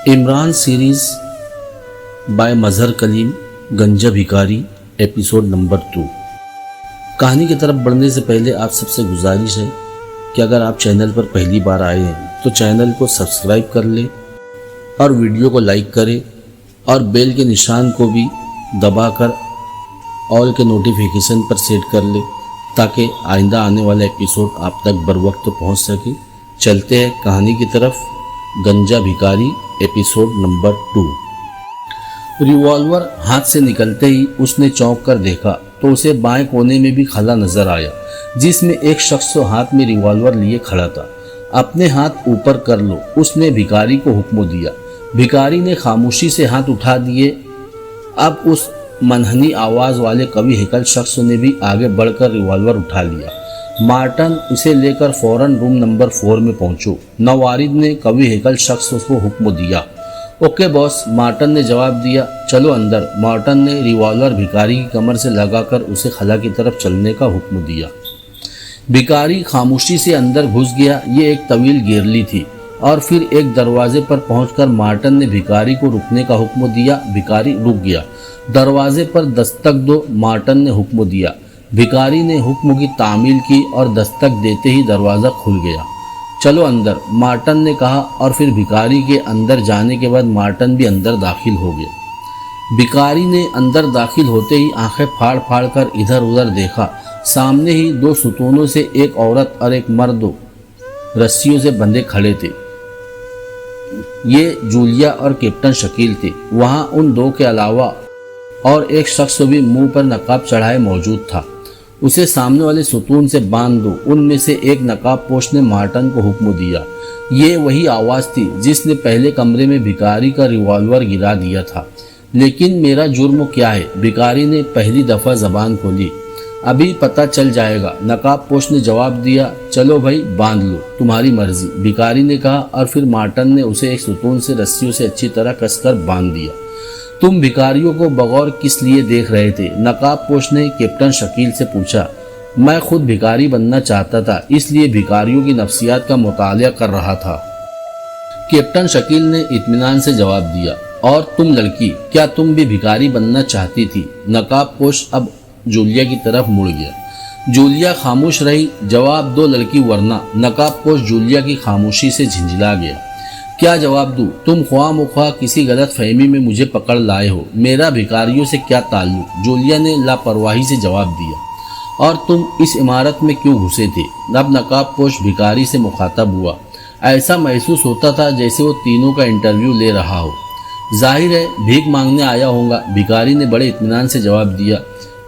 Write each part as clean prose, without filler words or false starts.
Imran series by मजहर कलीम, गंजा भिखारी, episode number 2। कहानी की तरफ बढ़ने से पहले आप सबसे गुजारिश है कि अगर आप चैनल पर पहली बार आए हैं तो चैनल को सब्सक्राइब कर लें और वीडियो को लाइक करें और बेल के निशान को भी दबाकर ऑल के नोटिफिकेशन पर सेट कर लें ताकि आइंदा आने वाला एपिसोड आप तक बर वक्त पहुँच सके। चलते हैं कहानी की तरफ। गंजा भिखारी, एपिसोड नंबर 2। रिवॉल्वर हाथ से निकलते ही उसने चौंक कर देखा तो उसे बाएं कोने में भी खला नजर आया जिसमें एक शख्स हाथ में रिवॉल्वर लिए खड़ा था। अपने हाथ ऊपर कर लो, उसने भिखारी को हुक्म दिया। भिखारी ने खामोशी से हाथ उठा दिए। अब उस मनहनी आवाज वाले कवि हेकल शख्स ने भी आगे बढ़कर रिवॉल्वर उठा लिया। मार्टन, इसे लेकर फौरन रूम नंबर 4 में पहुंचो, नवारिद ने कवि हेकल शख्स को हुक्म दिया। ओके बॉस, मार्टन ने जवाब दिया। चलो अंदर। मार्टन ने रिवॉल्वर भिखारी की कमर से लगाकर उसे खला की तरफ चलने का हुक्म दिया। भिखारी खामोशी से अंदर घुस गया। ये एक तवील गेरली थी और फिर एक दरवाजे पर पहुंचकर मार्टन ने भिखारी को रुकने का हुक्म दिया। भिखारी रुक गया। दरवाजे पर दस्तक दो, मार्टन ने हुक्म दिया। भिखारी ने हुक्म की तामील की और दस्तक देते ही दरवाज़ा खुल गया। चलो अंदर, मार्टन ने कहा और फिर भिखारी के अंदर जाने के बाद मार्टन भी अंदर दाखिल हो गया। भिखारी ने अंदर दाखिल होते ही आंखें फाड़ फाड़ कर इधर उधर देखा। सामने ही 2 सुतूनों से एक औरत और एक मर्द रस्सियों से बंधे खड़े थे। ये जूलिया और कैप्टन शकील थे। वहाँ उन 2 के अलावा और एक शख्स भी मुंह पर नकाब चढ़ाए मौजूद था। उसे सामने वाले सुतून से बांध दो, उनमें से एक नकाब पोश ने मार्टन को हुक्म दिया। ये वही आवाज़ थी जिसने पहले कमरे में भिखारी का रिवॉल्वर गिरा दिया था। लेकिन मेरा जुर्म क्या है? भिखारी ने पहली दफ़ा ज़बान खोली। अभी पता चल जाएगा, नकाब पोश ने जवाब दिया। चलो भाई, बांध लो, तुम्हारी मर्जी, भिखारी ने कहा और फिर मार्टन ने उसे एक सुतून से रस्सियों से अच्छी तरह कसकर बांध दिया। तुम भिखारियों को बगौर किस लिए देख रहे थे? नकाब पोश ने कैप्टन शकील से पूछा। मैं खुद भिखारी बनना चाहता था, इसलिए भिखारियों की नफ्सियात का मुतालिया कर रहा था, कैप्टन शकील ने इत्मीनान से जवाब दिया। और तुम लड़की, क्या तुम भी भिखारी बनना चाहती थी? नकाब पोश अब जूलिया की तरफ मुड़ गया। जूलिया खामोश रही। जवाब दो लड़की, वरना। नकाब पोश जूलिया की खामोशी से झिंझला गया। क्या जवाब दूं? तुम ख्वाह मुख्वाह किसी गलत फहमी में मुझे पकड़ लाए हो। मेरा भिखारियों से क्या ताल्लुक? जूलिया ने लापरवाही से जवाब दिया। और तुम इस इमारत में क्यों घुसे थे? अब नकाब पोश भिखारी से मुखातब हुआ। ऐसा महसूस होता था जैसे वो तीनों का इंटरव्यू ले रहा हो। जाहिर है भीख मांगने आया होगा, भिखारी ने बड़े इत्मीनान से जवाब दिया।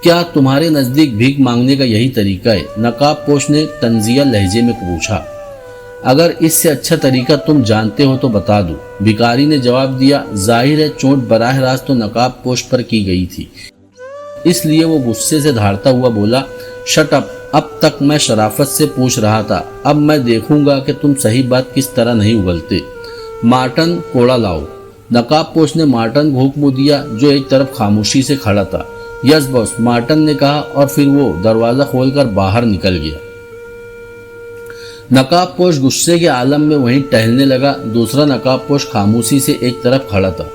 क्या तुम्हारे नज़दीक भीख मांगने का यही तरीका है? नकाब पोश ने तंजिया लहजे में पूछा। अगर इससे अच्छा तरीका तुम जानते हो तो बता दो, भिखारी ने जवाब दिया। जाहिर है चोट बराह रास्त तो नकाब पोश पर की गई थी, इसलिए वो गुस्से से धाड़ता हुआ बोला, शट अप, अब तक मैं शराफत से पूछ रहा था, अब मैं देखूंगा कि तुम सही बात किस तरह नहीं उगलते। मार्टन, कोड़ा लाओ। नकाब पोश ने मार्टन को हुक्म दिया जो एक तरफ खामोशी से खड़ा था। यस बॉस, मार्टन ने कहा और फिर वो दरवाज़ा खोलकर बाहर निकल गया। नकाब पोश गुस्से के आलम में वहीं टहलने लगा। दूसरा नकाब पोश खामोशी से एक तरफ खड़ा था।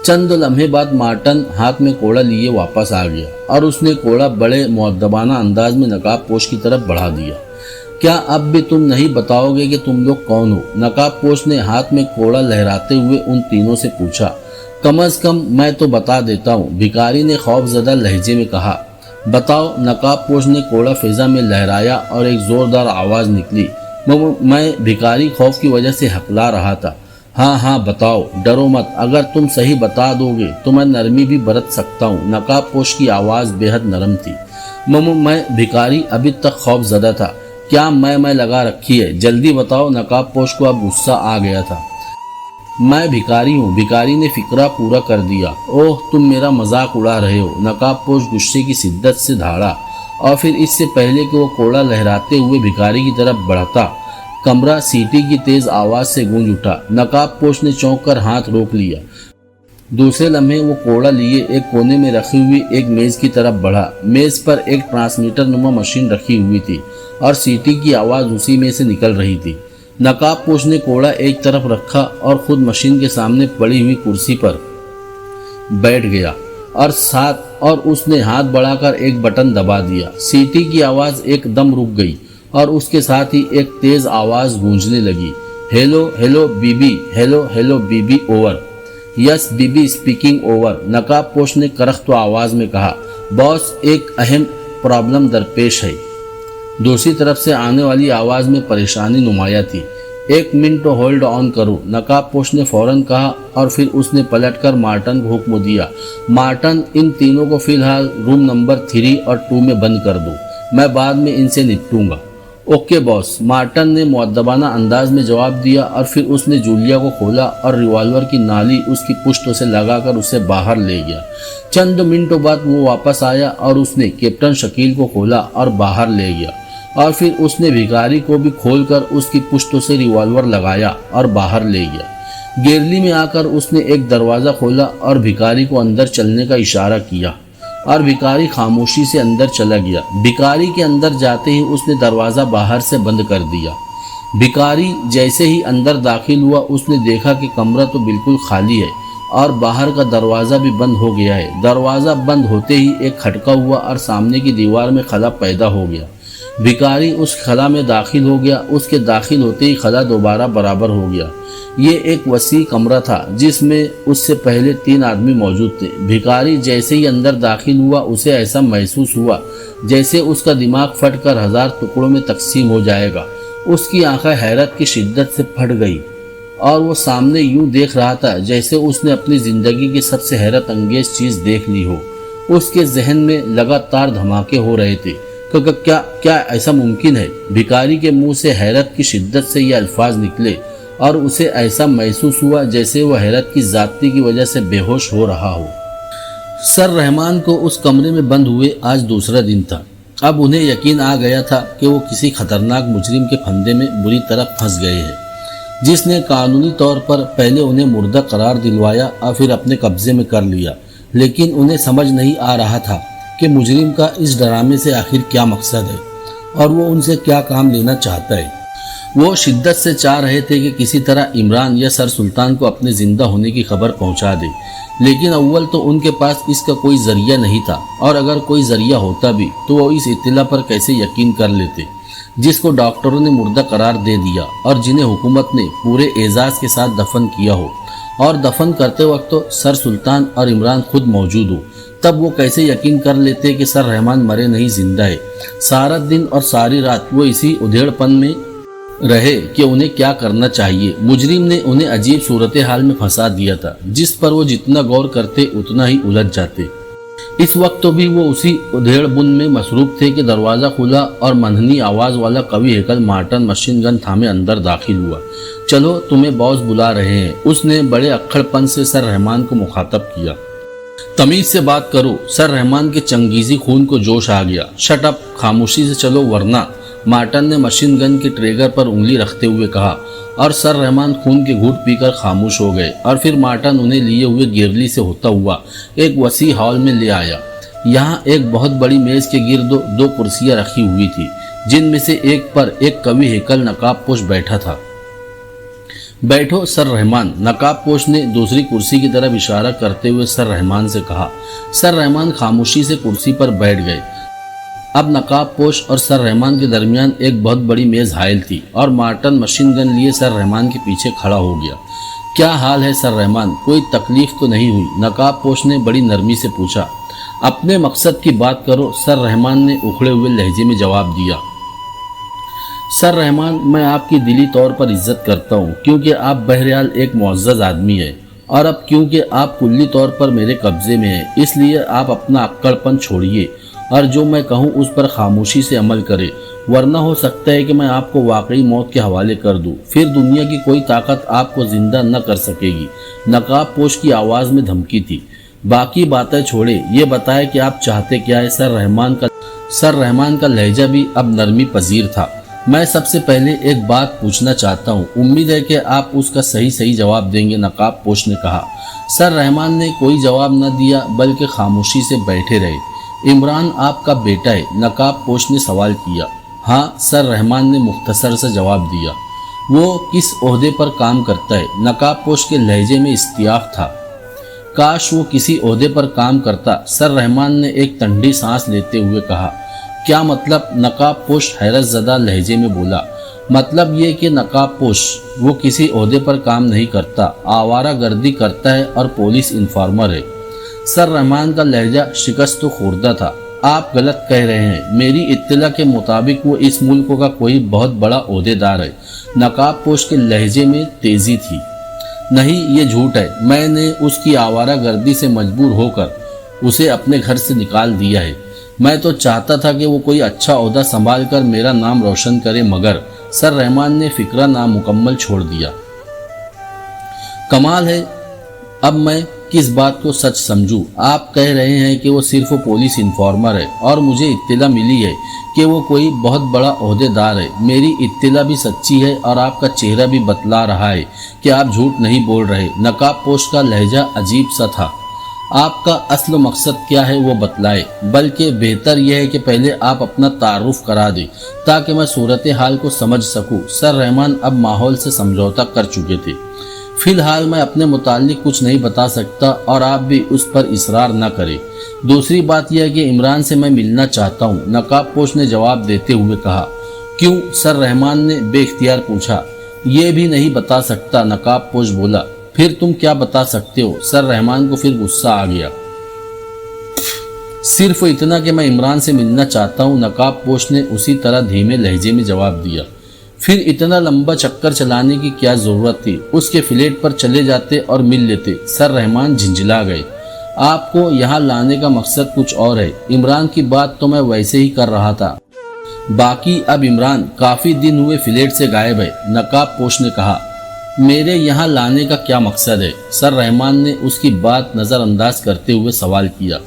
चंद लम्हे बाद मार्टन हाथ में कोड़ा लिए वापस आ गया और उसने कोड़ा बड़े मुअद्दबाना अंदाज में नकाब पोश की तरफ बढ़ा दिया। क्या अब भी तुम नहीं बताओगे कि तुम लोग कौन हो? नकाब पोश ने हाथ में कोड़ा लहराते हुए उन तीनों से पूछा। कम अज कम मैं तो बता देता हूँ, भिखारी ने खौफजदा लहजे में कहा। बताओ। नकाब पोश ने कोड़ा फिजा में लहराया और एक जोरदार आवाज़ निकली। मैं भिखारी खौफ की वजह से हकला रहा था। हाँ हाँ बताओ, डरो मत, अगर तुम सही बता दोगे तो मैं नरमी भी बरत सकता हूँ। नकाब पोश की आवाज़ बेहद नरम थी। मैं भिखारी अभी तक खौफ ज़दा था। क्या मैं लगा रखी है? जल्दी बताओ। नकाब पोश को अब गुस्सा आ गया था। मैं भिखारी हूँ, भिखारी ने फिक्रा पूरा कर दिया। ओह, तुम मेरा मजाक उड़ा रहे हो? नकाब पोश गुस्से की शिद्दत से धाड़ा और फिर इससे पहले कि वो कोड़ा लहराते हुए भिखारी की तरफ बढ़ता, कमरा सीटी की तेज आवाज से गूंज उठा। नकाब पोश ने चौंक कर हाथ रोक लिया। दूसरे लम्हे वो कोड़ा लिए एक कोने में रखी हुई एक मेज की तरफ बढ़ा। मेज पर एक ट्रांसमीटर नुमा मशीन रखी हुई थी और सीटी की आवाज उसी में से निकल रही थी। नकाब पोश ने कोड़ा एक तरफ रखा और खुद मशीन के सामने पड़ी हुई कुर्सी पर बैठ गया और उसने हाथ बढ़ाकर एक बटन दबा दिया। सीटी की आवाज़ एकदम रुक गई और उसके साथ ही एक तेज आवाज़ गूंजने लगी, हेलो हेलो बीबी, हेलो हेलो बीबी, ओवर। यस बीबी स्पीकिंग, ओवर। नकाब पोश ने करख्त आवाज़ में कहा, बॉस एक अहम प्रॉब्लम दरपेश है। दूसरी तरफ से आने वाली आवाज़ में परेशानी नुमाया थी। 1 मिनट होल्ड ऑन करो, नकाब पोश ने फौरन कहा और फिर उसने पलटकर मार्टन को हुक्म दिया, मार्टन इन तीनों को फिलहाल रूम नंबर 3 और 2 में बंद कर दो, मैं बाद में इनसे निपटूंगा। ओके बॉस, मार्टन ने मुअद्दबाना अंदाज में जवाब दिया और फिर उसने जूलिया को खोला और रिवॉल्वर की नाली उसकी पुश्तों से लगाकर उसे बाहर ले गया। चंद मिनटों बाद वो वापस आया और उसने कैप्टन शकील को खोला और बाहर ले गया और फिर उसने भिखारी को भी खोलकर उसकी पुश्तों से रिवॉल्वर लगाया और बाहर ले गया। गैलरी में आकर उसने एक दरवाज़ा खोला और भिखारी को अंदर चलने का इशारा किया और भिखारी खामोशी से अंदर चला गया। भिखारी के अंदर जाते ही उसने दरवाज़ा बाहर से बंद कर दिया। भिखारी जैसे ही अंदर दाखिल हुआ उसने देखा कि कमरा तो बिल्कुल खाली है और बाहर का दरवाज़ा भी बंद हो गया है। दरवाज़ा बंद होते ही एक खटका हुआ और सामने की दीवार में खला पैदा हो गया। भिखारी उस खला में दाखिल हो गया। उसके दाखिल होते ही खला दोबारा बराबर हो गया। ये एक वसी कमरा था जिसमें उससे पहले 3 आदमी मौजूद थे। भिखारी जैसे ही अंदर दाखिल हुआ उसे ऐसा महसूस हुआ जैसे उसका दिमाग फटकर 1000 टुकड़ों में तकसीम हो जाएगा। उसकी आंखें हैरत की शिद्दत से फट गई और वो सामने यूं देख रहा था जैसे उसने अपनी ज़िंदगी की सबसे हैरत अंगेज चीज़ देख ली हो। उसके जहन में लगातार धमाके हो रहे थे। क्या ऐसा मुमकिन है? भिखारी के मुंह से हैरत की शिद्दत से ये अल्फाज निकले और उसे ऐसा महसूस हुआ जैसे वह हैरत की ज़्यादती की वजह से बेहोश हो रहा हो। सर रहमान को उस कमरे में बंद हुए आज दूसरा दिन था। अब उन्हें यकीन आ गया था कि वो किसी खतरनाक मुजरिम के फंदे में बुरी तरह फंस गए हैं, जिसने कानूनी तौर पर पहले उन्हें मुर्दा करार दिलवाया और फिर अपने कब्जे में कर लिया। लेकिन उन्हें समझ नहीं आ रहा था कि मुजरिम का इस ड्रामे से आखिर क्या मकसद है और वो उनसे क्या काम लेना चाहता है। वो शिद्दत से चाह रहे थे कि किसी तरह इमरान या सर सुल्तान को अपने ज़िंदा होने की खबर पहुंचा दे, लेकिन अव्वल तो उनके पास इसका कोई ज़रिया नहीं था और अगर कोई ज़रिया होता भी तो वो इस इत्तला पर कैसे यकीन कर लेते जिसको डॉक्टरों ने मुर्दा करार दे दिया और जिन्हें हुकूमत ने पूरे एजाज़ के साथ दफन किया हो, और दफन करते वक्त तो सर सुल्तान और इमरान खुद मौजूद हो। तब वो कैसे यकीन कर लेते कि सर रहमान मरे नहीं, जिंदा है। सारा दिन और सारी रात वो इसी उधेड़पन में रहे कि उन्हें क्या करना चाहिए। मुजरिम ने उन्हें अजीब सूरत हाल में फंसा दिया था जिस पर वो जितना गौर करते उतना ही उलझ जाते। इस वक्त तो भी वो उसी उधेड़बुन में मसरूफ थे कि दरवाज़ा खुला और मनहनी आवाज़ वाला कवि हेकल मार्टन मशीन गन थामे अंदर दाखिल हुआ। चलो, तुम्हें बॉस बुला रहे हैं, उसने बड़े अक्खड़पन से सर रहमान को मुखातब किया। तमीज़ से बात करो। सर रहमान के चंगेज़ी खून को जोश आ गया। शट अप, खामोशी से चलो वरना, मार्टन ने मशीन गन के ट्रिगर पर उंगली रखते हुए कहा और सर रहमान खून के घूंट पीकर खामोश हो गए। और फिर मार्टन उन्हें लिए हुए गिरली से होता हुआ एक वसी हॉल में ले आया। यहाँ एक बहुत बड़ी मेज़ के गिर्द 2 कुर्सियाँ रखी हुई थी, जिनमें से एक पर एक कवि हेकल नकाबपोश बैठा था। बैठो सर रहमान, नकाबपोश ने दूसरी कुर्सी की तरफ इशारा करते हुए सर रहमान से कहा। सर रहमान खामोशी से कुर्सी पर बैठ गए। अब नकाबपोश और सर रहमान के दरमियान एक बहुत बड़ी मेज़ हायल थी और मार्टन मशीन गन लिए सर रहमान के पीछे खड़ा हो गया। क्या हाल है सर रहमान, कोई तकलीफ तो नहीं हुई? नकाबपोश ने बड़ी नरमी से पूछा। अपने मकसद की बात करो, सर रहमान ने उखड़े हुए लहजे में जवाब दिया। सर रहमान, मैं आपकी दिली तौर पर इज्जत करता हूँ क्योंकि आप बहरहाल एक मुअज़्ज़ज़ आदमी है, और अब क्योंकि आप कुल्ली तौर पर मेरे कब्ज़े में हैं, इसलिए आप अपना अक्कड़पन छोड़िए और जो मैं कहूँ उस पर खामोशी से अमल करें, वरना हो सकता है कि मैं आपको वाकई मौत के हवाले कर दूँ। फिर दुनिया की कोई ताकत आपको ज़िंदा न कर सकेगी। नकाबपोश की आवाज़ में धमकी थी। बाकी बातें छोड़े, ये बताए कि आप चाहते क्या है? सर रहमान का लहजा भी अब नरमी पजीर था। मैं सबसे पहले एक बात पूछना चाहता हूँ, उम्मीद है कि आप उसका सही जवाब देंगे, नकाबपोश ने कहा। सर रहमान ने कोई जवाब न दिया बल्कि खामोशी से बैठे रहे। इमरान आपका बेटा है? नकाबपोश ने सवाल किया। हाँ, सर रहमान ने मुख्तसर से जवाब दिया। वो किस ओहदे पर काम करता है? नकाब पोश के लहजे में इस्तियाफ था। काश वो किसी ओहदे पर काम करता। सर रहमान ने एक ठंडी सांस लेते हुए कहा। क्या मतलब? नकाब पोश हैरत ज़दा लहजे में बोला। मतलब ये कि नकाब पोश वो किसी ओहदे पर काम नहीं करता, आवारा गर्दी करता है और पुलिस इन्फॉर्मर है। सर रहमान का लहजा शिकस्त तो खुर्दा था। आप गलत कह रहे हैं। मेरी इत्तला के मुताबिक वो इस मुल्क का कोई बहुत बड़ा ओहदेदार है। नकाब पोश के लहजे में तेजी थी। नहीं, ये झूठ है। मैंने उसकी आवारा गर्दी से मजबूर होकर उसे अपने घर से निकाल दिया है। मैं तो चाहता था कि वो कोई अच्छा ओहदा संभाल कर मेरा नाम रोशन करे, मगर सर रहमान ने फिक्रा नामुकम्मल छोड़ दिया। कमाल है, अब मैं किस बात को सच समझूं? आप कह रहे हैं कि वो सिर्फ पुलिस इन्फॉर्मर है और मुझे इत्तला मिली है कि वो कोई बहुत बड़ा ओहदेदार है। मेरी इत्तला भी सच्ची है और आपका चेहरा भी बतला रहा है कि आप झूठ नहीं बोल रहे। नकाब पोश का लहजा अजीब सा था। आपका असल मकसद क्या है वो बतलाए, बल्कि बेहतर यह है कि पहले आप अपना तारुफ करा दें ताकि मैं सूरत हाल को समझ सकूं। सर रहमान अब माहौल से समझौता कर चुके थे। फिलहाल मैं अपने मुतालिक कुछ नहीं बता सकता और आप भी उस पर इसरार न करें। दूसरी बात यह है कि इमरान से मैं मिलना चाहता हूँ, नकाब पोश ने जवाब देते हुए कहा। क्यों? सर रहमान ने बेख्तियार पूछा। ये भी नहीं बता सकता, नकाब पोश बोला। फिर तुम क्या बता सकते हो? सर रहमान को फिर गुस्सा आ गया। सिर्फ इतना कि मैं इमरान से मिलना चाहता हूँ, नकाब पोश ने उसी तरह धीमे लहजे में जवाब दिया। फिर इतना लंबा चक्कर चलाने की क्या जरूरत थी? उसके फ्लैट पर चले जाते और मिल लेते। सर रहमान झिंझला गए। आपको यहाँ लाने का मकसद कुछ और है। इमरान की बात तो मैं वैसे ही कर रहा था। बाकी अब इमरान काफी दिन हुए फ्लैट से गायब है, नकाब पोश ने कहा। मेरे यहाँ लाने का क्या मकसद है? सर रहमान ने उसकी बात नज़रअंदाज करते हुए सवाल किया।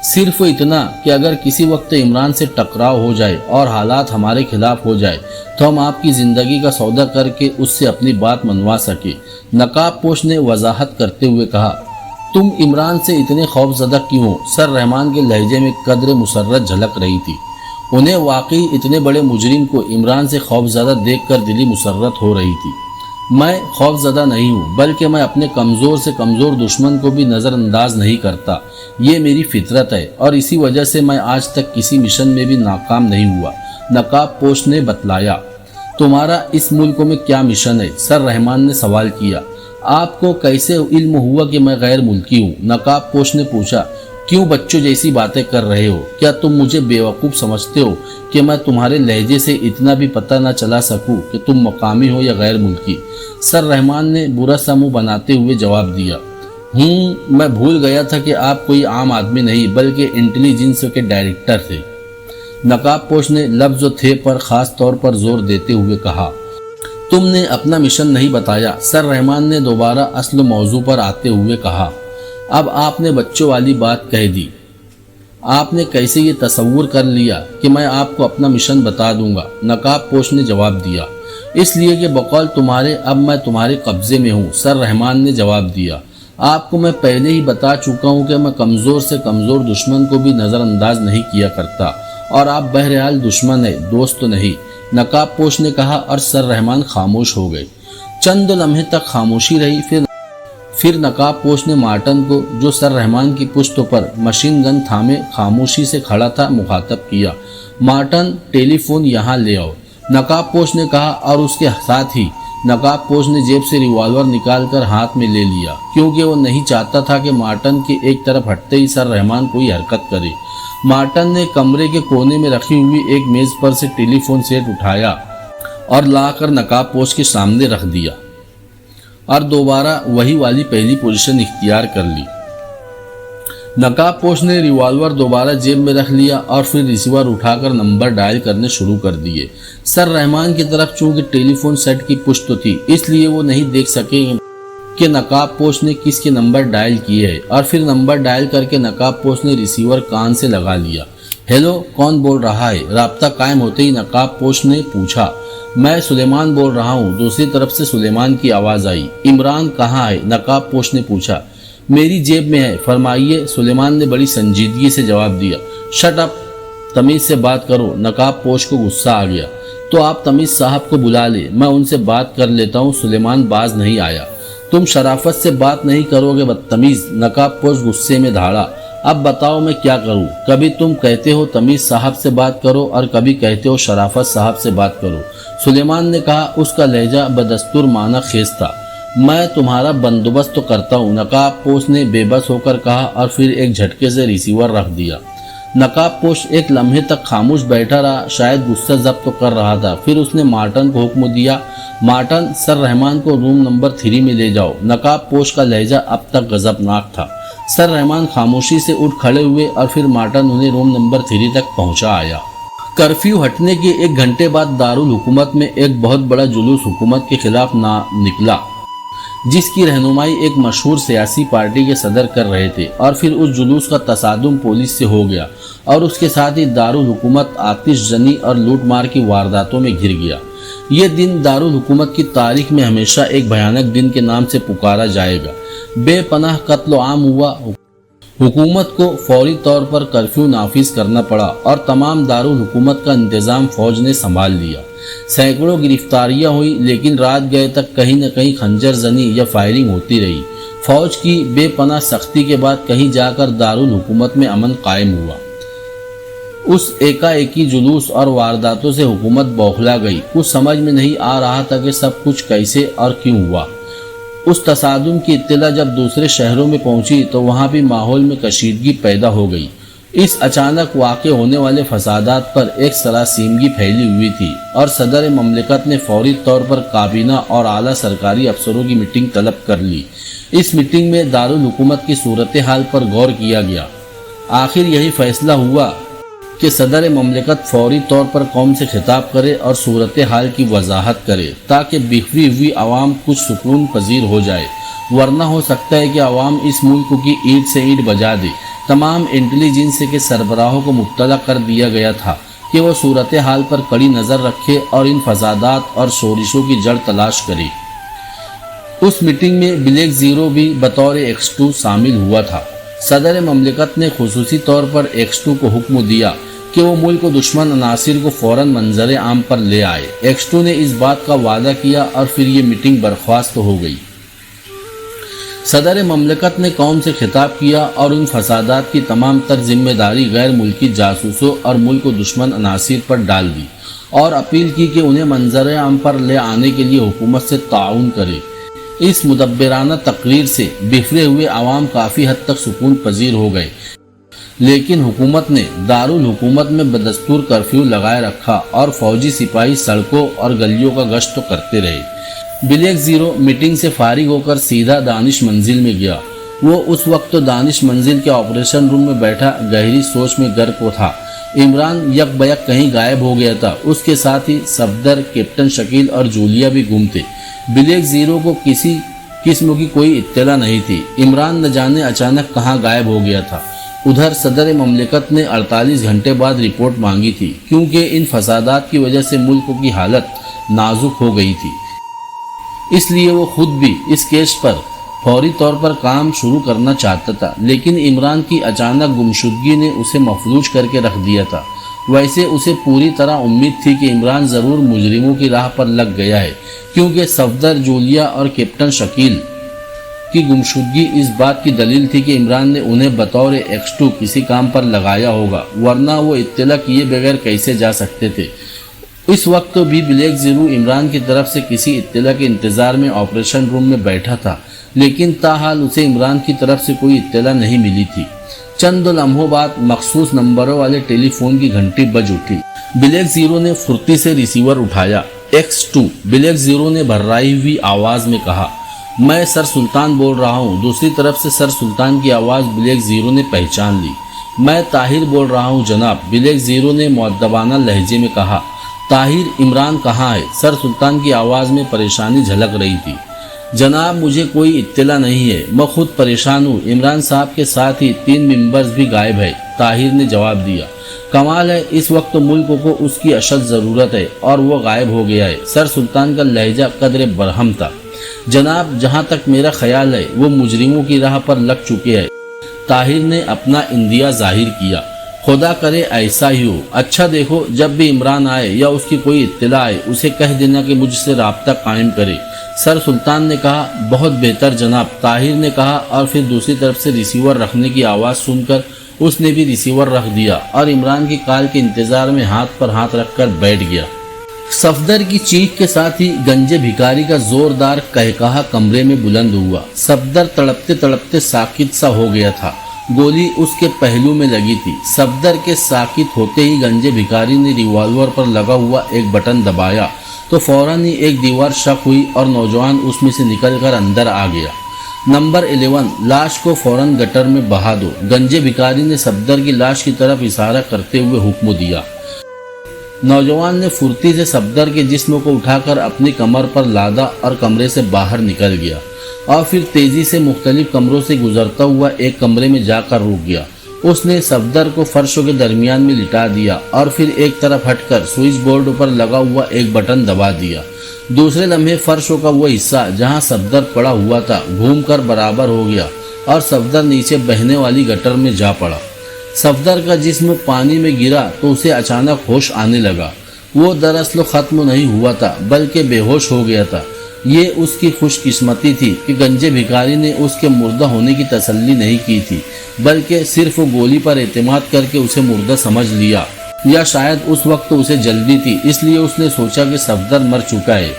सिर्फ इतना कि अगर किसी वक्त इमरान से टकराव हो जाए और हालात हमारे खिलाफ हो जाए तो हम आपकी ज़िंदगी का सौदा करके उससे अपनी बात मनवा सके, नकाब पोश ने वजाहत करते हुए कहा। तुम इमरान से इतने खौफजदा क्यों हो? सर रहमान के लहजे में कदर मुसर्रत झलक रही थी। उन्हें वाकई इतने बड़े मुजरिम को इमरान से खौफजदा देखकर दिली मुसर्रत हो रही थी। मैं खौफजदा नहीं हूँ, बल्कि मैं अपने कमज़ोर से कमज़ोर दुश्मन को भी नज़रअंदाज नहीं करता। ये मेरी फितरत है और इसी वजह से मैं आज तक किसी मिशन में भी नाकाम नहीं हुआ, नकाब पोश ने बतलाया। तुम्हारा इस मुल्क में क्या मिशन है? सर रहमान ने सवाल किया। आपको कैसे इल्म हुआ कि मैं गैर मुल्की हूँ? नकाब पोश ने पूछा। क्यों बच्चों जैसी बातें कर रहे हो? क्या तुम मुझे बेवकूफ़ समझते हो कि मैं तुम्हारे लहजे से इतना भी पता न चला सकूं कि तुम मकामी हो या गैर मुल्की? सर रहमान ने बुरा सा मुंह बनाते हुए जवाब दिया। मैं भूल गया था कि आप कोई आम आदमी नहीं बल्कि इंटेलिजेंस के डायरेक्टर थे, नकाब पोश ने लफ्ज़ थे पर ख़ास तौर पर जोर देते हुए कहा। तुमने अपना मिशन नहीं बताया, सर रहमान ने दोबारा असल मौजू पर आते हुए कहा। अब आपने बच्चों वाली बात कह दी। आपने कैसे ये तसव्वुर कर लिया कि मैं आपको अपना मिशन बता दूंगा? नकाब पोश ने जवाब दिया। इसलिए कि बकौल तुम्हारे अब मैं तुम्हारे कब्जे में हूँ, सर रहमान ने जवाब दिया। आपको मैं पहले ही बता चुका हूँ कि मैं कमज़ोर से कमज़ोर दुश्मन को भी नज़रअंदाज नहीं किया करता और आप बहरहाल दुश्मन है, दोस्त तो नहीं, नकाब पोश ने कहा और सर रहमान खामोश हो गए। चंद लम्हे तक खामोशी रही। फिर नकाब पोश ने मार्टन को, जो सर रहमान की पुश्त पर मशीन गन थामे खामोशी से खड़ा था, मुखातब किया। मार्टन, टेलीफोन यहाँ ले आओ, नकाब पोश ने कहा और उसके साथ ही नकाब पोश ने जेब से रिवॉल्वर निकालकर हाथ में ले लिया, क्योंकि वो नहीं चाहता था कि मार्टन के एक तरफ हटते ही सर रहमान कोई हरकत करे। मार्टन ने कमरे के कोने में रखी हुई एक मेज़ पर से टेलीफोन सेट उठाया और लाकर नकाब पोश के सामने रख दिया और दोबारा वही वाली पहली पोजीशन इख्तियार कर ली। नकाब पोश ने रिवॉल्वर दोबारा जेब में रख लिया और फिर रिसीवर उठाकर नंबर डायल करने शुरू कर दिए। सर रहमान की तरफ चूंकि टेलीफोन सेट की पुश्त थी, इसलिए वो नहीं देख सके कि नकाब पोश ने किसके नंबर डायल किए हैं और फिर नंबर डायल करके नकाब पोश ने रिसीवर कान से लगा लिया। हेलो, कौन बोल रहा है? राब्ता कायम होते ही नकाब पोश ने पूछा। मैं सुलेमान बोल रहा हूँ, दूसरी तरफ से सुलेमान की आवाज़ आई। इमरान कहाँ है? नकाब पोश ने पूछा। मेरी जेब में है, फरमाइए, सुलेमान ने बड़ी संजीदगी से जवाब दिया। शट अप, तमीज़ से बात करो, नकाब पोश को गुस्सा आ गया। تو آپ تمیز صاحب کو بلا لے، میں ان سے بات کر لیتا ہوں۔ سلیمان باز نہیں آیا۔ تم شرافت سے بات نہیں کرو گے بدتمیز، نقاب پوش غصے میں دھاڑا۔ اب بتاؤ میں کیا کروں؟ کبھی تم کہتے ہو تمیز صاحب سے بات کرو اور کبھی کہتے ہو شرافت صاحب سے بات کرو۔ سلیمان نے کہا، اس کا لہجہ بدستور معنی خیز تھا۔ میں تمہارا بندوبست تو کرتا ہوں، نقاب پوش نے بے بس ہو کر کہا اور پھر ایک جھٹکے سے ریسیور رکھ دیا۔ نقاب پوش ایک لمحے تک خاموش بیٹھا رہا، شاید غصہ ضبط کر رہا تھا۔ پھر اس نے مارٹن کو حکم دیا، مارٹن، سر رحمان کو روم نمبر 3 میں لے جاؤ۔ نقاب پوش کا لہجہ اب تک غضبناک تھا۔ سر رحمان خاموشی سے اٹھ کھڑے ہوئے اور پھر مارٹن انہیں روم نمبر 3 تک پہنچا آیا۔ کرفیو ہٹنے کے 1 گھنٹے بعد دارالحکومت میں ایک بہت بڑا جلوس حکومت کے خلاف نکلا، جس کی رہنمائی ایک مشہور سیاسی پارٹی کے صدر کر رہے تھے، اور پھر اس جلوس کا تصادم پولیس سے ہو گیا اور اس کے ساتھ ہی دارالحکومت آتش زنی اور لوٹ مار کی وارداتوں میں گھر گیا۔ یہ دن دارالحکومت کی تاریخ میں ہمیشہ ایک بھیانک دن کے نام سے پکارا جائے گا۔ بے پناہ قتل عام ہوا، حکومت کو فوری طور پر کرفیو نافذ کرنا پڑا اور تمام دارالحکومت کا انتظام فوج نے سنبھال لیا۔ سینکڑوں گرفتاریاں ہوئی، لیکن رات گئے تک کہیں نہ کہیں خنجر زنی یا فائرنگ ہوتی رہی۔ فوج کی بے پناہ سختی کے بعد کہیں جا کر دارالحکومت میں امن قائم ہوا۔ اس ایکا ایکی جلوس اور وارداتوں سے حکومت بوکھلا گئی۔ کچھ سمجھ میں نہیں آ رہا تھا کہ سب کچھ کیسے اور کیوں ہوا۔ اس تصادم کی اطلاع جب دوسرے شہروں میں پہنچی تو وہاں بھی ماحول میں کشیدگی پیدا ہو گئی۔ اس اچانک واقع ہونے والے فسادات پر ایک سراسیمگی پھیلی ہوئی تھی اور صدر مملکت نے فوری طور پر کابینہ اور اعلیٰ سرکاری افسروں کی میٹنگ طلب کر لی۔ اس میٹنگ میں دارالحکومت کی صورتحال پر غور کیا گیا۔ آخر یہی فیصلہ ہوا کہ صدر مملکت فوری طور پر قوم سے خطاب کرے اور صورتحال کی وضاحت کرے تاکہ بکھری ہوئی عوام کچھ سکون پذیر ہو جائے، ورنہ ہو سکتا ہے کہ عوام اس ملک کی اینٹ سے اینٹ بجا دے۔ تمام انٹیلیجنس کے سربراہوں کو مطلع کر دیا گیا تھا کہ وہ صورتحال پر کڑی نظر رکھے اور ان فسادات اور شورشوں کی جڑ تلاش کرے۔ اس میٹنگ میں بلیک زیرو بھی بطور X2 شامل ہوا تھا۔ صدر مملکت نے خصوصی طور پر X2 کو حکم دیا کہ وہ ملک و دشمن عناصر کو فوراً منظر عام پر لے آئے۔ X2 نے اس بات کا وعدہ کیا اور پھر یہ میٹنگ برخاست ہو گئی۔ صدر مملکت نے قوم سے خطاب کیا اور ان فسادات کی تمام تر ذمہ داری غیر ملکی جاسوسوں اور ملک و دشمن عناصر پر ڈال دی اور اپیل کی کہ انہیں منظر عام پر لے آنے کے لیے حکومت سے تعاون کرے۔ اس مدبرانہ تقریر سے بکھرے ہوئے عوام کافی حد تک سکون پذیر ہو گئے، لیکن حکومت نے دارالحکومت میں بدستور کرفیو لگائے رکھا اور فوجی سپاہی سڑکوں اور گلیوں کا گشت کرتے رہے۔ بلیک زیرو میٹنگ سے فارغ ہو کر سیدھا دانش منزل میں گیا۔ وہ اس وقت تو دانش منزل کے آپریشن روم میں بیٹھا گہری سوچ میں غرق تھا۔ عمران یک بیک کہیں غائب ہو گیا تھا، اس کے ساتھ ہی صفدر، کیپٹن شکیل اور جولیا بھی گم تھے۔ بلیک زیرو کو کسی قسم کی کوئی اطلاع نہیں تھی۔ عمران نہ جانے اچانک کہاں غائب ہو گیا تھا۔ ادھر صدر مملکت نے 48 گھنٹے بعد رپورٹ مانگی تھی، کیونکہ ان فسادات کی وجہ سے ملک کی حالت نازک ہو گئی تھی۔ اس لیے وہ خود بھی اس کیس پر فوری طور پر کام شروع کرنا چاہتا تھا، لیکن عمران کی اچانک گمشدگی نے اسے مفلوج کر کے رکھ دیا تھا۔ ویسے اسے پوری طرح امید تھی کہ عمران ضرور مجرموں کی راہ پر لگ گیا ہے، کیونکہ صفدر، جولیا اور کیپٹن شکیل کی گمشدگی اس بات کی دلیل تھی کہ عمران نے انہیں بطور X2 کسی کام پر لگایا ہوگا، ورنہ وہ اطلاع کیے بغیر کیسے جا سکتے تھے۔ اس وقت بھی بلیک زیرو عمران کی طرف سے کسی اطلاع کے انتظار میں آپریشن روم میں بیٹھا تھا، لیکن تاحال اسے عمران کی طرف سے کوئی اطلاع نہیں ملی تھی۔ چند لمحوں بعد مخصوص نمبروں والے ٹیلی فون کی گھنٹی بج اٹھی۔ بلیک زیرو نے پھرتی سے ریسیور اٹھایا۔ X2، بلیک زیرو نے بھررائی ہوئی آواز میں کہا۔ میں سر سلطان بول رہا ہوں۔ دوسری طرف سے سر سلطان کی آواز بلیک زیرو نے پہچان لی۔ میں طاہر بول رہا ہوں جناب، بلیک زیرو نے مؤدبانہ لہجے میں کہا۔ طاہر، عمران کہاں ہے؟ سر سلطان کی آواز میں پریشانی جھلک رہی تھی۔ جناب، مجھے کوئی اطلاع نہیں ہے، میں خود پریشان ہوں۔ عمران صاحب کے ساتھ ہی 3 ممبرز بھی غائب ہیں، طاہر نے جواب دیا۔ کمال ہے، اس وقت ملک کو اس کی اشد ضرورت ہے اور وہ غائب ہو گیا ہے۔ سر سلطان کا لہجہ قدر برہم تھا۔ جناب، جہاں تک میرا خیال ہے وہ مجرموں کی راہ پر لگ چکے ہیں، طاہر نے اپنا اندیہ ظاہر کیا۔ खुदा करे ऐसा ही हो। अच्छा देखो, जब भी इमरान आए या उसकी कोई इत्तला आए उसे कह देना कि मुझसे राब्ता कायम करे। सर सुल्तान ने कहा, बहुत बेहतर जनाब, ताहिर ने कहा, और फिर दूसरी तरफ से रिसीवर रखने की आवाज़ सुनकर उसने भी रिसीवर रख दिया और इमरान की कॉल के इंतजार में हाथ पर हाथ रखकर बैठ गया। सफदर की चीख के साथ ही गंजे भिखारी का जोरदार कहकहा कमरे में बुलंद हुआ। सफदर तड़पते तड़पते साकित सा हो गया था। गोली उसके पहलू में लगी थी। सफदर के साकित होते ही गंजे भिखारी ने रिवॉल्वर पर लगा हुआ एक बटन दबाया तो फौरन ही एक दीवार शक हुई और नौजवान उसमें से निकलकर अंदर आ गया। नंबर 11, लाश को फौरन गटर में बहा दो। गंजे भिखारी ने सफदर की लाश की तरफ इशारा करते हुए हुक्म दिया। नौजवान ने फुर्ती से सफदर के जिस्म को उठाकर अपनी कमर पर लादा और कमरे से बाहर निकल गया और फिर तेजी से मुख्तलिफ कमरों से गुजरता हुआ एक कमरे में जाकर रुक गया। उसने सफदर को फर्शों के दरमियान में लिटा दिया और फिर एक तरफ हटकर स्विच बोर्ड पर लगा हुआ एक बटन दबा दिया। दूसरे लम्हे फर्शों का वो हिस्सा जहां सफदर पड़ा हुआ था घूमकर बराबर हो गया और सफदर नीचे बहने वाली गटर में जा पड़ा। सफदर का जिस्म पानी में गिरा तो उसे अचानक होश आने लगा। वो दरअसल खत्म नहीं हुआ था बल्कि बेहोश हो गया था। ये उसकी खुशकिस्मती थी कि गंजे भिखारी ने उसके मुर्दा होने की तसल्ली नहीं की थी, बल्कि सिर्फ गोली पर एतमाद करके उसे मुर्दा समझ लिया, या शायद उस वक्त उसे जल्दी थी इसलिए उसने सोचा कि सफदर मर चुका है।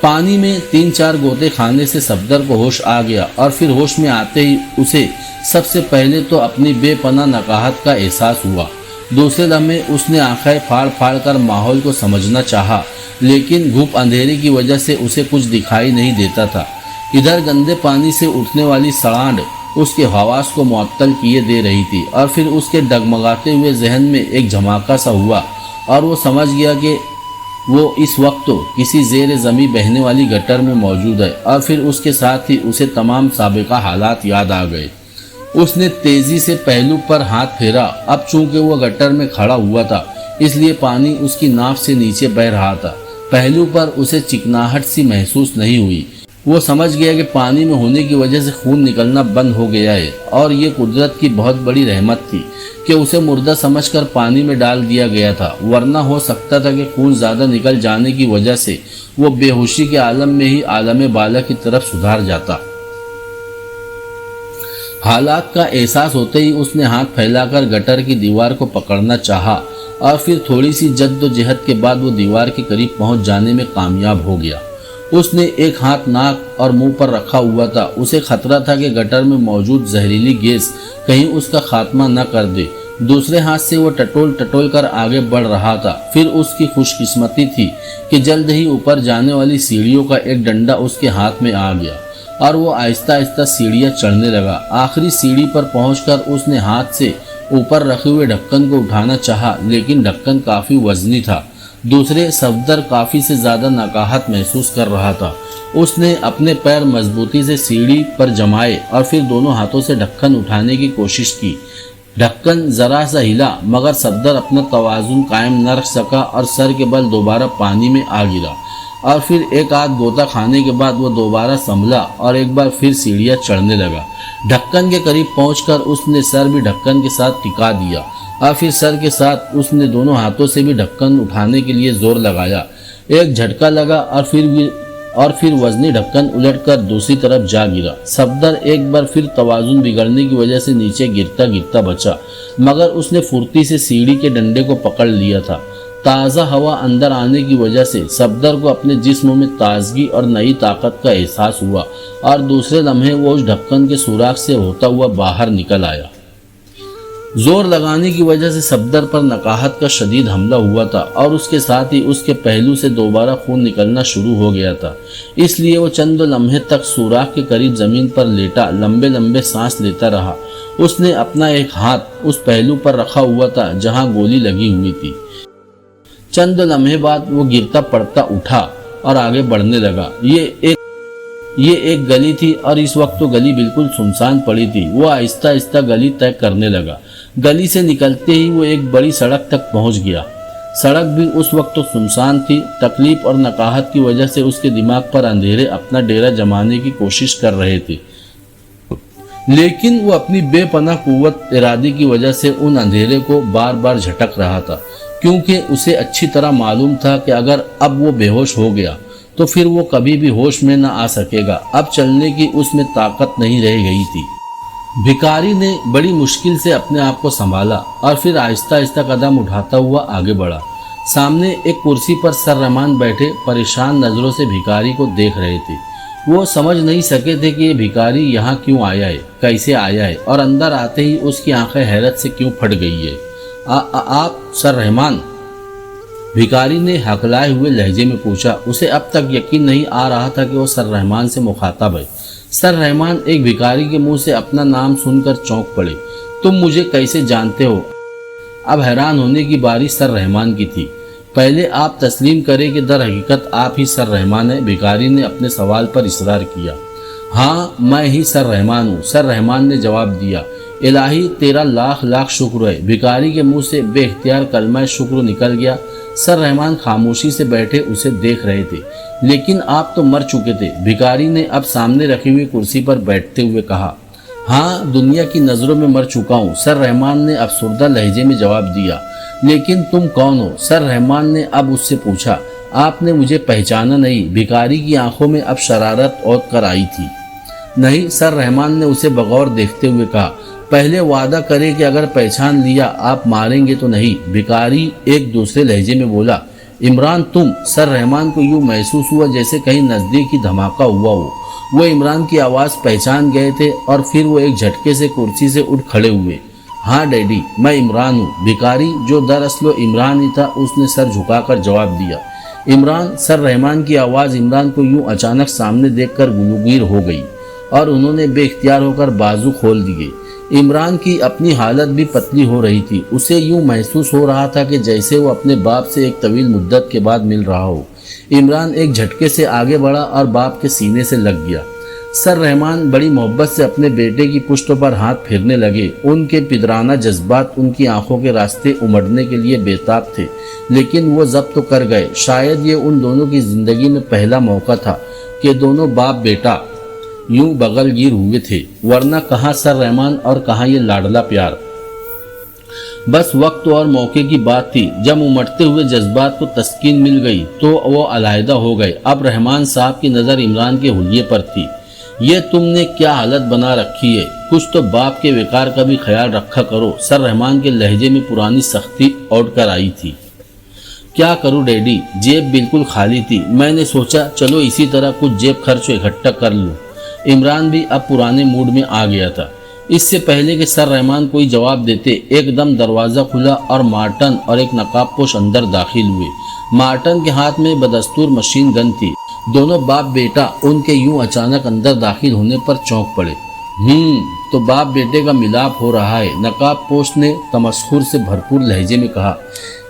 पानी में 3-4 गोते खाने से सफदर को होश आ गया और फिर होश में आते ही उसे सबसे पहले तो अपनी बेपनाह नकाहत का एहसास हुआ। दूसरे लम्हे उसने आंखें फाड़ फाड़ कर माहौल को समझना चाहा, लेकिन घुप अंधेरे की वजह से उसे कुछ दिखाई नहीं देता था। इधर गंदे पानी से उठने वाली सड़ांड उसके हवास को मुअत्तल किए दे रही थी और फिर उसके डगमगाते हुए जहन में एक झमाका सा हुआ और वो समझ गया कि वो इस वक्त तो किसी ज़ेर ज़मीं बहने वाली गटर में मौजूद है और फिर उसके साथ ही उसे तमाम साबिका हालात याद आ गए। उसने तेज़ी से पहलू पर हाथ फेरा। अब चूंकि वो गटर में खड़ा हुआ था इसलिए पानी उसकी नाफ से नीचे बह रहा था। पहलू पर उसे चिकनाहट सी महसूस नहीं हुई। वो समझ गया कि पानी में होने की वजह से खून निकलना बंद हो गया है और ये कुदरत की बहुत बड़ी रहमत थी कि उसे मुर्दा समझकर पानी में डाल दिया गया था, वरना हो सकता था कि खून ज़्यादा निकल जाने की वजह से वो बेहोशी के आलम में ही आलम बाला की तरफ सुधार जाता। हालात का एहसास होते ही उसने हाथ फैलाकर गटर की दीवार को पकड़ना चाहा और फिर थोड़ी सी जद्दोजहद के बाद वो दीवार के करीब पहुंच जाने में कामयाब हो गया। उसने एक हाथ नाक और मुंह पर रखा हुआ था। उसे खतरा था कि गटर में मौजूद जहरीली गैस कहीं उसका खात्मा न कर दे। दूसरे हाथ से वो टटोल टटोल कर आगे बढ़ रहा था। फिर उसकी खुशकिस्मती थी कि जल्द ही ऊपर जाने वाली सीढ़ियों का एक डंडा उसके हाथ में आ गया और वो आहिस्ता आहिस्ता सीढ़ियाँ चढ़ने लगा। आखिरी सीढ़ी पर पहुंचकर उसने हाथ से ऊपर रखे हुए ढक्कन को उठाना चाहा, लेकिन ढक्कन काफ़ी वजनी था। दूसरे सफदर काफ़ी से ज़्यादा नकाहत महसूस कर रहा था। उसने अपने पैर मजबूती से सीढ़ी पर जमाए और फिर दोनों हाथों से ढक्कन उठाने की कोशिश की। ढक्कन ज़रा सा हिला मगर सफदर अपना तवाज़ुन कायम न रख सका और सर के बल दोबारा पानी में आ गिरा और फिर एक आध गोता खाने के बाद वो दोबारा संभला और एक बार फिर सीढ़ियाँ चढ़ने लगा। ढक्कन के करीब पहुंचकर उसने सर भी ढक्कन के साथ टिका दिया और फिर सर के साथ उसने दोनों हाथों से भी ढक्कन उठाने के लिए जोर लगाया। एक झटका लगा और फिर वजनी ढक्कन उलटकर दूसरी तरफ जा गिरा। सफदर एक बार फिर तवाजुन बिगड़ने की वजह से नीचे गिरता गिरता बचा, मगर उसने फुर्ती से सीढ़ी के डंडे को पकड़ लिया था। ताज़ा हवा अंदर आने की वजह से सफदर को अपने जिस्म में ताजगी और नई ताकत का एहसास हुआ और दूसरे लम्हे वो उस ढक्कन के सुराख से होता हुआ बाहर निकल आया। जोर लगाने की वजह से सफदर पर नकाहत का शदीद हमला हुआ था और उसके साथ ही उसके पहलू से दोबारा खून निकलना शुरू हो गया था। इसलिए वो चंद लम्हे तक सुराख के करीब ज़मीन पर लेटा लंबे लंबे सांस लेता रहा। उसने अपना एक हाथ उस पहलू पर रखा हुआ था जहां गोली लगी हुई थी। चंद लम्हे बाद वो गिरता पड़ता उठा और आगे बढ़ने लगा। ये एक गली थी और इस वक्त तो गली बिल्कुल सुनसान पड़ी थी। वो आहिस्ता आहिस्ता गली तय करने लगा। गली से निकलते ही वो एक बड़ी सड़क तक पहुंच गया। सड़क भी उस वक्त तो सुनसान थी। तकलीफ और नकाहत की वजह से उसके दिमाग पर अंधेरे अपना डेरा जमाने की कोशिश कर रहे थे। लेकिन वो अपनी बेपनाह कुव्वत इरादे की वजह से उन अंधेरे को बार बार झटक रहा था, क्योंकि उसे अच्छी तरह मालूम था कि अगर अब वो बेहोश हो गया तो फिर वो कभी भी होश में न आ सकेगा। अब चलने की उसमें ताकत नहीं रह गई थी। भिखारी ने बड़ी मुश्किल से अपने आप को संभाला और फिर आहिस्ता आहिस्ता कदम उठाता हुआ आगे बढ़ा। सामने एक कुर्सी पर सर रहमान बैठे परेशान नज़रों से भिखारी को देख रहे थे। वो समझ नहीं सके थे कि ये भिखारी यहाँ क्यों आया है, कैसे आया है, और अंदर आते ही उसकी आंखें हैरत से क्यों फट गई है। आप सर रहमान? भिखारी ने हकलाए हुए लहजे में पूछा। उसे अब तक यकीन नहीं आ रहा था कि वो सर रहमान से मुखातब है। सर रहमान एक भिखारी के मुंह से अपना नाम सुनकर चौंक पड़े। तुम मुझे कैसे जानते हो? अब हैरान होने की बारी सर रहमान की थी। पहले आप तस्लीम करें कि दर हकीकत आप ही सर रहमान हैं। भिखारी ने अपने सवाल पर इसरार किया। हाँ, मैं ही सर रहमान हूँ, सर रहमान ने जवाब दिया। इलाही तेरा लाख लाख शुक्र है। भिखारी के मुंह से बेख्तियार कलमा शुक्र निकल गया। सर रहमान खामोशी से बैठे उसे देख रहे थे। लेकिन आप तो मर चुके थे, भिखारी ने अब सामने रखी हुई कुर्सी पर बैठते हुए कहा। हाँ, दुनिया की नज़रों में मर चुका हूँ, सर रहमान ने अफसुर्दा लहजे में जवाब दिया। लेकिन तुम कौन हो? सर रहमान ने अब उससे पूछा। आपने मुझे पहचाना नहीं? भिखारी की आंखों में अब शरारत ओत कर आई थी। नहीं, सर रहमान ने उसे बगौर देखते हुए कहा। पहले वादा करे कि अगर पहचान लिया आप मारेंगे तो नहीं। भिखारी एक दूसरे लहजे में बोला। इमरान तुम? सर रहमान को यूँ महसूस हुआ जैसे कहीं नज़दीक ही धमाका हुआ हो। वो इमरान की आवाज़ पहचान गए थे और फिर वो एक झटके से कुर्सी से उठ खड़े हुए। हाँ डैडी, मैं इमरान हूँ। भिखारी जो दरअसल इमरान ही था, उसने सर झुकाकर जवाब दिया। इमरान? सर रहमान की आवाज़ इमरान को यूँ अचानक सामने देखकर गुलूगीर हो गई और उन्होंने बेख्तियार होकर बाजू खोल दिए। इमरान की अपनी हालत भी पतली हो रही थी। उसे यूं महसूस हो रहा था कि जैसे वो अपने बाप से एक तवील मुद्दत के बाद मिल रहा हो। इमरान एक झटके से आगे बढ़ा और बाप के सीने से लग गया। सर रहमान बड़ी मोहब्बत से अपने बेटे की पुश्त पर हाथ फेरने लगे। उनके पिदराना जज्बात उनकी आंखों के रास्ते उमड़ने के लिए बेताब थे, लेकिन वो जब्त तो कर गए। शायद ये उन दोनों की जिंदगी में पहला मौका था कि दोनों बाप बेटा यूं बगलगीर हुए थे, वरना कहाँ सर रहमान और कहाँ ये लाडला प्यार। बस वक्त और मौके की बात थी। जब उमड़ते हुए जज्बात को तस्कीन मिल गई तो वो अलहदा हो गए। अब रहमान साहब की नज़र इमरान के हुलिये पर थी। ये तुमने क्या हालत बना रखी है? कुछ तो बाप के विकार का भी ख्याल रखा करो। सर रहमान के लहजे में पुरानी सख्ती उठ कर आई थी। क्या करूं डैडी, जेब बिल्कुल खाली थी। मैंने सोचा चलो इसी तरह कुछ जेब खर्च इकट्ठा कर लूं। इमरान भी अब पुराने मूड में आ गया था। इससे पहले कि सर रहमान कोई जवाब देते, एकदम दरवाज़ा खुला और मार्टन और एक नकाबपोश अंदर दाखिल हुए। मार्टन के हाथ में बदस्तूर मशीन गन थी। दोनों बाप बेटा उनके यूं अचानक अंदर दाखिल होने पर चौंक पड़े। तो बाप बेटे का मिलाप हो रहा है, नकाबपोश ने तमस्खुर से भरपूर लहजे में कहा।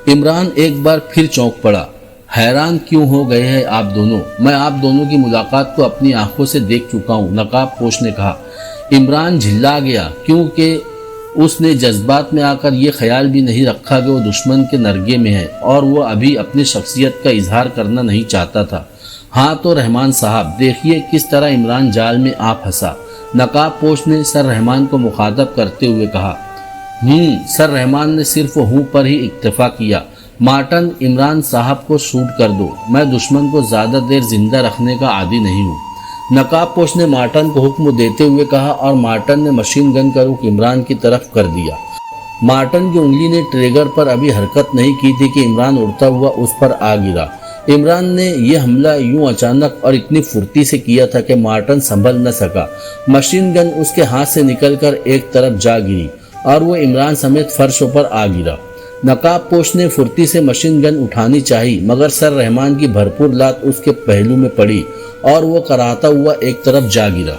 इमरान एक बार फिर चौंक पड़ा। हैरान क्यों हो गए हैं आप दोनों? मैं आप दोनों की मुलाकात को अपनी आंखों से देख चुका हूँ, नकाबपोश ने कहा। इमरान झिल्ला गया, क्योंकि उसने जज्बात में आकर ये ख्याल भी नहीं रखा कि वो दुश्मन के नरगे में है और वो अभी अपनी शख्सियत का इजहार करना नहीं चाहता था। हाँ तो रहमान साहब, देखिए किस तरह इमरान जाल में आ फंसा, नकाबपोश ने सर रहमान को मुखातब करते हुए कहा। सर रहमान ने सिर्फ हूँ पर ही इक्तफा किया। मार्टन, इमरान साहब को शूट कर दो, मैं दुश्मन को ज़्यादा देर जिंदा रखने का आदी नहीं हूँ, नकाबपोश ने मार्टन को हुक्म देते हुए कहा और मार्टन ने मशीन गन का रुख इमरान की तरफ कर दिया। मार्टन की उंगली ने ट्रिगर पर अभी हरकत नहीं की थी कि इमरान उड़ता हुआ उस पर आ गिरा। इमरान ने यह हमला यूं अचानक और इतनी फुर्ती से किया था कि मार्टन संभल न सका। मशीन गन उसके हाथ से निकलकर एक तरफ जा गिरी और वो इमरान समेत फर्शों पर आ गिरा। नकाबपोश ने फुर्ती से मशीन गन उठानी चाही, मगर सर रहमान की भरपूर लात उसके पहलू में पड़ी और वो कराहता हुआ एक तरफ जा गिरा।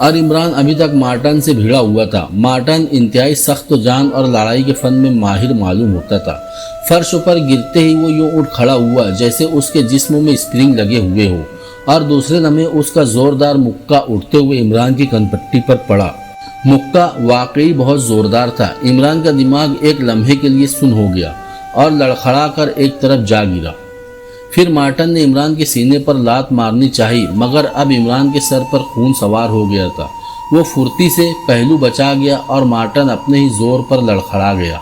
और इमरान अभी तक मार्टन से भिड़ा हुआ था। मार्टन इंतहाई सख्त जान और लड़ाई के फन में माहिर मालूम होता था। फर्श पर गिरते ही वो यूं उठ खड़ा हुआ जैसे उसके जिस्म में स्प्रिंग लगे हुए हो, और दूसरे लम्हे उसका जोरदार मुक्का उठते हुए इमरान की कनपट्टी पर पड़ा। मुक्का वाकई बहुत जोरदार था। इमरान का दिमाग एक लम्हे के लिए सुन हो गया और लड़खड़ा कर एक तरफ जा गिरा। फिर मार्टन ने इमरान के सीने पर लात मारनी चाहिए, मगर अब इमरान के सर पर खून सवार हो गया था। وہ پھرتی سے پہلو بچا گیا اور مارٹن اپنے ہی زور پر لڑکھڑا گیا۔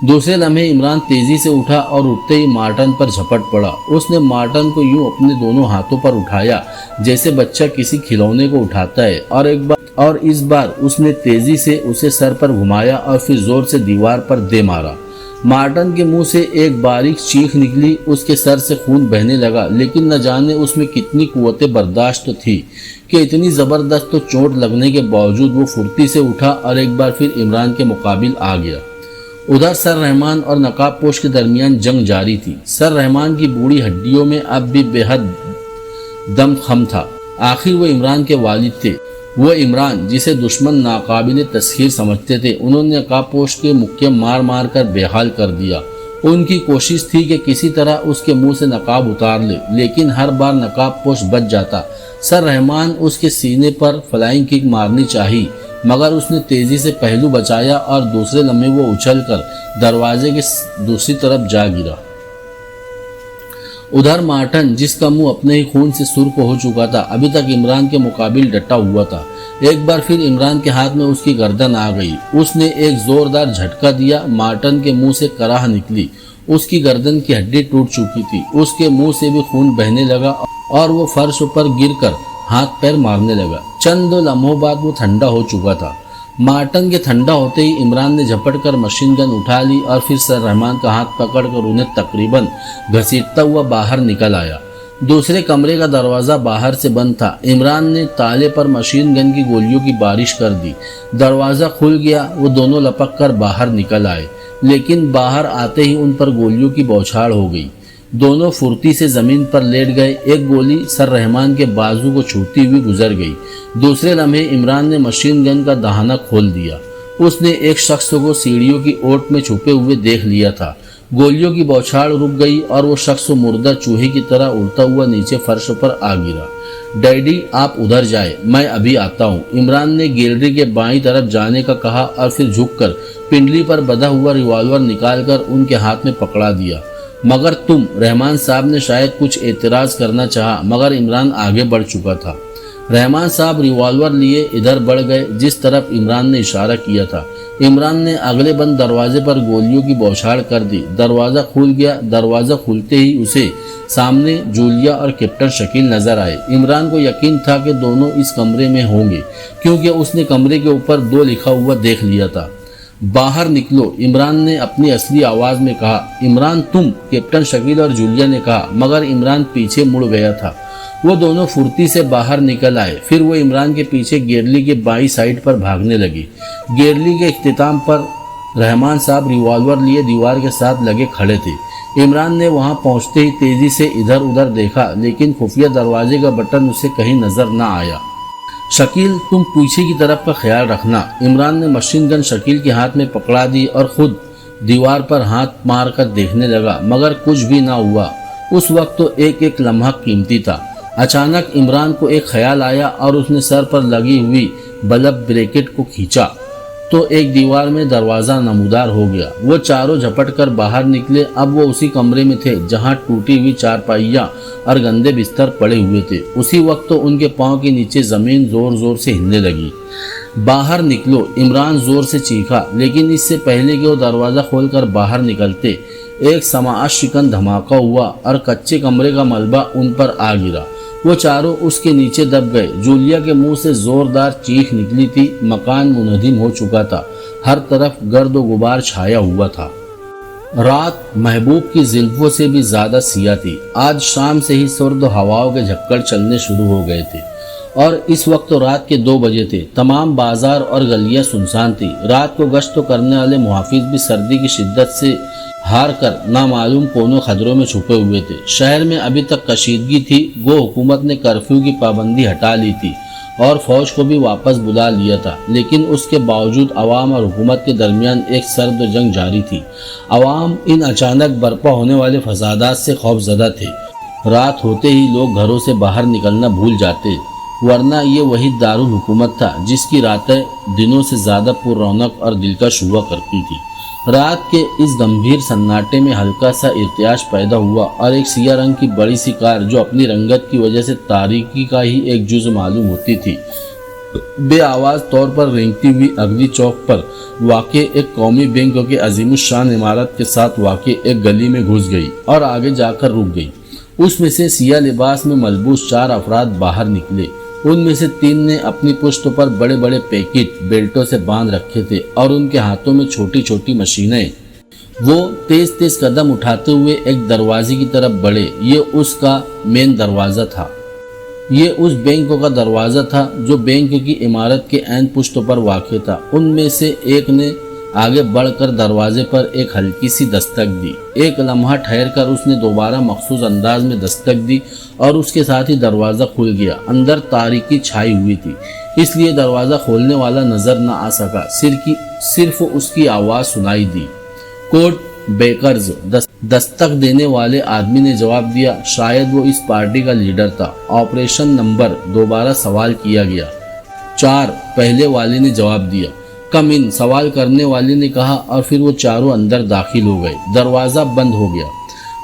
دوسرے لمحے عمران تیزی سے اٹھا اور اٹھتے ہی مارٹن پر جھپٹ پڑا۔ اس نے مارٹن کو یوں اپنے دونوں ہاتھوں پر اٹھایا جیسے بچہ کسی کھلونے کو اٹھاتا ہے، اور اس بار اس نے تیزی سے اسے سر پر گھمایا اور پھر زور سے دیوار پر دے مارا۔ مارٹن کے منہ سے ایک باریک چیخ نکلی، اس کے سر سے خون بہنے لگا، لیکن نہ جانے اس میں کتنی قوت برداشت تھی کہ اتنی زبردست چوٹ لگنے کے باوجود وہ پھرتی سے اٹھا اور ایک بار پھر عمران کے مقابل آ گیا۔ ادھر سر رحمان اور نقاب پوش کے درمیان جنگ جاری تھی۔ سر رحمان کی بوڑھی ہڈیوں میں اب بھی بے حد دم خم تھا۔ آخر وہ عمران کے والد تھے، وہ عمران جسے دشمن ناقابل تسخیر سمجھتے تھے۔ انہوں نے نقاب پوش کے مکے مار مار کر بے حال کر دیا۔ ان کی کوشش تھی کہ کسی طرح اس کے منہ سے نقاب اتار لے، لیکن ہر بار نقاب پوش بچ جاتا۔ سر رحمان اس کے سینے پر فلائنگ کک مارنی چاہی، مگر اس نے تیزی سے پہلو بچایا اور دوسرے لمحے وہ اچھل کر دروازے کے دوسری طرف جا گرا۔ ادھر مارٹن، جس کا منہ اپنے ہی خون سے سرخ ہو چکا تھا، ابھی تک عمران کے مقابل ڈٹا ہوا تھا۔ ایک بار پھر عمران کے ہاتھ میں اس کی گردن آ گئی۔ اس نے ایک زوردار جھٹکا دیا، مارٹن کے منہ سے کراہ نکلی، اس کی گردن کی ہڈی ٹوٹ چکی تھی، اس کے منہ سے بھی خون بہنے لگا اور وہ فرش پر گر کر ہاتھ پیر مارنے لگا۔ چند لمحوں بعد وہ ٹھنڈا ہو چکا تھا۔ مارٹن کے ٹھنڈا ہوتے ہی عمران نے جھپٹ کر مشین گن اٹھا لی اور پھر سر رحمان کا ہاتھ پکڑ کر انہیں تقریباً گھسیٹتا ہوا باہر نکل آیا۔ دوسرے کمرے کا دروازہ باہر سے بند تھا۔ عمران نے تالے پر مشین گن کی گولیوں کی بارش کر دی۔ دروازہ کھل گیا، وہ دونوں لپک کر باہر نکل آئے، لیکن باہر آتے ہی ان پر گولیوں کی بوچھاڑ ہو گئی۔ دونوں پھرتی سے زمین پر لیٹ گئے۔ ایک گولی سر رحمان کے بازو کو چھوتی ہوئی گزر گئی۔ دوسرے لمحے عمران نے مشین گن کا دہانہ کھول دیا۔ اس نے ایک شخص کو سیڑھیوں کی اوٹ میں چھپے ہوئے دیکھ لیا تھا۔ گولیوں کی بوچھاڑ رک گئی اور وہ شخص مردہ چوہے کی طرح اڑتا ہوا نیچے فرش پر آ گرا۔ ڈیڈی، آپ ادھر جائیں، میں ابھی آتا ہوں، عمران نے گیلری کے بائیں طرف جانے کا کہا اور پھر جھک کر پنڈلی پر بندھا ہوا ریوالور نکال کر ان کے ہاتھ میں پکڑا دیا۔ مگر تم، رحمان صاحب نے شاید کچھ اعتراض کرنا چاہا، مگر عمران آگے بڑھ چکا تھا۔ رحمان صاحب ریوالور لیے ادھر بڑھ گئے جس طرف عمران نے اشارہ کیا تھا۔ عمران نے اگلے بند دروازے پر گولیوں کی بوچھاڑ کر دی۔ دروازہ کھل گیا۔ دروازہ کھلتے ہی اسے سامنے جولیا اور کیپٹن شکیل نظر آئے۔ عمران کو یقین تھا کہ دونوں اس کمرے میں ہوں گے، کیونکہ اس نے کمرے کے اوپر 2 لکھا ہوا دیکھ لیا تھا۔ باہر نکلو، عمران نے اپنی اصلی آواز میں کہا۔ عمران تم، کیپٹن شکیل اور جولیا نے کہا، مگر عمران پیچھے مڑ گیا تھا۔ وہ دونوں پھرتی سے باہر نکل آئے۔ پھر وہ عمران کے پیچھے گیرلی کے بائیں سائڈ پر بھاگنے لگے۔ گیرلی کے اختتام پر رحمان صاحب ریوالور لیے دیوار کے ساتھ لگے کھڑے تھے۔ عمران نے وہاں پہنچتے ہی تیزی سے ادھر ادھر دیکھا، لیکن خفیہ دروازے کا بٹن اسے کہیں نظر نہ آیا۔ شکیل، تم پیچھے کی طرف کا خیال رکھنا۔ عمران نے مشین گن شکیل کے ہاتھ میں پکڑا دی اور خود دیوار پر ہاتھ مار کر دیکھنے لگا، مگر کچھ بھی نہ ہوا۔ اس وقت تو ایک ایک لمحہ قیمتی تھا۔ اچانک عمران کو ایک خیال آیا اور اس نے سر پر لگی ہوئی بلب بریکٹ کو کھینچا تو ایک دیوار میں دروازہ نمودار ہو گیا۔ وہ چاروں جھپٹ کر باہر نکلے۔ اب وہ اسی کمرے میں تھے جہاں ٹوٹی ہوئی چارپائیاں اور گندے بستر پڑے ہوئے تھے۔ اسی وقت تو ان کے پاؤں کے نیچے زمین زور زور سے ہلنے لگی۔ باہر نکلو، عمران زور سے چیخا، لیکن اس سے پہلے کہ وہ دروازہ کھول کر باہر نکلتے، ایک سماعت شکن دھماکہ ہوا اور کچے کمرے کا ملبہ ان پر آ گرا۔ وہ چاروں اس کے نیچے دب گئے۔ جولیا کے منہ سے زوردار چیخ نکلی تھی۔ مکان منہدم ہو چکا تھا، ہر طرف گرد و غبار چھایا ہوا تھا۔ رات محبوب کی زلفوں سے بھی زیادہ سیاہ تھی۔ آج شام سے ہی سرد ہواؤں کے جھکڑ چلنے شروع ہو گئے تھے اور اس وقت رات کے 2 بجے تھے۔ تمام بازار اور گلیاں سنسان تھی۔ رات کو گشت کرنے والے محافظ بھی سردی کی شدت سے ہار کر نامعلوم کونوں خدروں میں چھپے ہوئے تھے۔ شہر میں ابھی تک کشیدگی تھی، گو حکومت نے کرفیو کی پابندی ہٹا لی تھی اور فوج کو بھی واپس بلا لیا تھا، لیکن اس کے باوجود عوام اور حکومت کے درمیان ایک سرد جنگ جاری تھی۔ عوام ان اچانک برپا ہونے والے فسادات سے خوف زدہ تھے۔ رات ہوتے ہی لوگ گھروں سے باہر نکلنا بھول جاتے، ورنہ یہ وہی دارالحکومت تھا جس کی راتیں دنوں سے زیادہ پر رونق اور دلکش ہوا کرتی تھی۔ رات کے اس گمبھیر سناٹے میں ہلکا سا ارتعاش پیدا ہوا اور ایک سیاہ رنگ کی بڑی سی کار جو اپنی رنگت کی وجہ سے تاریکی کا ہی ایک جز معلوم ہوتی تھی، बे आवाज तौर पर रेंगती हुई अगली चौक पर वाक़ एक कौमी बैंक के अजीमुशान इमारत के साथ वाक़ एक गली में घुस गई और आगे जाकर रुक गई। उसमें से सिया लिबास में मलबूस 4 अफराद बाहर निकले। उनमें से 3 ने अपनी पुश्त पर बड़े बड़े पैकेट बेल्टों से बांध रखे थे और उनके हाथों में छोटी छोटी मशीनें। वो तेज तेज कदम उठाते हुए एक दरवाजे की तरफ बढ़े। ये उसका मेन दरवाज़ा था। ये उस बैंक का दरवाज़ा था जो बैंक की इमारत के ऐन पुश्त पर वाक़ था। उनमें से एक ने आगे बढ़कर दरवाजे पर एक हल्की सी दस्तक दी। एक लम्हा ठहर कर उसने दोबारा मखसूस अंदाज में दस्तक दी और उसके साथ ही दरवाज़ा खुल गया। अंदर तारीकी छाई हुई थी, इसलिए दरवाज़ा खोलने वाला नजर न आ सका। सिर्फ उसकी आवाज़ सुनाई दी। Code bakers. दस्तक देने वाले आदमी ने जवाब दिया। शायद वो इस पार्टी का लीडर था। Operation number. दोबारा सवाल किया गया। 4। पहले वाले ने जवाब दिया। कम इन। सवाल करने वाले ने कहा और फिर वो चारों अंदर दाखिल हो गए। दरवाज़ा बंद हो गया।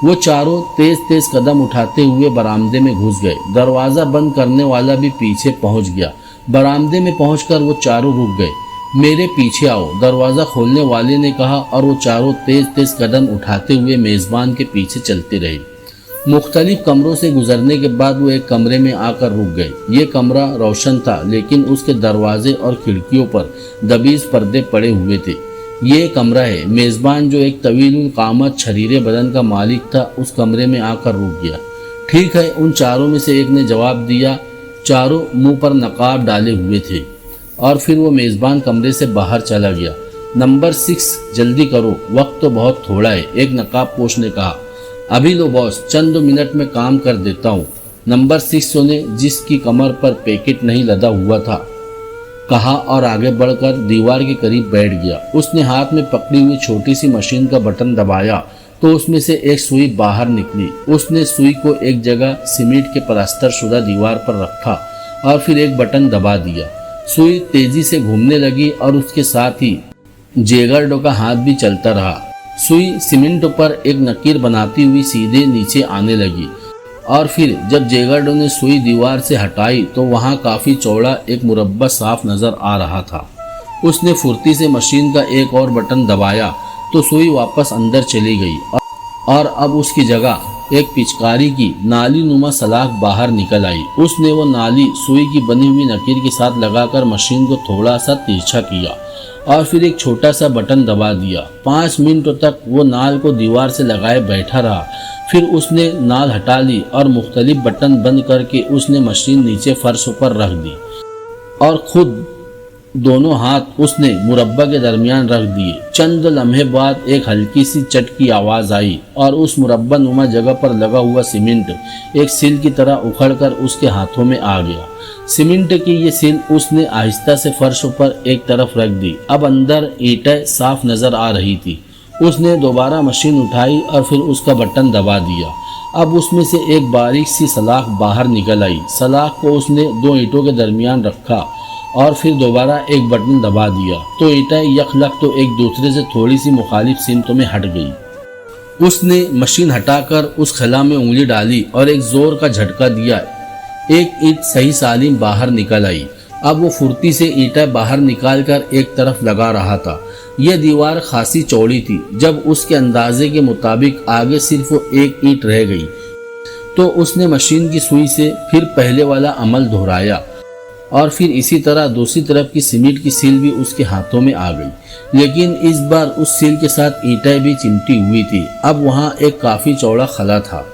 वो चारों तेज तेज कदम उठाते हुए बरामदे में घुस गए। दरवाज़ा बंद करने वाला भी पीछे पहुंच गया। बरामदे में पहुंचकर वो चारों रुक गए। मेरे पीछे आओ, दरवाज़ा खोलने वाले ने कहा और वो चारों तेज तेज कदम उठाते हुए मेज़बान के पीछे चलते रहे। मुख्तलिफ कमरों से गुजरने के बाद वो एक कमरे में आकर रुक गए। ये कमरा रोशन था, लेकिन उसके दरवाजे और खिड़कियों पर दबीज पर्दे पड़े हुए थे। ये कमरा है। मेज़बान, जो एक तवील कामत छरीरे बदन का मालिक था, उस कमरे में आकर रुक गया। ठीक है, उन चारों में से एक ने जवाब दिया। चारों मुंह पर नकाब डाले हुए थे और फिर वो मेज़बान कमरे से बाहर चला गया। नंबर 6, जल्दी करो, वक्त तो बहुत थोड़ा है, एक नकाब पोश ने कहा। अभी लो बॉस, चंद 2 मिनट में काम कर देता हूँ, नंबर 6 ने, जिसकी कमर पर पैकेट नहीं लदा हुआ था, कहा और आगे बढ़कर दीवार के करीब बैठ गया। उसने हाथ में पकड़ी हुई छोटी सी मशीन का बटन दबाया तो उसमें से एक सुई बाहर निकली। उसने सुई को एक जगह सीमेंट के प्लास्टर शुदा दीवार पर रखा और फिर एक बटन दबा दिया। सुई तेजी से घूमने लगी और उसके साथ ही जेगर्डो का हाथ भी चलता रहा। सुई सीमेंट पर एक नकीर बनाती हुई सीधे नीचे आने लगी और फिर जब जेगर्डो ने सुई दीवार से हटाई तो वहां काफी चौड़ा एक मुरब्बा साफ नजर आ रहा था। उसने फुर्ती से मशीन का एक और बटन दबाया तो सुई वापस अंदर चली गई और अब उसकी जगह एक पिचकारी की नाली नुमा सलाख बाहर निकल आई। उसने वो नाली सुई की बनी हुई नकीर के साथ लगाकर मशीन को थोड़ा सा तिरछा किया और फिर एक छोटा सा बटन दबा दिया। 5 मिनटों तक वो नाल को दीवार से लगाए बैठा रहा। फिर उसने नाल हटा ली और मुख्तलिफ बटन बंद करके उसने मशीन नीचे फर्श पर रख दी और खुद दोनों हाथ उसने मुरब्बा के दरमियान रख दिए। चंद लम्हे बाद एक हल्की सी चट की आवाज आई और उस मुरब्बा नुमा जगह पर लगा हुआ सीमेंट एक सिल की तरह उखड़कर उसके हाथों में आ गया। सीमेंट की ये सिल उसने आहिस्ता से फर्श पर एक तरफ रख दी। अब अंदर ईंटें साफ नजर आ रही थी। उसने दोबारा मशीन उठाई और फिर उसका बटन दबा दिया। अब उसमें से एक बारीक सी सलाख बाहर निकल आई। सलाख को उसने 2 ईंटों के दरमियान रखा और फिर दोबारा एक बटन दबा दिया तो ईंटें यकलक तो एक दूसरे से थोड़ी सी मुखालिफ सिमतों में हट गई। उसने मशीन हटाकर उस खला में उंगली डाली और एक जोर का झटका दिया। एक ईंट सही सालिम बाहर निकल आई। अब वो फुर्ती से ईंटें बाहर निकालकर एक तरफ लगा रहा था। यह दीवार खासी चौड़ी थी। जब उसके अंदाजे के मुताबिक आगे सिर्फ एक ईंट रह गई तो उसने मशीन की सुई से फिर पहले वाला अमल दोहराया और फिर इसी तरह दूसरी तरफ की सीमेंट की सील भी उसके हाथों में आ गई, लेकिन इस बार उस सील के साथ ईंटें भी चिमटी हुई थी। अब वहां एक काफी चौड़ा खला था।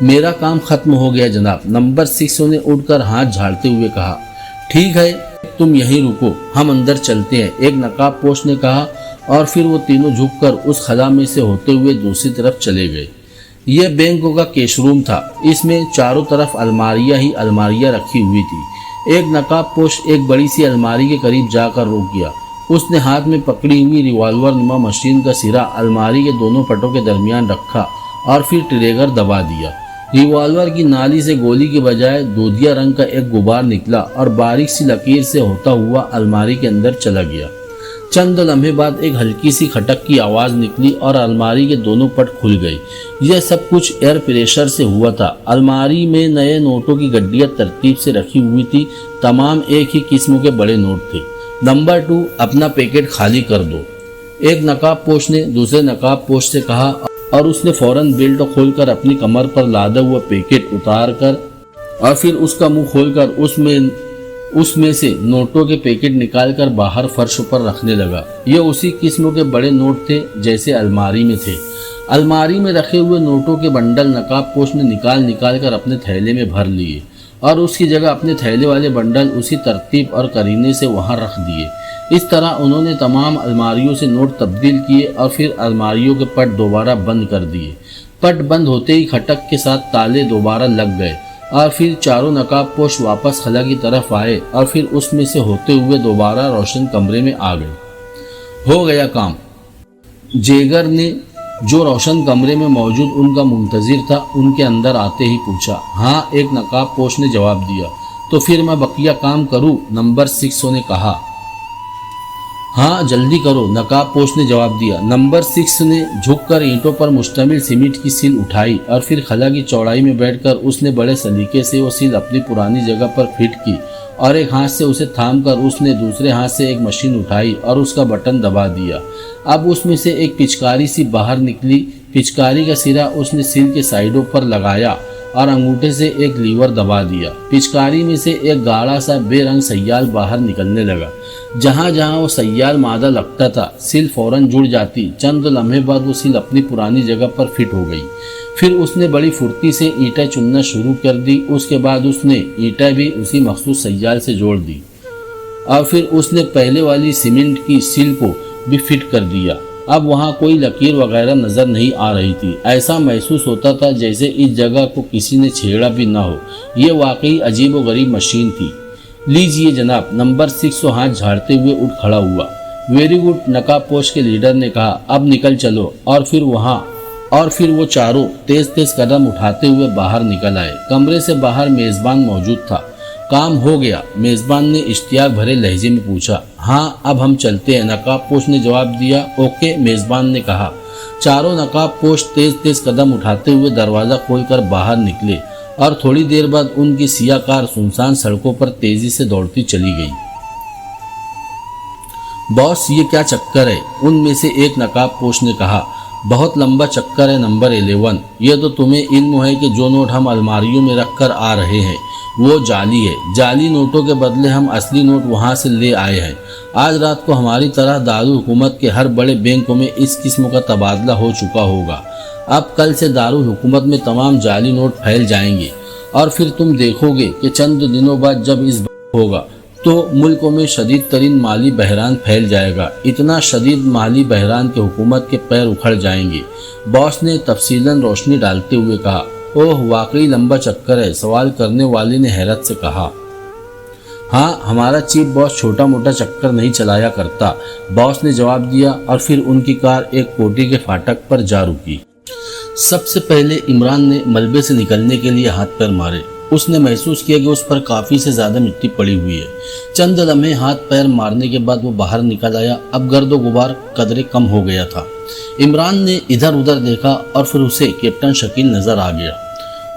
मेरा काम खत्म हो गया जनाब, नंबर 6 ने उठकर हाथ झाड़ते हुए कहा। ठीक है, तुम यहीं रुको, हम अंदर चलते हैं, एक नकाब पोश ने कहा और फिर वो तीनों झुककर उस खला में से होते हुए दूसरी तरफ चले गए। यह बैंक का कैश रूम था। इसमें चारों तरफ अलमारियां ही अलमारियां रखी हुई थी। एक नकाब पोश एक बड़ी सी अलमारी के करीब जाकर रुक गया। उसने हाथ में पकड़ी हुई रिवॉल्वर नुमा मशीन का सिरा अलमारी के दोनों पटों के दरमियान रखा और फिर ट्रिगर दबा दिया। रिवॉल्वर की नाली से गोली के बजाय दूधिया रंग का एक गुबार निकला और बारीक सी लकीर से होता हुआ अलमारी के अंदर चला गया। चंद लम्हे बाद एक हल्की सी खटक की आवाज निकली और अलमारी के दोनों पट खुल गई। यह सब कुछ एयर प्रेशर से हुआ था। अलमारी में नए नोटों की गड्डियां तरतीब से रखी हुई थी। तमाम एक ही किस्म के बड़े नोट थे। नंबर 2, अपना पैकेट खाली कर दो, एक नकाब पोश ने दूसरे नकाब पोश से कहा और उसने फौरन बेल्ट खोलकर अपनी कमर पर लादा हुआ पैकेट उतार कर और फिर उसका मुंह खोलकर उसमें से नोटों के पैकेट निकालकर बाहर फर्श पर रखने लगा। ये उसी किस्म के बड़े नोट थे जैसे अलमारी में थे। अलमारी में रखे हुए नोटों के बंडल नकाब पोश ने निकाल कर अपने थैले में भर लिए और उसकी जगह अपने थैले वाले बंडल उसी तरतीब और करीने से वहां रख दिए। इस तरह उन्होंने तमाम अलमारियों से नोट तब्दील किए और फिर अलमारियों के पट दोबारा बंद कर दिए। पट बंद होते ही खटक के साथ ताले दोबारा लग गए और फिर चारों नकाब पोश वापस खला की तरफ आए और फिर उसमें से होते हुए दोबारा रोशन कमरे में आ गए। हो गया काम। जेगर ने, जो रोशन कमरे में मौजूद उनका मुंतजिर था, उनके अंदर आते ही पूछा। हाँ, एक नकाब पोश ने जवाब दिया। तो फिर मैं बकिया काम करूं? नंबर 6 ने कहा। हाँ, जल्दी करो, नकाब पोश ने जवाब दिया। नंबर 6 ने झुककर ईंटों पर मुश्तमिल सीमेंट की सील उठाई और फिर खला की चौड़ाई में बैठकर उसने बड़े सलीके से वो सील अपनी पुरानी जगह पर फिट की और एक हाथ से उसे थामकर उसने दूसरे हाथ से एक मशीन उठाई और उसका बटन दबा दिया। अब उसमें से एक पिचकारी सी बाहर निकली। पिचकारी का सिरा उसने सील के साइडों पर लगाया और अंगूठे से एक लीवर दबा दिया। पिचकारी में से एक गाढ़ा सा बेरंग सयाल बाहर निकलने लगा। जहां जहां वो सयाल मादा लगता था, सील फौरन जुड़ जाती। चंद लम्हे बाद वो सील अपनी पुरानी जगह पर फिट हो गई। फिर उसने बड़ी फुर्ती से ईंटें चुनना शुरू कर दी। उसके बाद उसने ईंटें भी उसी मखसूस सयाल से जोड़ दी और फिर उसने पहले वाली सीमेंट की सील को भी फिट कर दिया। अब वहाँ कोई लकीर वगैरह नजर नहीं आ रही थी। ऐसा महसूस होता था जैसे इस जगह को किसी ने छेड़ा भी ना हो। ये वाकई अजीब व गरीब मशीन थी। लीजिए जनाब, नंबर 6 हाथ झाड़ते हुए उठ खड़ा हुआ। वेरी गुड, नकाब पोश के लीडर ने कहा। अब निकल चलो। और फिर वो चारों तेज तेज कदम उठाते हुए बाहर निकल आए। कमरे से बाहर मेजबान मौजूद था। काम हो गया? मेजबान ने इश्तियाक भरे लहजे में पूछा। हाँ, अब हम चलते हैं, नकाब पोश ने जवाब दिया। ओके, मेजबान ने कहा। चारों नकाब पोश तेज तेज कदम उठाते हुए दरवाजा खोलकर बाहर निकले और थोड़ी देर बाद उनकी सियाह कार सुनसान सड़कों पर तेजी से दौड़ती चली गई। बॉस, ये क्या चक्कर है? उनमें से एक नकाब पोश ने कहा। बहुत लंबा चक्कर है नंबर 11। ये तो तुम्हें इल्म है कि जो नोट हम अलमारियों में रख कर आ रहे हैं वो जाली है। जाली नोटों के बदले हम असली नोट वहाँ से ले आए हैं। आज रात को हमारी तरह दारुल हुकूमत के हर बड़े बैंकों में इस किस्म का तबादला हो चुका होगा। अब कल से दारुल हुकूमत में तमाम जाली नोट फैल जाएंगे और फिर तुम देखोगे कि चंद दिनों बाद जब इस होगा तो मुल्कों में शदीद तरीन माली बहरान फैल जाएगा। इतना शदीद माली बहरान के हुकूमत के पैर उखड़ जाएंगे। बॉस ने तफसीलन रोशनी डालते हुए कहा। ओह, वाकई लंबा चक्कर है, सवाल करने वाले ने हैरत से कहा। हाँ, हमारा चीफ बॉस छोटा मोटा चक्कर नहीं चलाया करता, बॉस ने जवाब दिया और फिर उनकी कार एक कोठी के फाटक पर जा रुकी। सबसे पहले इमरान ने मलबे से निकलने के लिए हाथ पैर मारे। उसने महसूस किया कि उस पर काफ़ी से ज़्यादा मिट्टी पड़ी हुई है। चंद लम्हे हाथ पैर मारने के बाद वो बाहर निकल आया। अब गर्द व गुबार कदरे कम हो गया था। इमरान ने इधर उधर देखा और फिर उसे कैप्टन शकील नज़र आ गया।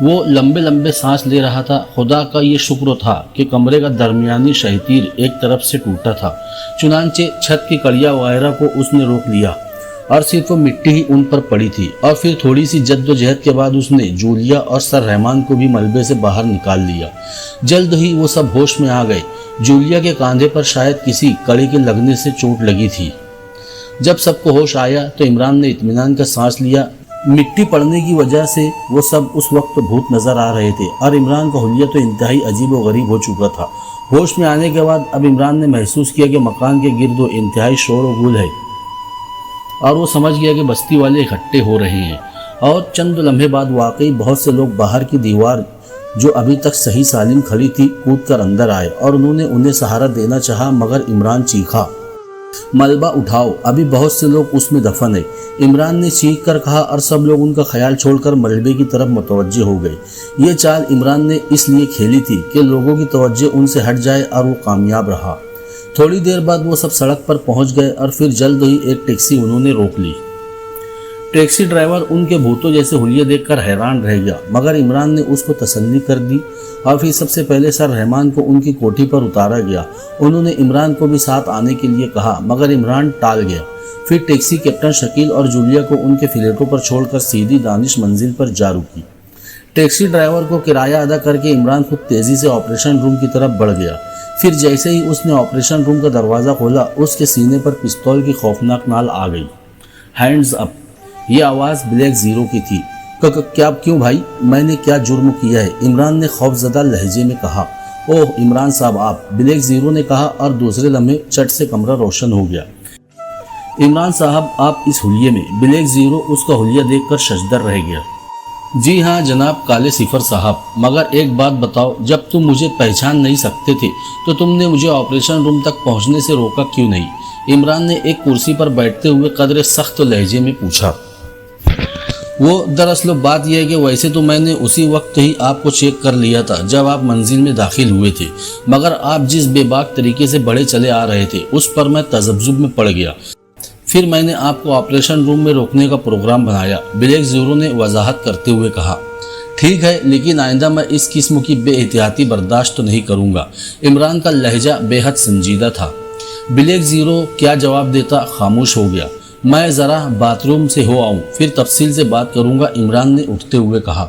वो लंबे लंबे सांस ले रहा था। खुदा का ये शुक्र था कि कमरे का दरमियानी शहीतीर एक तरफ से टूटा था। चुनांचे छत की कड़िया वगैरह को उसने रोक लिया और सिर्फ मिट्टी ही उन पर पड़ी थी। और फिर थोड़ी सी जद्दोजहद के बाद उसने जूलिया और सर रहमान को भी मलबे से बाहर निकाल लिया। जल्द ही वो सब होश में आ गए। जूलिया के कंधे पर शायद किसी कड़ी के लगने से चोट लगी थी। जब सबको होश आया तो इमरान ने इत्मीनान का सांस लिया। मिट्टी पड़ने की वजह से वो सब उस वक्त भूत नजर आ रहे थे और इमरान का हुलिया तो इंतहाई अजीब व गरीब हो चुका था। होश में आने के बाद अब इमरान ने महसूस किया कि मकान के गिर्द इंतहाई शोर व गुल है और वो समझ गया कि बस्ती वाले इकट्ठे हो रहे हैं। और चंद लम्हे बाद वाकई बहुत से लोग बाहर की दीवार जो अभी तक सही सालिम खड़ी थी कूद कर अंदर आए और उन्होंने उन्हें सहारा देना चाहा, मगर इमरान चीखा, मलबा उठाओ, अभी बहुत से लोग उसमें दफन है। इमरान ने चीख कर कहा और सब लोग उनका ख्याल छोड़कर मलबे की तरफ मुतवज्जे हो गए। ये चाल इमरान ने इसलिए खेली थी कि लोगों की तवज्जो उनसे हट जाए और वो कामयाब रहा। थोड़ी देर बाद वो सब सड़क पर पहुंच गए और फिर जल्द ही एक टैक्सी उन्होंने रोक ली। टैक्सी ड्राइवर उनके भूतों जैसे हुलिये देखकर हैरान रह गया, मगर इमरान ने उसको तसल्ली कर दी और फिर सबसे पहले सर रहमान को उनकी कोठी पर उतारा गया। उन्होंने इमरान को भी साथ आने के लिए कहा, मगर इमरान टाल गया। फिर टैक्सी कैप्टन शकील और जूलिया को उनके फ्लैटों पर छोड़कर सीधी दानिश मंजिल पर जा रुकी। टैक्सी ड्राइवर को किराया अदा करके इमरान खुद तेजी से ऑपरेशन रूम की तरफ बढ़ गया। फिर जैसे ही उसने ऑपरेशन रूम का दरवाज़ा खोला, उसके सीने पर पिस्तौल की खौफनाक नाल आ गई। हैंड्स अप, ये आवाज़ ब्लैक जीरो की थी। क्या क्यों भाई, मैंने क्या जुर्म किया है? इमरान ने खौफजदा लहजे में कहा। ओह इमरान साहब आप, ब्लैक जीरो ने कहा और दूसरे लम्हे चट से कमरा रोशन हो गया। इमरान साहब आप इस हुलिये में? ब्लैक जीरो उसका हुलिया देखकर शशदर रह गया। जी हाँ जनाब काले सिफर साहब, मगर एक बात बताओ, जब तुम मुझे पहचान नहीं सकते थे तो तुमने मुझे ऑपरेशन रूम तक पहुंचने से रोका क्यों नहीं? इमरान ने एक कुर्सी पर बैठते हुए कदरे सख्त लहजे में पूछा। वो दरअसल बात यह है कि वैसे तो मैंने उसी वक्त ही आपको चेक कर लिया था जब आप मंजिल में दाखिल हुए थे, मगर आप जिस बेबाक तरीके से बढ़े चले आ रहे थे उस पर मैं तजब्जुब में पड़ गया। फिर मैंने आपको ऑपरेशन रूम में रोकने का प्रोग्राम बनाया, ब्लैक जीरो ने वजाहत करते हुए कहा। ठीक है, लेकिन आइंदा मैं इस किस्म की बेएहतियाती बर्दाश्त तो नहीं करूँगा। इमरान का लहजा बेहद संजीदा था। ब्लैक जीरो क्या जवाब देता, खामोश हो गया। मैं ज़रा बाथरूम से हो आऊँ, फिर तफसील से बात करूँगा, इमरान ने उठते हुए कहा।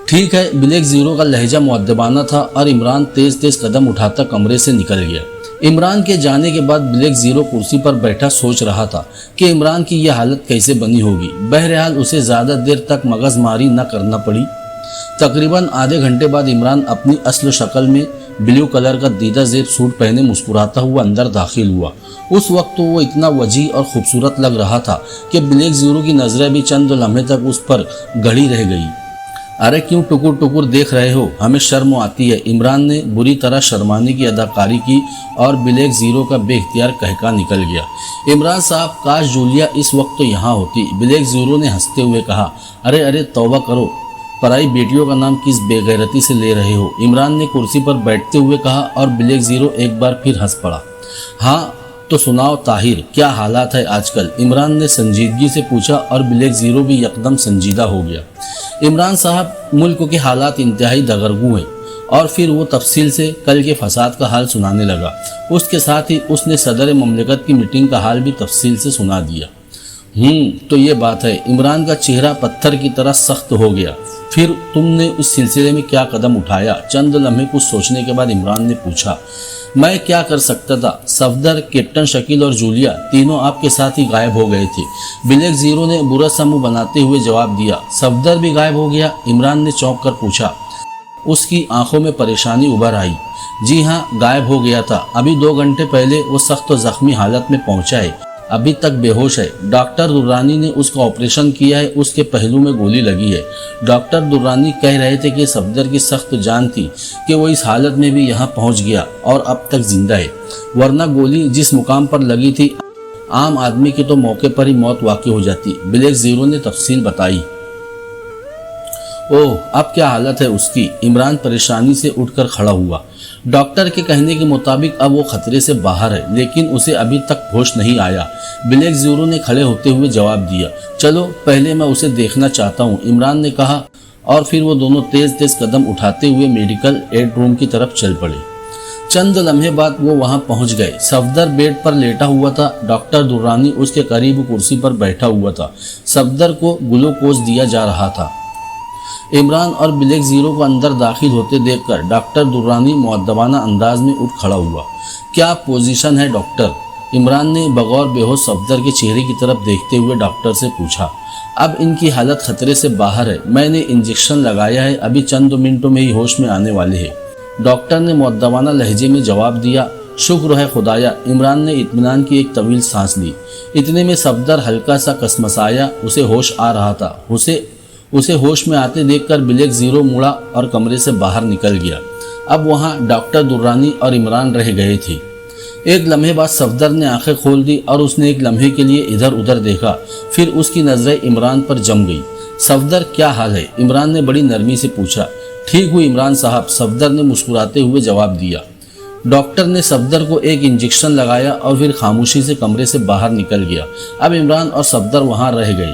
ठीक है। ब्लैक जीरो का लहजा मुअद्दबाना था और इमरान तेज़ तेज़ कदम उठाता कमरे से निकल गया। इमरान के जाने के बाद ब्लैक जीरो कुर्सी पर बैठा सोच रहा था कि इमरान की यह हालत कैसे बनी होगी। बहरहाल उसे ज़्यादा देर तक मगजमारी न करना पड़ी। तकरीबन आधे घंटे बाद इमरान अपनी असल शक्ल में ब्लू कलर का दीदा जेब सूट पहने मुस्कुराता हुआ अंदर दाखिल हुआ। उस वक्त तो वो इतना वजी और खूबसूरत लग रहा था कि ब्लैक जीरो की नज़रें भी चंद लम्हे तक उस पर गड़ी रह गई। अरे क्यों टुकुर टुकुर देख रहे हो, हमें शर्म आती है। इमरान ने बुरी तरह शर्माने की अदाकारी की और ब्लैक जीरो का बेख्तियार कहका निकल गया। इमरान साहब काश जूलिया इस वक्त तो यहाँ होती। ब्लैक जीरो ने हंसते हुए कहा। अरे अरे तौबा करो, पराई बेटियों का नाम किस बेगैरती से ले रहे हो? इमरान ने कुर्सी पर बैठते हुए कहा और ब्लैक जीरो एक बार फिर हंस पड़ा। हाँ तो सुनाओ ताहिर, क्या हालात है आजकल? इमरान ने संजीदगी से पूछा और ब्लैक जीरो भी यकदम संजीदा हो गया। इमरान साहब मुल्क के हालात इंतहाई दगरगू हैं। और फिर वो तफसील से कल के फसाद का हाल सुनाने लगा। उसके साथ ही उसने सदर ममलिकत की मीटिंग का हाल भी तफसील से सुना दिया। तो ये बात है। इमरान का चेहरा पत्थर की तरह सख्त हो गया। फिर तुमने उस सिलसिले में क्या कदम उठाया? चंद लम्हे कुछ सोचने के बाद इमरान ने पूछा। मैं क्या कर सकता था? सफदर, कैप्टन शकील और जूलिया तीनों आपके साथ ही गायब हो गए थे। ब्लैक जीरो ने बुरा सा मुंह बनाते हुए जवाब दिया। सफदर भी गायब हो गया? इमरान ने चौंक कर पूछा। उसकी आंखों में परेशानी उभर आई। जी हाँ, गायब हो गया था। अभी 2 घंटे पहले वो सख्त और जख्मी हालत में पहुंचा है, अभी तक बेहोश है। डॉक्टर दुर्रानी ने उसका ऑपरेशन किया है, उसके पहलू में गोली लगी है। डॉक्टर दुर्रानी कह रहे थे कि सफदर की सख्त जान थी कि वो इस हालत में भी यहाँ पहुँच गया और अब तक जिंदा है, वरना गोली जिस मुकाम पर लगी थी आम आदमी की तो मौके पर ही मौत वाक़ई हो जाती। ब्लैक जीरो ने तफसील बताई। ओह, अब क्या हालत है उसकी? इमरान परेशानी से उठकर खड़ा हुआ। डॉक्टर के कहने के मुताबिक अब वो खतरे से बाहर है, लेकिन उसे अभी तक होश नहीं आया। ब्लैक जीरो ने खड़े होते हुए जवाब दिया। चलो पहले मैं उसे देखना चाहता हूँ, इमरान ने कहा और फिर वो दोनों तेज तेज कदम उठाते हुए मेडिकल एड रूम की तरफ चल पड़े। चंद लम्हे बाद वो वहाँ पहुँच गए। सफदर बेड पर लेटा हुआ था। डॉक्टर दुर्रानी उसके करीब कुर्सी पर बैठा हुआ था। सफदर को ग्लूकोज दिया जा रहा था। इमरान और ब्लैक जीरो को अंदर दाखिल होते देखकर डॉक्टर दुर्रानी मुअद्दबाना अंदाज में उठ खड़ा हुआ। क्या पोजीशन है डॉक्टर? इमरान ने बगौर बेहोश सफदर के चेहरे की तरफ देखते हुए डॉक्टर से पूछा। अब इनकी हालत खतरे से बाहर है, मैंने इंजेक्शन लगाया है, अभी चंद मिनटों में ही होश में आने वाले हैं, डॉक्टर ने मुअद्दबाना लहजे में जवाब दिया। शुक्र है खुदाया। इमरान ने इत्मीनान की एक तवील सांस ली। इतने में सफदर हल्का सा कसमसाया, उसे होश आ रहा था। उसे होश में आते देखकर ब्लैक जीरो मुड़ा और कमरे से बाहर निकल गया। अब वहाँ डॉक्टर दुर्रानी और इमरान रह गए थे। एक लम्हे बाद सफदर ने आंखें खोल दी और उसने एक लम्हे के लिए इधर उधर देखा। फिर उसकी नज़रें इमरान पर जम गई। सफदर क्या हाल है? इमरान ने बड़ी नरमी से पूछा। ठीक हुई इमरान साहब, सफदर ने मुस्कुराते हुए जवाब दिया। ڈاکٹر نے صفدر کو ایک انجیکشن لگایا اور پھر خاموشی سے کمرے سے باہر نکل گیا۔ اب عمران اور صفدر وہاں رہ گئے۔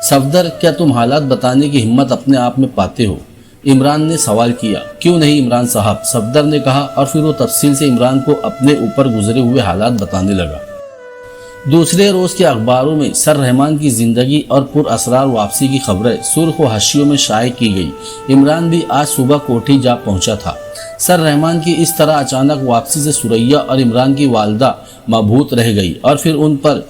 صفدر، کیا تم حالات بتانے کی ہمت اپنے آپ میں پاتے ہو؟ عمران نے سوال کیا۔ کیوں نہیں عمران صاحب، صفدر نے کہا، اور پھر وہ تفصیل سے عمران کو اپنے اوپر گزرے ہوئے حالات بتانے لگا۔ دوسرے روز کے اخباروں میں سر رحمان کی زندگی اور پر اسرار واپسی کی خبریں سرخ و حاشیوں میں شائع کی گئی۔ عمران بھی آج صبح کوٹھی جا پہنچا تھا۔ سر رحمان کی اس طرح اچانک واپسی سے سریا اور عمران کی والدہ مبہوت رہ گئی اور پھر ان پر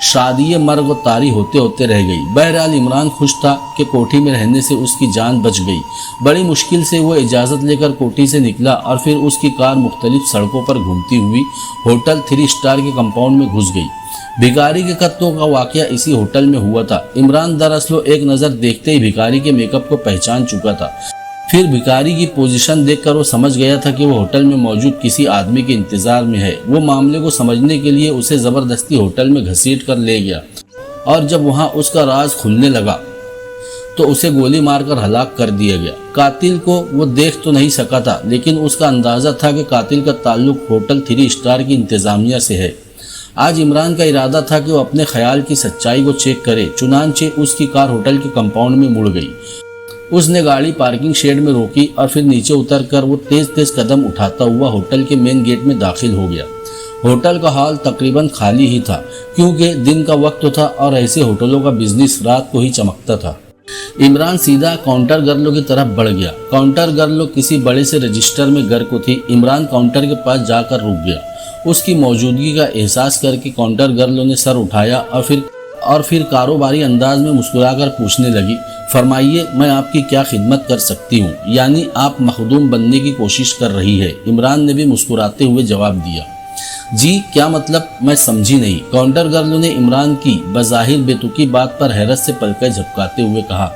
شادی مرگ و طاری ہوتے ہوتے رہ گئی۔ بہرحال عمران خوش تھا کہ کوٹھی میں رہنے سے اس کی جان بچ گئی۔ بڑی مشکل سے وہ اجازت لے کر کوٹھی سے نکلا اور پھر اس کی کار مختلف سڑکوں پر گھومتی ہوئی ہوٹل 3 اسٹار کے کمپاؤنڈ میں گھس گئی۔ بھکاری کے قتلوں کا واقعہ اسی ہوٹل میں ہوا تھا۔ عمران دراصل ایک نظر دیکھتے ہی بھکاری کے میک اپ کو پہچان چکا تھا۔ پھر بھکاری کی پوزیشن دیکھ کر وہ سمجھ گیا تھا کہ وہ ہوٹل میں موجود کسی آدمی کے انتظار میں ہے۔ وہ معاملے کو سمجھنے کے لیے اسے زبردستی ہوٹل میں گھسیٹ کر لے گیا اور جب وہاں اس کا راز کھلنے لگا تو اسے گولی مار کر ہلاک کر دیا گیا۔ قاتل کو وہ دیکھ تو نہیں سکا تھا، لیکن اس کا اندازہ تھا کہ قاتل کا تعلق ہوٹل 3 اسٹار کی انتظامیہ سے ہے۔ آج عمران کا ارادہ تھا کہ وہ اپنے خیال کی سچائی کو چیک کرے، چنانچہ اس کی کار ہوٹل کے کمپاؤنڈ میں مڑ گئی۔ اس نے گاڑی پارکنگ شیڈ میں روکی اور پھر نیچے اتر کر وہ تیز تیز قدم اٹھاتا ہوا ہوٹل کے مین گیٹ میں داخل ہو گیا۔ ہوٹل کا ہال تقریباً خالی ہی تھا کیونکہ دن کا وقت تھا اور ایسے ہوٹلوں کا بزنس رات کو ہی چمکتا تھا۔ عمران سیدھا کاؤنٹر گرلوں کی طرف بڑھ گیا۔ کاؤنٹر گرلوں کسی بڑے سے رجسٹر میں گرک تھی۔ عمران کاؤنٹر کے پاس جا کر رک گیا۔ اس کی موجودگی کا احساس کر کے کاؤنٹر گرلوں نے سر اٹھایا اور پھر کاروباری انداز میں مسکرا کر پوچھنے لگی، فرمائیے میں آپ کی کیا خدمت کر سکتی ہوں؟ یعنی آپ مخدوم بننے کی کوشش کر رہی ہے؟ عمران نے بھی مسکراتے ہوئے جواب دیا۔ جی کیا مطلب؟ میں سمجھی نہیں۔ کاؤنٹر گرلوں نے عمران کی بظاہر بے تکی بات پر حیرت سے پلکیں جھپکاتے ہوئے کہا،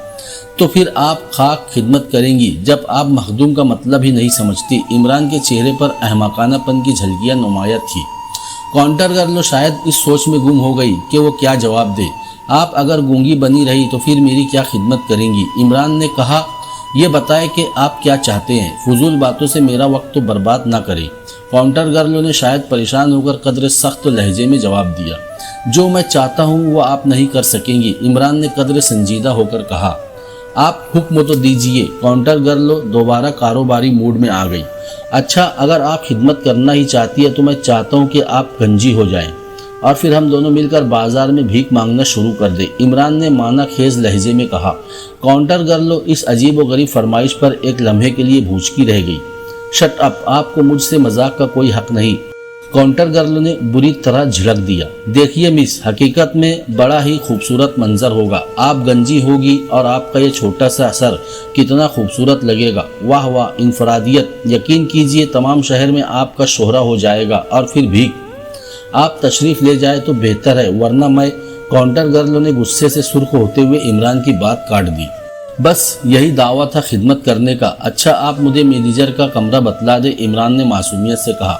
تو پھر آپ خاک خدمت کریں گی جب آپ مخدوم کا مطلب ہی نہیں سمجھتی۔ عمران کے چہرے پر احمقانہ پن کی جھلکیاں نمایاں تھی۔ کاؤنٹر گرل شاید اس سوچ میں گم ہو گئی کہ وہ کیا جواب دے۔ آپ اگر گونگی بنی رہی تو پھر میری کیا خدمت کریں گی؟ عمران نے کہا، یہ بتائے کہ آپ کیا چاہتے ہیں، فضول باتوں سے میرا وقت تو برباد نہ کریں۔ کاؤنٹر گرلوں نے شاید پریشان ہو کر قدر سخت لہجے میں جواب دیا، جو میں چاہتا ہوں وہ آپ نہیں کر سکیں گی۔ عمران نے قدر سنجیدہ ہو کر کہا، آپ حکم تو دیجئے۔ کاؤنٹر گرل دوبارہ کاروباری موڈ میں آ گئی۔ اچھا اگر آپ خدمت کرنا ہی چاہتی ہے تو میں چاہتا ہوں کہ آپ گنجی ہو جائیں اور پھر ہم دونوں مل کر بازار میں بھیک مانگنا شروع کر دیں، عمران نے معنی خیز لہجے میں کہا۔ کاؤنٹر گرل اس عجیب و غریب فرمائش پر ایک لمحے کے لیے بھونچکی رہ گئی۔ شٹ اپ، آپ کو مجھ سے مذاق کا کوئی حق نہیں، کاؤنٹر گرل نے بری طرح جھڑک دیا۔ دیکھیے مس، حقیقت میں بڑا ہی خوبصورت منظر ہوگا، آپ گنجی ہوگی اور آپ کا یہ چھوٹا سا سر کتنا خوبصورت لگے گا۔ واہ واہ، انفرادیت، یقین کیجئے تمام شہر میں آپ کا شہرہ ہو جائے گا۔ اور پھر بھیک، آپ تشریف لے جائے تو بہتر ہے، ورنہ میں… کاؤنٹر گرل نے غصے سے سرخ ہوتے ہوئے عمران کی بات کاٹ دی۔ بس یہی دعویٰ تھا خدمت کرنے کا۔ اچھا آپ مجھے مینیجر کا کمرہ بتلا دے، عمران نے معصومیت سے کہا۔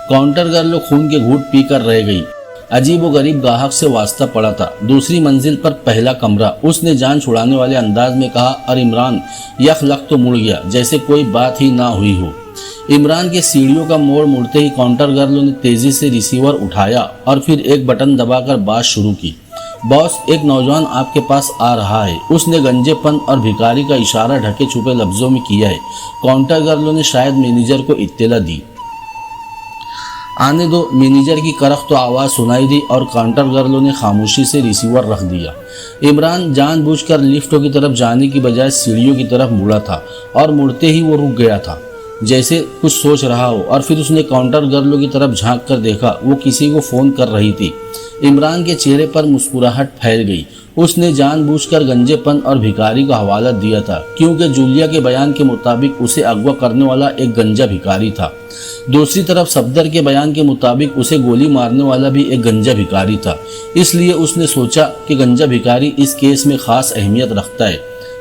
کاؤنٹر گرل خون کے گھونٹ پی کر رہ گئی۔ عجیب و غریب گاہک سے واسطہ پڑا تھا۔ دوسری منزل پر پہلا کمرہ، اس نے جان چھڑانے والے انداز میں کہا، اور عمران یک لخت تو مڑ گیا جیسے کوئی بات ہی نہ ہوئی ہو۔ عمران کے سیڑھیوں کا موڑ مڑتے ہی کاؤنٹر گرل نے تیزی سے ریسیور اٹھایا اور پھر ایک بٹن دبا کر بات شروع کی۔ باس، ایک نوجوان آپ کے پاس آ رہا ہے، اس نے گنجے پن اور بھکاری کا اشارہ ڈھکے چھپے لفظوں میں کیا ہے۔ کاؤنٹر گرل نے شاید مینیجر کو اطلاع دی۔ آنے دو، مینیجر کی کرخت تو آواز سنائی دی اور کاؤنٹر گرل نے خاموشی سے ریسیور رکھ دیا۔ عمران جان بوجھ کر لفٹوں کی طرف جانے کی بجائے سیڑھیوں کی طرف مڑا تھا اور مڑتے ہی وہ رک گیا تھا جیسے کچھ سوچ رہا ہو، اور پھر اس نے کاؤنٹر گرلوں کی طرف جھانک کر دیکھا، وہ کسی کو فون کر رہی تھی۔ عمران کے چہرے پر مسکراہٹ پھیل گئی۔ اس نے جان بوجھ کر گنجے پن اور بھکاری کا حوالہ دیا تھا کیونکہ جولیا کے بیان کے مطابق اسے اغوا کرنے والا ایک گنجا بھکاری تھا۔ دوسری طرف صفدر کے بیان کے مطابق اسے گولی مارنے والا بھی ایک گنجا بھکاری تھا، اس لیے اس نے سوچا کہ گنجا بھکاری اس کیس میں خاص اہمیت رکھتا ہے۔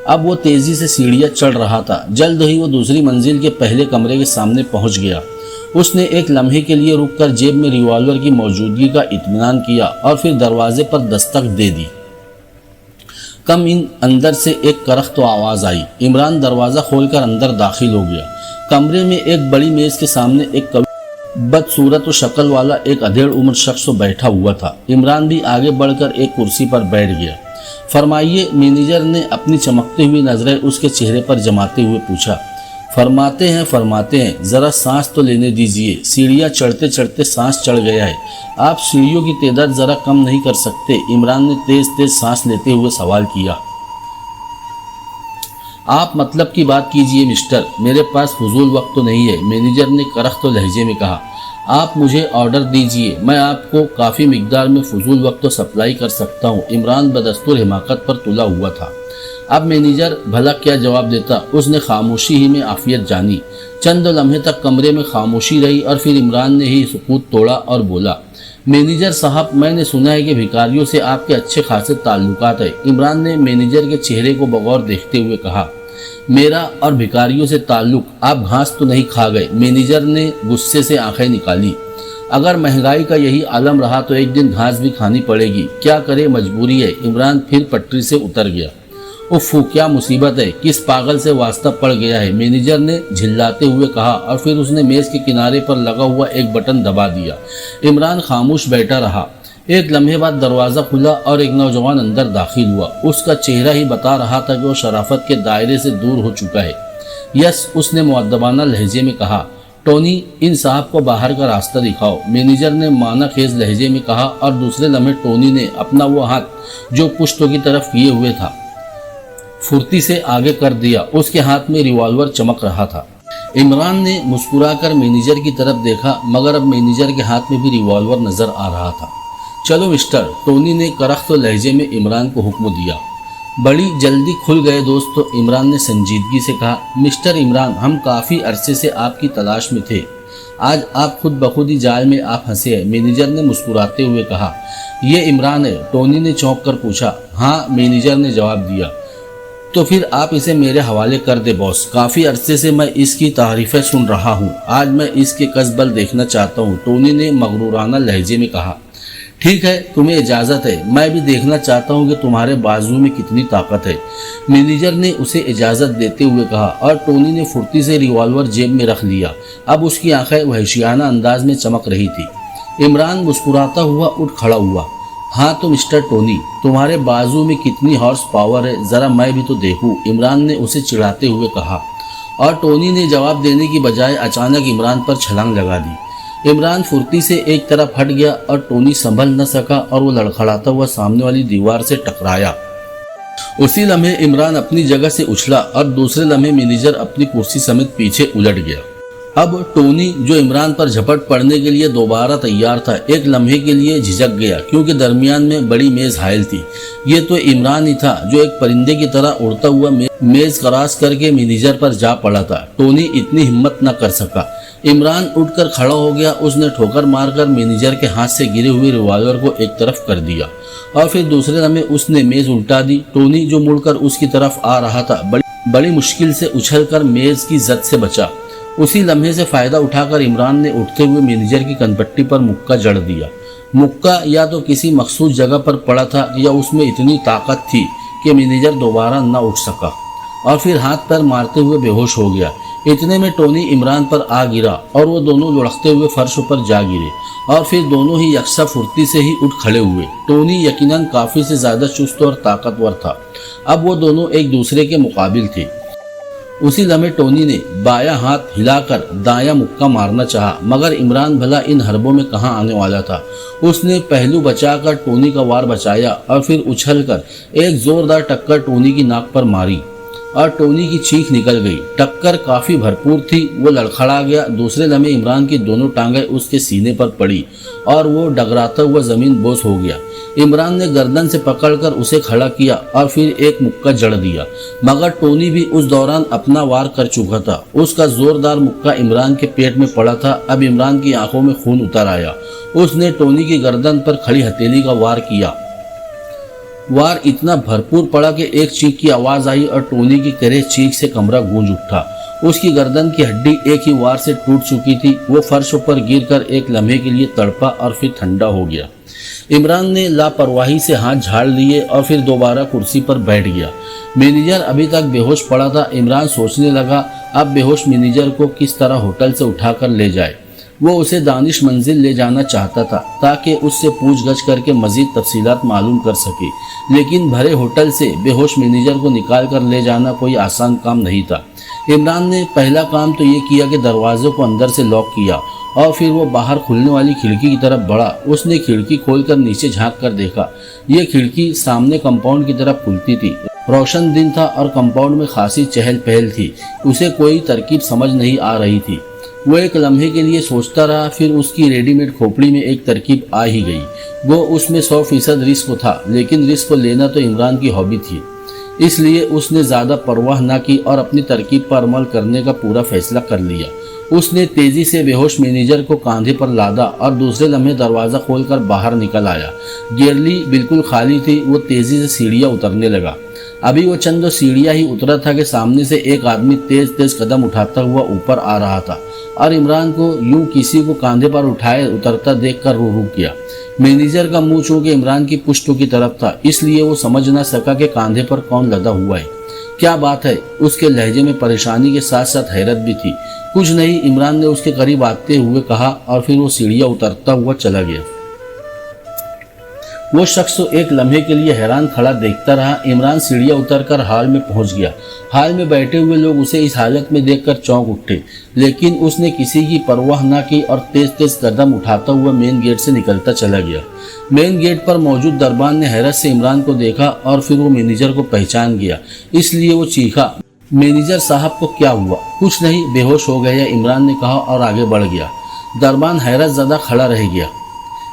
اب وہ تیزی سے سیڑھیاں چڑھ رہا تھا۔ جلد ہی وہ دوسری منزل کے پہلے کمرے کے سامنے پہنچ گیا۔ اس نے ایک لمحے کے لیے رک کر جیب میں ریوالور کی موجودگی کا اطمینان کیا اور پھر دروازے پر دستک دے دی۔ کم ان، اندر سے ایک کرخت آواز آئی۔ عمران دروازہ کھول کر اندر داخل ہو گیا۔ کمرے میں ایک بڑی میز کے سامنے ایک बदसूरत और शक्ल वाला एक अधेड़ उम्र शख्स बैठा हुआ था। इमरान भी आगे बढ़कर एक कुर्सी पर बैठ गया। फरमाइए, मैनेजर ने अपनी चमकती हुई नजरें उसके चेहरे पर जमाते हुए पूछा। फरमाते हैं, ज़रा सांस तो लेने दीजिए, सीढ़ियाँ चढ़ते चढ़ते सांस चढ़ गया है, आप सीढ़ियों की तादाद ज़रा कम नहीं कर सकते? इमरान ने तेज़ तेज़ सांस लेते हुए सवाल किया। आप मतलब की बात कीजिए मिस्टर, मेरे पास फजूल वक्त तो नहीं है, मैनेजर ने करख्त लहजे में कहा। आप मुझे ऑर्डर दीजिए, मैं आपको काफ़ी मिकदार में फजूल वक्त तो सप्लाई कर सकता हूँ। इमरान बदस्तूर हिमाकत पर तुला हुआ था। अब मैनेजर भला क्या जवाब देता, उसने खामोशी ही में आफियत जानी। चंद लम्हे तक कमरे में खामोशी रही और फिर इमरान ने ही सुकूत तोड़ा और बोला, मैनेजर साहब, मैंने सुना है कि भिखारियों से आपके अच्छे खासे ताल्लुकात है। इमरान ने मैनेजर के चेहरे को बगौर देखते हुए कहा, मेरा और भिखारियों से ताल्लुक? आप घास तो नहीं खा गए? मैनेजर ने गुस्से से आंखें निकाली। अगर महंगाई का यही आलम रहा तो एक दिन घास भी खानी पड़ेगी, क्या करे, मजबूरी है। इमरान फिर पटरी से उतर गया। उफ़, क्या मुसीबत है, किस पागल से वास्ता पड़ गया है, मैनेजर ने झिल्लाते हुए कहा और फिर उसने मेज़ के किनारे पर लगा हुआ एक बटन दबा दिया। इमरान खामोश बैठा रहा। एक लम्हे बाद दरवाज़ा खुला और एक नौजवान अंदर दाखिल हुआ। उसका चेहरा ही बता रहा था कि वो शराफत के दायरे से दूर हो चुका है। यस, उसने मुअद्दबाना लहजे में कहा। टोनी, इन साहब को बाहर का रास्ता दिखाओ, मैनेजर ने माना खेज लहजे में कहा और दूसरे लम्हे टोनी ने अपना वो हाथ जो पुश्तों की तरफ किए हुए था फुर्ती से आगे कर दिया। उसके हाथ में रिवॉल्वर चमक रहा था। इमरान ने मुस्कुराकर मैनेजर की तरफ देखा, मगर अब मैनेजर के हाथ में भी रिवॉल्वर नजर आ रहा था। चलो मिस्टर, टोनी ने करख्त लहजे में इमरान को हुक्म दिया। बड़ी जल्दी खुल गए दोस्त, इमरान ने संजीदगी से कहा। मिस्टर इमरान, हम काफ़ी अरसे से आपकी तलाश में थे, आज आप खुद बखुद ही जाल में आप फंसे हैं, मैनेजर ने मुस्कुराते हुए कहा। ये इमरान है? टोनी ने चौंक कर पूछा। हाँ, मैनेजर ने जवाब दिया। तो फिर आप इसे मेरे हवाले कर दे बॉस, काफ़ी अरसे से मैं इसकी तारीफ़ें सुन रहा हूँ, आज मैं इसके कसबल देखना चाहता हूँ, टोनी ने मगरूराना लहजे में कहा। ठीक है, तुम्हें इजाज़त है, मैं भी देखना चाहता हूँ कि तुम्हारे बाजू में कितनी ताकत है, मैनेजर ने उसे इजाज़त देते हुए कहा और टोनी ने फुर्ती से रिवॉल्वर जेब में रख लिया। अब उसकी आंखें वहशियाना अंदाज में चमक रही थी। इमरान मुस्कुराता हुआ उठ खड़ा हुआ। हाँ तो मिस्टर टोनी, तुम्हारे बाजू में कितनी हॉर्स पावर है, ज़रा मैं भी तो देखूं, इमरान ने उसे चिढ़ाते हुए कहा और टोनी ने जवाब देने की बजाय अचानक इमरान पर छलांग लगा दी। इमरान फुर्ती से एक तरफ हट गया और टोनी संभल न सका और वो लड़खड़ाता हुआ सामने वाली दीवार से टकराया। उसी लम्हे इमरान अपनी जगह से उछला और दूसरे लम्हे मैनेजर अपनी कुर्सी समेत पीछे उलट गया। अब टोनी, जो इमरान पर झपट पड़ने के लिए दोबारा तैयार था, एक लम्हे के लिए झिझक गया क्योंकि दरमियान में बड़ी मेज हायल थी। ये तो इमरान ही था जो एक परिंदे की तरह उड़ता हुआ मेज क्रॉस करके मैनेजर पर जा पड़ा था। टोनी इतनी हिम्मत न कर सका। इमरान उठकर खड़ा हो गया। उसने ठोकर मारकर मैनेजर के हाथ से गिरे हुए रिवॉल्वर को एक तरफ कर दिया और फिर दूसरे लम्हे उसने मेज उल्टा दी। टोनी, जो मुड़कर उसकी तरफ आ रहा था, बड़ी मुश्किल से उछलकर मेज की जद से बचा। उसी लम्हे से फायदा उठाकर इमरान ने उठते हुए मैनेजर की कनपट्टी पर मुक्का जड़ दिया। मुक्का या तो किसी मखसूस जगह पर पड़ा था या उसमें इतनी ताकत थी कि मैनेजर दोबारा न उठ सका और फिर हाथ पैर मारते हुए बेहोश हो गया। इतने में टोनी इमरान पर आ गिरा और वो दोनों लुढ़कते हुए फर्श पर जा गिरे और फिर दोनों ही यकसा फुर्ती से ही उठ खड़े हुए। टोनी यकीनन काफ़ी से ज़्यादा चुस्त और ताकतवर था। अब वो दोनों एक दूसरे के मुकाबिल थे। उसी लम्हे टोनी ने बायां हाथ हिलाकर दायां मुक्का मारना चाहा, मगर इमरान भला इन हरबों में कहां आने वाला था। उसने पहलू बचाकर टोनी का वार बचाया और फिर उछलकर एक जोरदार टक्कर टोनी की नाक पर मारी और टोनी की चीख निकल गई। टक्कर काफ़ी भरपूर थी। वो लड़खड़ा गया। दूसरे लम्हे इमरान की दोनों टांगें उसके सीने पर पड़ी और वो डगराता हुआ ज़मीन बोस हो गया। इमरान ने गर्दन से पकड़कर उसे खड़ा किया और फिर एक मुक्का जड़ दिया, मगर टोनी भी उस दौरान अपना वार कर चुका था। उसका जोरदार मुक्का इमरान के पेट में पड़ा था। अब इमरान की आंखों में खून उतर आया। उसने टोनी की गर्दन पर खड़ी हथेली का वार किया। वार इतना भरपूर पड़ा कि एक चीख की आवाज़ आई और टोनी की करे चीख से कमरा गूंज उठा। उसकी गर्दन की हड्डी एक ही वार से टूट चुकी थी। वो फर्श पर गिरकर एक लम्हे के लिए तड़पा और फिर ठंडा हो गया। इमरान ने लापरवाही से हाथ झाड़ लिए और फिर दोबारा कुर्सी पर बैठ गया। मैनेजर अभी तक बेहोश पड़ा था। इमरान सोचने लगा, अब बेहोश मैनेजर को किस तरह होटल से उठाकर ले जाए। وہ اسے دانش منزل لے جانا چاہتا تھا تاکہ اس سے پوچھ گچھ کر کے مزید تفصیلات معلوم کر سکے، لیکن بھرے ہوٹل سے بے ہوش مینیجر کو نکال کر لے جانا کوئی آسان کام نہیں تھا۔ عمران نے پہلا کام تو یہ کیا کہ دروازے کو اندر سے لاک کیا اور پھر وہ باہر کھلنے والی کھڑکی کی طرف بڑھا۔ اس نے کھڑکی کھول کر نیچے جھانک کر دیکھا۔ یہ کھڑکی سامنے کمپاؤنڈ کی طرف کھلتی تھی۔ روشن دن تھا اور کمپاؤنڈ میں خاصی چہل پہل تھی۔ اسے کوئی ترکیب سمجھ نہیں آ رہی تھی۔ وہ ایک لمحے کے لیے سوچتا رہا، پھر اس کی ریڈی میڈ کھوپڑی میں ایک ترکیب آ ہی گئی۔ وہ اس میں 100% رسک تھا، لیکن رسک کو لینا تو عمران کی ہابی تھی، اس لیے اس نے زیادہ پرواہ نہ کی اور اپنی ترکیب پر عمل کرنے کا پورا فیصلہ کر لیا۔ اس نے تیزی سے بے ہوش مینیجر کو کاندھے پر لادا اور دوسرے لمحے دروازہ کھول کر باہر نکل آیا۔ گیرلی بالکل خالی تھی۔ وہ تیزی سے سیڑھیاں اترنے لگا۔ ابھی وہ چند سیڑھیاں ہی اترا تھا کہ سامنے سے ایک آدمی تیز تیز قدم اٹھاتا ہوا اوپر آ رہا تھا اور عمران کو یوں کسی کو کاندھے پر اٹھائے اترتا دیکھ کر رک گیا۔ مینیجر کا منہ چونکہ عمران کی پشتوں کی طرف تھا، اس لیے وہ سمجھ نہ سکا کہ کاندھے پر کون لدا ہوا ہے، کیا بات ہے۔ اس کے لہجے میں پریشانی کے ساتھ ساتھ حیرت بھی تھی۔ کچھ نہیں، عمران نے اس کے قریب آتے ہوئے کہا اور پھر وہ سیڑھیاں اترتا ہوا چلا گیا۔ وہ شخص ایک لمحے کے لیے حیران کھڑا دیکھتا رہا۔ عمران سیڑھیاں اتر کر ہال میں پہنچ گیا۔ ہال میں بیٹھے ہوئے لوگ اسے اس حالت میں دیکھ کر چونک اٹھے، لیکن اس نے کسی کی پرواہ نہ کی اور تیز تیز قدم اٹھاتا ہوا مین گیٹ سے نکلتا چلا گیا۔ مین گیٹ پر موجود دربان نے حیرت سے عمران کو دیکھا اور پھر وہ مینیجر کو پہچان گیا، اس لیے وہ چیخا، مینیجر صاحب کو کیا ہوا؟ کچھ نہیں، بے ہوش ہو گیا، عمران نے کہا اور آگے بڑھ گیا۔ دربان حیرت زدہ کھڑا رہ گیا۔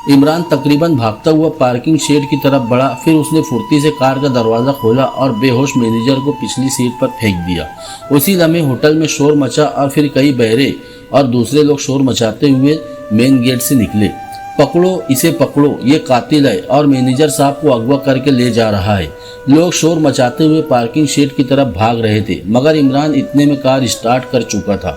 عمران تقریباً بھاگتا ہوا پارکنگ شیڈ کی طرف بڑھا، پھر اس نے پھرتی سے کار کا دروازہ کھولا اور بے ہوش مینیجر کو پچھلی سیٹ پر پھینک دیا۔ اسی لمحے ہوٹل میں شور مچا اور پھر کئی بہرے اور دوسرے لوگ شور مچاتے ہوئے مین گیٹ سے نکلے۔ پکڑو اسے، پکڑو، یہ قاتل ہے اور مینیجر صاحب کو اغوا کر کے لے جا رہا ہے۔ لوگ شور مچاتے ہوئے پارکنگ شیڈ کی طرف بھاگ رہے تھے، مگر عمران اتنے میں کار اسٹارٹ کر چکا تھا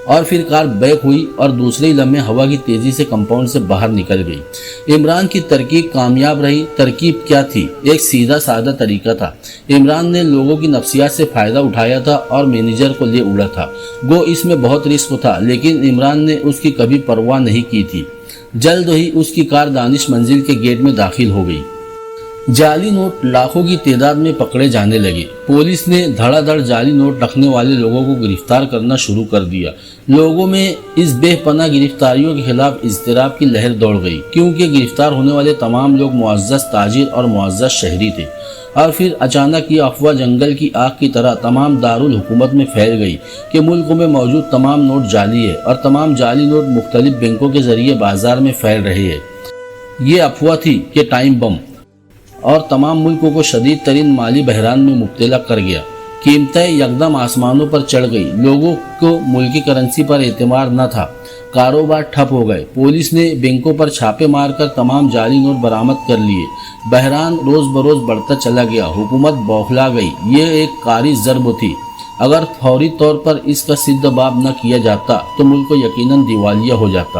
اور پھر کار بیک ہوئی اور دوسرے لمحے ہوا کی تیزی سے کمپاؤنڈ سے باہر نکل گئی۔ عمران کی ترکیب کامیاب رہی۔ ترکیب کیا تھی؟ ایک سیدھا سادہ طریقہ تھا۔ عمران نے لوگوں کی نفسیات سے فائدہ اٹھایا تھا اور مینیجر کو لے اڑا تھا۔ گو اس میں بہت رسک تھا، لیکن عمران نے اس کی کبھی پرواہ نہیں کی تھی۔ جلد ہی اس کی کار دانش منزل کے گیٹ میں داخل ہو گئی۔ جعلی نوٹ لاکھوں کی تعداد میں پکڑے جانے لگے۔ پولیس نے دھڑا دھڑ جعلی نوٹ رکھنے والے لوگوں کو گرفتار کرنا شروع کر دیا۔ لوگوں میں اس بے پناہ گرفتاریوں کے خلاف اضطراب کی لہر دوڑ گئی، کیونکہ گرفتار ہونے والے تمام لوگ معزز تاجر اور معزز شہری تھے۔ اور پھر اچانک یہ افواہ جنگل کی آگ کی طرح تمام دارالحکومت میں پھیل گئی کہ ملک میں موجود تمام نوٹ جعلی ہے اور تمام جعلی نوٹ مختلف بینکوں کے ذریعے بازار میں پھیل رہے ہیں۔ یہ افواہ تھی کہ ٹائم بم اور تمام ملکوں کو شدید ترین مالی بحران میں مبتلا کر گیا۔ قیمتیں یکدم آسمانوں پر چڑھ گئی۔ لوگوں کو ملکی کرنسی پر اعتماد نہ تھا۔ کاروبار ٹھپ ہو گئے۔ پولیس نے بینکوں پر چھاپے مار کر تمام جعلی نوٹ برآمد کر لیے۔ بحران روز بروز بڑھتا چلا گیا۔ حکومت بوکھلا گئی۔ یہ ایک کاری ضرب تھی۔ اگر فوری طور پر اس کا سد باب نہ کیا جاتا تو ملک کو یقیناً دیوالیہ ہو جاتا۔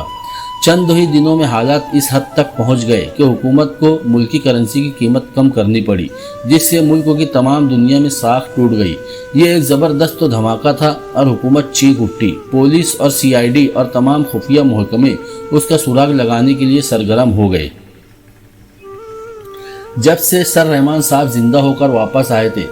چند ہی دنوں میں حالات اس حد تک پہنچ گئے کہ حکومت کو ملکی کرنسی کی قیمت کم کرنی پڑی، جس سے ملک کی تمام دنیا میں ساکھ ٹوٹ گئی۔ یہ ایک زبردست دھماکہ تھا اور حکومت چیخ اٹھی۔ پولیس اور CID اور تمام خفیہ محکمے اس کا سراغ لگانے کے لیے سرگرم ہو گئے۔ جب سے سر رحمان صاحب زندہ ہو کر واپس آئے تھے،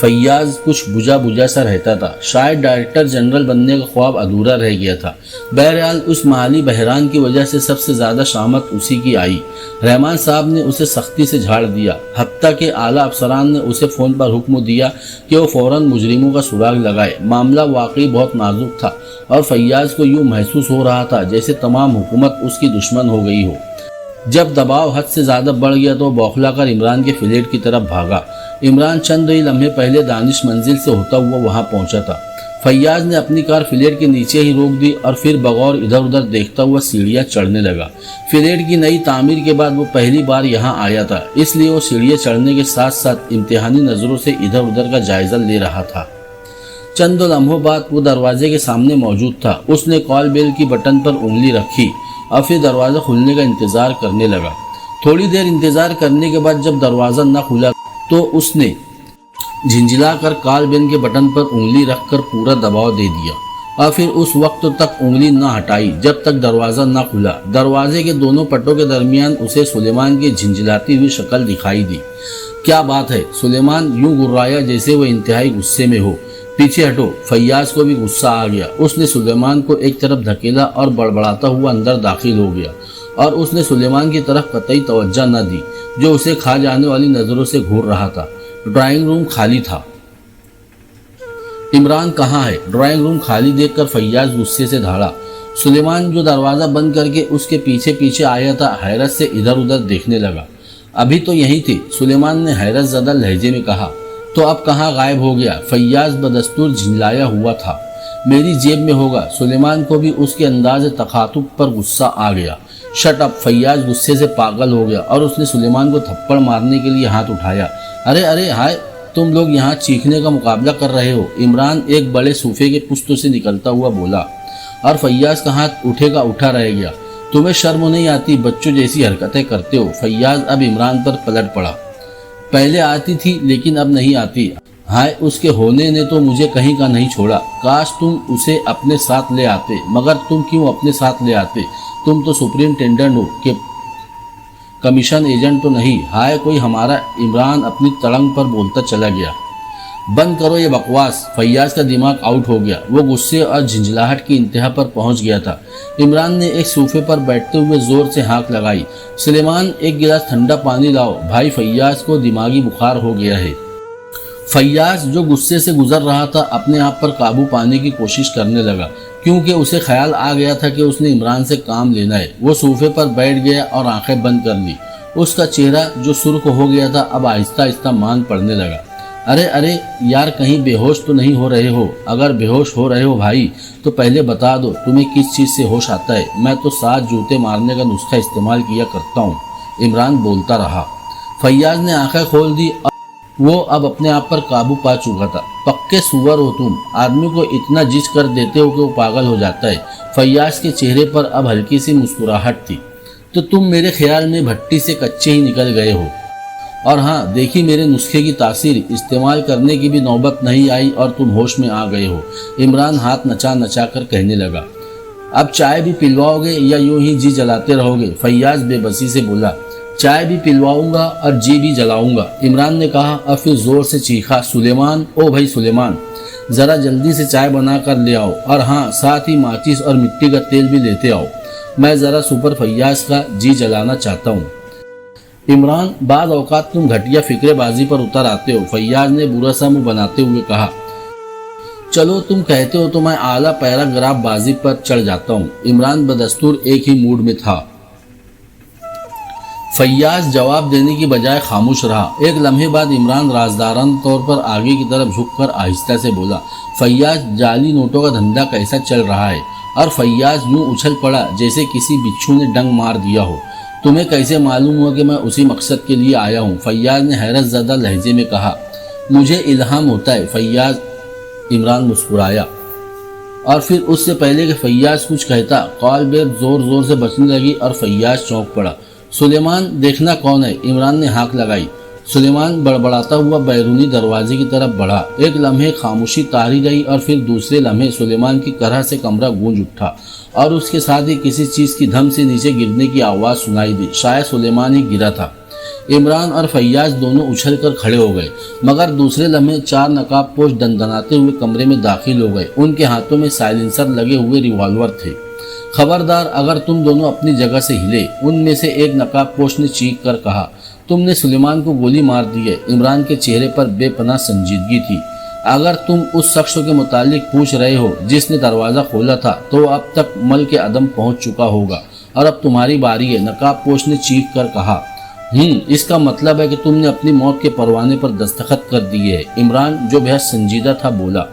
فیاض کچھ بجھا سا رہتا تھا۔ شاید ڈائریکٹر جنرل بننے کا خواب ادھورا رہ گیا تھا۔ بہرحال اس مالی بحران کی وجہ سے سب سے زیادہ شامت اسی کی آئی۔ رحمان صاحب نے اسے سختی سے جھاڑ دیا، حتیٰ کہ اعلیٰ افسران نے اسے فون پر حکم دیا کہ وہ فوراً مجرموں کا سراغ لگائے۔ معاملہ واقعی بہت نازک تھا اور فیاض کو یوں محسوس ہو رہا تھا جیسے تمام حکومت اس کی دشمن ہو گئی ہو۔ جب دباؤ حد سے زیادہ بڑھ گیا تو بوکھلا کر عمران کے فلیٹ کی طرف بھاگا۔ عمران چند ہی لمحے پہلے دانش منزل سے ہوتا ہوا وہاں پہنچا تھا۔ فیاض نے اپنی کار فلیٹ کے نیچے ہی روک دی اور پھر بغور ادھر ادھر دیکھتا ہوا سیڑھیاں چڑھنے لگا۔ فلیٹ کی نئی تعمیر کے بعد وہ پہلی بار یہاں آیا تھا، اس لیے وہ سیڑھیاں چڑھنے کے ساتھ ساتھ امتحانی نظروں سے ادھر ادھر کا جائزہ لے رہا تھا۔ چند لمحوں بعد وہ دروازے کے سامنے موجود تھا۔ اس نے کال بیل کی بٹن پر انگلی رکھی اور پھر دروازہ کھلنے کا انتظار کرنے لگا۔ تھوڑی دیر انتظار کرنے کے بعد جب دروازہ نہ کھلا تو اس نے جھنجھلا کر کال بین کے بٹن پر انگلی رکھ کر پورا دباؤ دے دیا اور پھر اس وقت تک انگلی نہ ہٹائی جب تک دروازہ نہ کھلا۔ دروازے کے دونوں پٹوں کے درمیان اسے سلیمان کی جھنجھلاتی ہوئی شکل دکھائی دی۔ کیا بات ہے؟ سلیمان یوں گرایا جیسے وہ انتہائی غصے میں ہو۔ پیچھے ہٹو۔ فیاض کو بھی غصہ آ گیا۔ اس نے سلیمان کو ایک طرف دھکیلا اور بڑبڑاتا ہوا اندر داخل ہو گیا، اور اس نے سلیمان کی طرف قطعی توجہ نہ دی جو اسے کھا جانے والی نظروں سے گھور رہا تھا۔ ڈرائنگ روم خالی تھا۔ عمران کہاں ہے؟ ڈرائنگ روم خالی دیکھ کر فیاض غصے سے دھاڑا۔ سلیمان جو دروازہ بند کر کے اس کے پیچھے پیچھے آیا تھا حیرت سے ادھر ادھر دیکھنے لگا۔ ابھی تو یہی تھی، سلیمان نے حیرت زدہ لہجے میں کہا۔ تو اب کہاں غائب ہو گیا؟ فیاض بدستور جھنجلایا ہوا تھا۔ میری جیب میں ہوگا۔ سلیمان کو بھی اس کے انداز تخاطب پر غصہ آ گیا۔ Shut up! فیاض غصے سے پاگل ہو گیا اور اس نے سلیمان کو تھپڑ مارنے کے لیے ہاتھ اٹھایا۔ ارے ارے ہائے! تم لوگ یہاں چیخنے کا مقابلہ کر رہے ہو؟ عمران ایک بڑے صوفے کے پشتوں سے نکلتا ہوا بولا، اور فیاض کا ہاتھ اٹھے کا اٹھا رہ گیا۔ تمہیں شرم نہیں آتی؟ بچوں جیسی حرکتیں کرتے ہو۔ فیاض اب عمران پر پلٹ پڑا۔ پہلے آتی تھی لیکن اب نہیں آتی۔ ہائے! اس کے ہونے نے تو مجھے کہیں کا نہیں چھوڑا۔ کاش تم اسے اپنے ساتھ لے آتے، مگر تم کیوں اپنے ساتھ لے آتے؟ تم تو سپرنٹینڈنٹ ہو کہ کمیشن ایجنٹ تو نہیں۔ ہائے کوئی ہمارا! عمران اپنی تڑنگ پر بولتا چلا گیا۔ بند کرو یہ بکواس! فیاض کا دماغ آؤٹ ہو گیا۔ وہ غصے اور جھنجھلاہٹ کی انتہا پر پہنچ گیا تھا۔ عمران نے ایک صوفے پر بیٹھتے ہوئے زور سے ہانک لگائی۔ سلیمان ایک گلاس ٹھنڈا پانی لاؤ، بھائی فیاض کو دماغی بخار ہو گیا ہے۔ فیاض جو غصے سے گزر رہا تھا اپنے آپ پر قابو پانے کی کوشش کرنے لگا، کیونکہ اسے خیال آ گیا تھا کہ اس نے عمران سے کام لینا ہے۔ وہ صوفے پر بیٹھ گیا اور آنکھیں بند کر لی۔ اس کا چہرہ جو سرخ ہو گیا تھا اب آہستہ آہستہ مان پڑنے لگا۔ ارے ارے یار، کہیں بے ہوش تو نہیں ہو رہے ہو؟ اگر بے ہوش ہو رہے ہو بھائی تو پہلے بتا دو تمہیں کس چیز سے ہوش آتا ہے۔ میں تو 7 جوتے مارنے کا نسخہ استعمال کیا کرتا ہوں۔ عمران بولتا رہا۔ فیاض نے آنکھیں کھول دی۔ وہ اب اپنے آپ پر قابو پا چکا تھا۔ پکے سور ہو تم! آدمی کو اتنا جس کر دیتے ہو کہ وہ پاگل ہو جاتا ہے۔ فیاض کے چہرے پر اب ہلکی سی مسکراہٹ تھی۔ تو تم میرے خیال میں بھٹی سے کچے ہی نکل گئے ہو۔ اور ہاں دیکھی میرے نسخے کی تاثیر، استعمال کرنے کی بھی نوبت نہیں آئی اور تم ہوش میں آ گئے ہو۔ عمران ہاتھ نچا نچا کر کہنے لگا۔ اب چائے بھی پلواؤ گے یا یوں ہی جی جلاتے رہو گے؟ فیاض بے بسی سے بولا۔ چائے بھی پلواؤں گا اور جی بھی جلاؤں گا، عمران نے کہا اور پھر زور سے چیخا، سلیمان! او بھائی سلیمان! ذرا جلدی سے چائے بنا کر لے آؤ، اور ہاں ساتھ ہی ماچس اور مٹی کا تیل بھی لیتے آؤ۔ میں ذرا سپر فیاض کا جی جلانا چاہتا ہوں۔ عمران، بعض اوقات تم گھٹیا فکرے بازی پر اتر آتے ہو، فیاض نے برا سا منہ بناتے ہوئے کہا۔ چلو تم کہتے ہو تو میں اعلیٰ پیراگراف بازی پر چڑھ جاتا ہوں۔ عمران بدستور ایک ہی موڈ میں تھا۔ فیاض جواب دینے کی بجائے خاموش رہا۔ ایک لمحے بعد عمران رازدارانہ طور پر آگے کی طرف جھک کر آہستہ سے بولا، فیاض جعلی نوٹوں کا دھندا کیسا چل رہا ہے؟ اور فیاض یوں اچھل پڑا جیسے کسی بچھو نے ڈنگ مار دیا ہو۔ تمہیں کیسے معلوم ہوا کہ میں اسی مقصد کے لیے آیا ہوں؟ فیاض نے حیرت زدہ لہجے میں کہا۔ مجھے الہام ہوتا ہے فیاض، عمران مسکرایا، اور پھر اس سے پہلے کہ فیاض کچھ کہتا کال بیل زور زور سے بچنے لگی اور فیاض چونک پڑا۔ سلیمان دیکھنا کون ہے؟ عمران نے ہانک لگائی۔ سلیمان بڑبڑاتا ہوا بیرونی دروازے کی طرف بڑھا۔ ایک لمحے خاموشی طاری رہی اور پھر دوسرے لمحے سلیمان کی کرہ سے کمرہ گونج اٹھا اور اس کے ساتھ ہی کسی چیز کی دھم سے نیچے گرنے کی آواز سنائی دی۔ شاید سلیمان ہی گرا تھا۔ عمران اور فیاض دونوں اچھل کر کھڑے ہو گئے، مگر دوسرے لمحے 4 نقاب پوش دندناتے ہوئے کمرے میں داخل ہو گئے۔ ان کے ہاتھوں میں سائلنسر لگے ہوئے ریوالور تھے۔ خبردار اگر تم دونوں اپنی جگہ سے ہلے، ان میں سے ایک نقاب پوش نے چیخ کر کہا۔ تم نے سلیمان کو گولی مار دی ہے۔ عمران کے چہرے پر بے پناہ سنجیدگی تھی۔ اگر تم اس شخص کے متعلق پوچھ رہے ہو جس نے دروازہ کھولا تھا تو اب تک ملک عدم پہنچ چکا ہوگا اور اب تمہاری باری ہے، نقاب پوش نے چیخ کر کہا۔ اس کا مطلب ہے کہ تم نے اپنی موت کے پروانے پر دستخط کر دیے ہے، عمران جو بہت سنجیدہ تھا بولا۔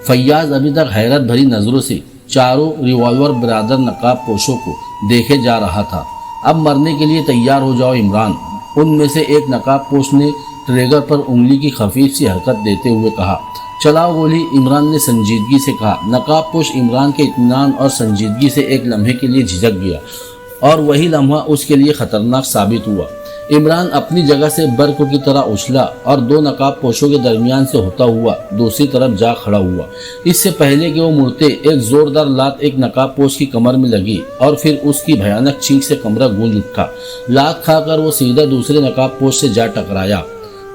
فیاض ابھی تک حیرت بھری نظروں سے چاروں ریوالور برادر نقاب پوشوں کو دیکھے جا رہا تھا۔ اب مرنے کے لیے تیار ہو جاؤ عمران، ان میں سے ایک نقاب پوش نے ٹریگر پر انگلی کی خفیف سی حرکت دیتے ہوئے کہا۔ چلاؤ گولی، عمران نے سنجیدگی سے کہا۔ نقاب پوش عمران کے اطمینان اور سنجیدگی سے ایک لمحے کے لیے جھجک گیا، اور وہی لمحہ اس کے لیے خطرناک ثابت ہوا۔ इमरान अपनी जगह से बर्क की तरह उछला और दो नकाब पोशों के दरमियान से होता हुआ दूसरी तरफ जा खड़ा हुआ। इससे पहले कि वो मुड़ते एक जोरदार लात एक नकाब पोश की कमर में लगी और फिर उसकी भयानक चीख से कमरा गूंज उठा। लात खाकर वो सीधा दूसरे नकाब पोश से जा टकराया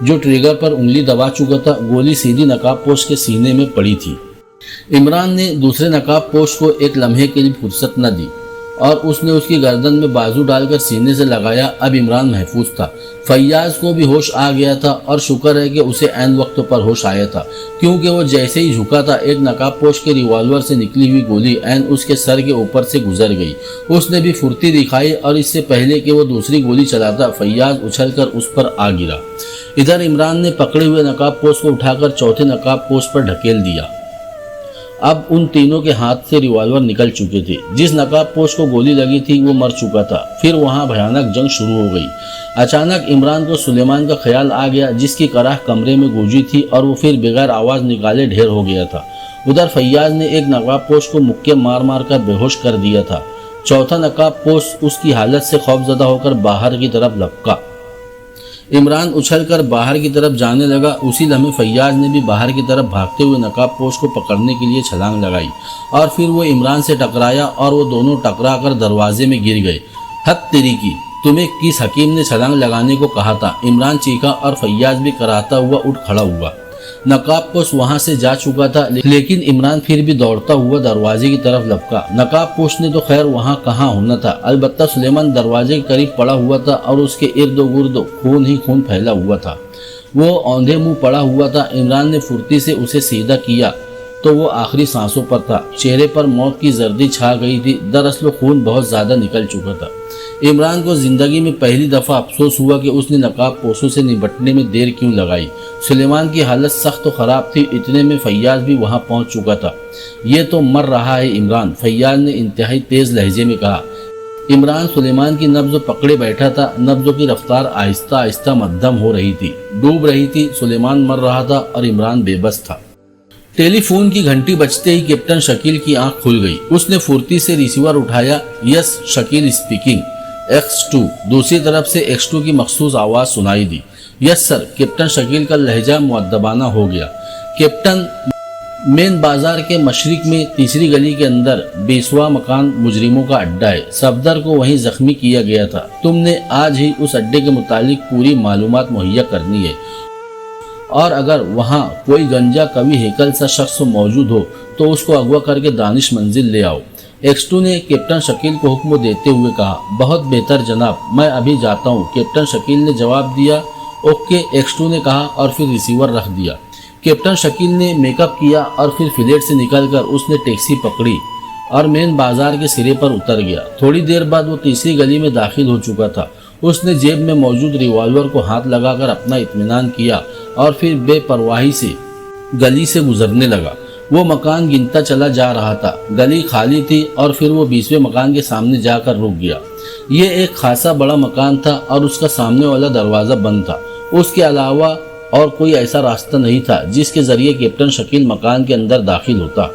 जो ट्रिगर पर उंगली दबा चुका था। गोली सीधी नकाब पोश के सीने में पड़ी थी। इमरान ने दूसरे नकाब पोश को एक लम्हे के लिए फुर्सत न दी और उसने उसकी गर्दन में बाजू डालकर सीने से लगाया। अब इमरान महफूज था। फैयाज को भी होश आ गया था और शुक्र है कि उसे ऐन वक्त पर होश आया था, क्योंकि वो जैसे ही झुका था एक नकाबपोश के रिवॉल्वर से निकली हुई गोली ऐन उसके सर के ऊपर से गुजर गई। उसने भी फुर्ती दिखाई और इससे पहले कि वो दूसरी गोली चलाता फैयाज उछलकर उस पर आ गिरा। इधर इमरान ने पकड़े हुए नकाबपोश को उठाकर चौथे नकाबपोश पर ढकेल दिया। अब उन तीनों के हाथ से रिवॉल्वर निकल चुके थे। जिस नकाबपोश को गोली लगी थी वो मर चुका था। फिर वहां भयानक जंग शुरू हो गई। अचानक इमरान को सुलेमान का ख्याल आ गया जिसकी कराह कमरे में गूंजी थी और वो फिर बगैर आवाज निकाले ढेर हो गया था। उधर फैयाज ने एक नकाबपोश को मुक्के मार मार कर बेहोश कर दिया था। चौथा नकाबपोश उसकी हालत से खौफजदा होकर बाहर की तरफ लपका। इमरान उछलकर बाहर की तरफ जाने लगा। उसी लम्हे फैयाज ने भी बाहर की तरफ भागते हुए नकाबपोश को पकड़ने के लिए छलांग लगाई और फिर वो इमरान से टकराया और वो दोनों टकरा कर दरवाजे में गिर गए। हद तेरी की, तुम्हें किस हकीम ने छलांग लगाने को कहा था? इमरान चीखा और फैयाज भी कराहता हुआ उठ खड़ा हुआ। नकाबपोश वहां से जा चुका था, लेकिन इमरान फिर भी दौड़ता हुआ दरवाजे की तरफ लपका। नकाबपोश ने तो खैर वहां कहाँ होना था, अलबत्ता सुलेमान दरवाजे के करीब पड़ा हुआ था और उसके इर्द गिर्द खून ही खून फैला हुआ था। वो औंधे मुंह पड़ा हुआ था। इमरान ने फुर्ती से उसे सीधा किया तो वो आखिरी सांसों पर था। चेहरे पर मौत की जर्दी छा गई थी। दरअसल खून बहुत ज्यादा निकल चुका था। इमरान को जिंदगी में पहली दफा अफसोस हुआ कि उसने नकाबपोशों से निपटने में देर क्यों लगाई। सुलेमान की हालत सख्त तो खराब थी, इतने में फैयाज भी वहां पहुंच चुका था। ये तो मर रहा है इमरान, फैयाज ने इंतहाई तेज लहजे में कहा। इमरान सुलेमान की नब्ज पकड़े बैठा था। नब्जों की रफ्तार आहिस्ता आहिस्ता मध्यम हो रही थी, डूब रही थी। सुलेमान मर रहा था और इमरान बेबस था। टेलीफोन की घंटी बजते ही कैप्टन शकील की आंख खुल गई। उसने फुर्ती से रिसीवर उठाया। Yes Shakeel speaking. X2। दूसरी तरफ से X2 की मखसूस आवाज सुनाई दी। Yes sir. कैप्टन शकील का लहजा मुअद्दबाना हो गया। कैप्टन, मेन बाजार के मशरिक में तीसरी गली के अंदर 20वां मकान मुजरिमों का अड्डा है। सफदर को वहीं जख्मी किया गया था। तुमने आज ही उस अड्डे के मुतालिक पूरी मालूमात मुहैया करनी है और अगर वहाँ कोई गंजा कवि हेकल सा शख्स मौजूद हो तो उसको अगवा करके दानिश मंजिल ले आओ। X2 ने कैप्टन शकील को हुक्म देते हुए कहा। बहुत बेहतर जनाब, मैं अभी जाता हूँ, कैप्टन शकील ने जवाब दिया। ओके, X2 ने कहा और फिर रिसीवर रख दिया। कैप्टन शकील ने मेकअप किया और फिर फ्लैट से निकलकर उसने टैक्सी पकड़ी और मेन बाजार के सिरे पर उतर गया। थोड़ी देर बाद वो तीसरी गली में दाखिल हो चुका था। उसने जेब में मौजूद रिवॉल्वर को हाथ लगाकर अपना इत्मीनान किया और फिर बेपरवाही से गली से गुजरने लगा। वो मकान गिनता चला जा रहा था। गली खाली थी और फिर वो 20वें मकान के सामने जाकर रुक गया। ये एक खासा बड़ा मकान था और उसका सामने वाला दरवाज़ा बंद था। उसके अलावा और कोई ऐसा रास्ता नहीं था जिसके जरिए कैप्टन शकील मकान के अंदर दाखिल होता।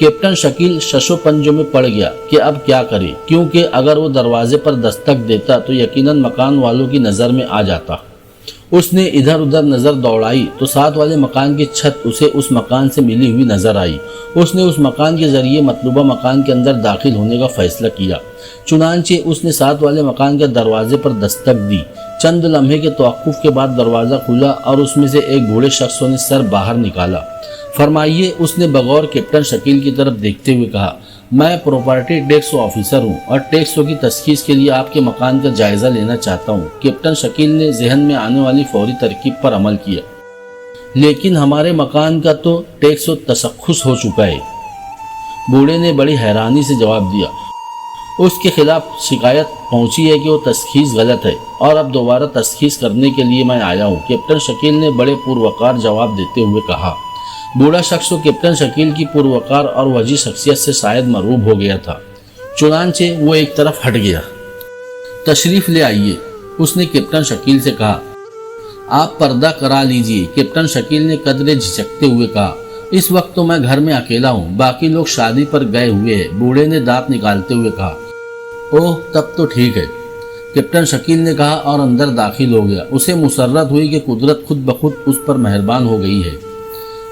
कैप्टन शकील शशो पंजों में पड़ गया कि अब क्या करे, क्योंकि अगर वो दरवाजे पर दस्तक देता तो यकीनन मकान वालों की नज़र में आ जाता। उसने इधर उधर नज़र दौड़ाई तो साथ वाले मकान की छत उसे उस मकान से मिली हुई नजर आई। उसने उस मकान के जरिए मतलूबा मकान के अंदर दाखिल होने का फैसला किया। चुनांचे उसने साथ वाले मकान के दरवाजे पर दस्तक दी। चंद लम्हे के तवक्कुफ के बाद दरवाज़ा खुला और उसमें से एक बूढ़े शख्स ने सर बाहर निकाला। फरमाइए, उसने बगौर कैप्टन शकील की तरफ देखते हुए कहा। मैं प्रॉपर्टी टैक्स ऑफिसर हूँ और टैक्सों की तस्खीस के लिए आपके मकान का जायजा लेना चाहता हूँ। कैप्टन शकील ने जहन में आने वाली फौरी तरकीब पर अमल किया। लेकिन हमारे मकान का तो टैक्स तशख्खुस हो चुका है। बूढ़े ने बड़ी हैरानी से जवाब दिया। उसके खिलाफ शिकायत पहुंची है कि वो तस्खीस गलत है और अब दोबारा तस्खीस करने के लिए मैं आया हूँ, कैप्टन शकील ने बड़े पुरवकार जवाब देते हुए कहा। बूढ़ा शख्स तो कैप्टन शकील की पुरवकार और वजी शख्सियत से शायद मरूब हो गया था। चुनांचे वो एक तरफ हट गया। तशरीफ ले आइए, उसने कैप्टन शकील से कहा। आप पर्दा करा लीजिए, कैप्टन शकील ने कदरे झिझकते हुए कहा। इस वक्त तो मैं घर में अकेला हूँ, बाकी लोग शादी पर गए हुए हैं, बूढ़े ने दांत निकालते हुए कहा। ओह, तब तो ठीक है। کیپٹن شکیل نے کہا اور اندر داخل ہو گیا۔ اسے مسرت ہوئی کہ قدرت خود بخود اس پر مہربان ہو گئی ہے،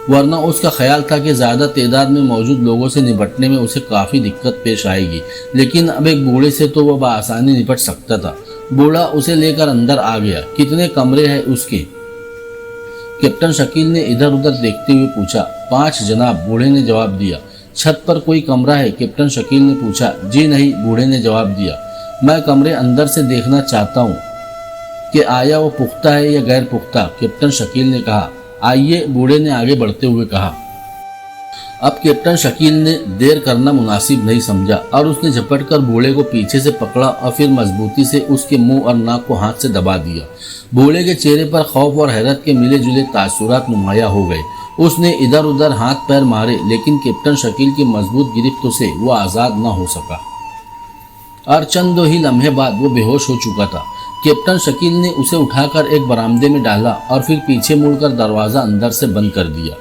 ورنہ اس کا خیال تھا کہ زیادہ تعداد میں موجود لوگوں سے نپٹنے میں اسے کافی دقت پیش آئے گی، لیکن اب ایک بوڑھے سے تو وہ بآسانی نپٹ سکتا تھا۔ بوڑھا اسے لے کر اندر آ گیا۔ کتنے کمرے ہیں اس کے؟ کیپٹن شکیل نے ادھر ادھر دیکھتے ہوئے پوچھا۔ 5 جناب، بوڑھے نے جواب دیا۔ چھت پر کوئی کمرہ ہے؟ کیپٹن شکیل نے پوچھا۔ جی نہیں، بوڑھے نے جواب دیا۔ میں کمرے اندر سے دیکھنا چاہتا ہوں کہ آیا وہ پختہ ہے یا غیر پختہ، کیپٹن شکیل نے کہا۔ آئیے، بوڑھے نے آگے بڑھتے ہوئے کہا۔ اب کیپٹن شکیل نے دیر کرنا مناسب نہیں سمجھا اور اس نے جھپٹ کر بوڑھے کو پیچھے سے پکڑا اور پھر مضبوطی سے اس کے منہ اور ناک کو ہاتھ سے دبا دیا۔ بوڑھے کے چہرے پر خوف اور حیرت کے ملے جلے تاثرات نمایاں ہو گئے۔ اس نے ادھر ادھر ہاتھ پیر مارے، لیکن کیپٹن شکیل کی مضبوط گرفتوں سے وہ آزاد نہ ہو سکا اور چند ہی لمحے بعد وہ بے ہوش ہو چکا تھا۔ کیپٹن شکیل نے اسے اٹھا کر ایک برآمدے میں ڈالا اور پھر پیچھے مڑ کر دروازہ اندر سے بند کر دیا۔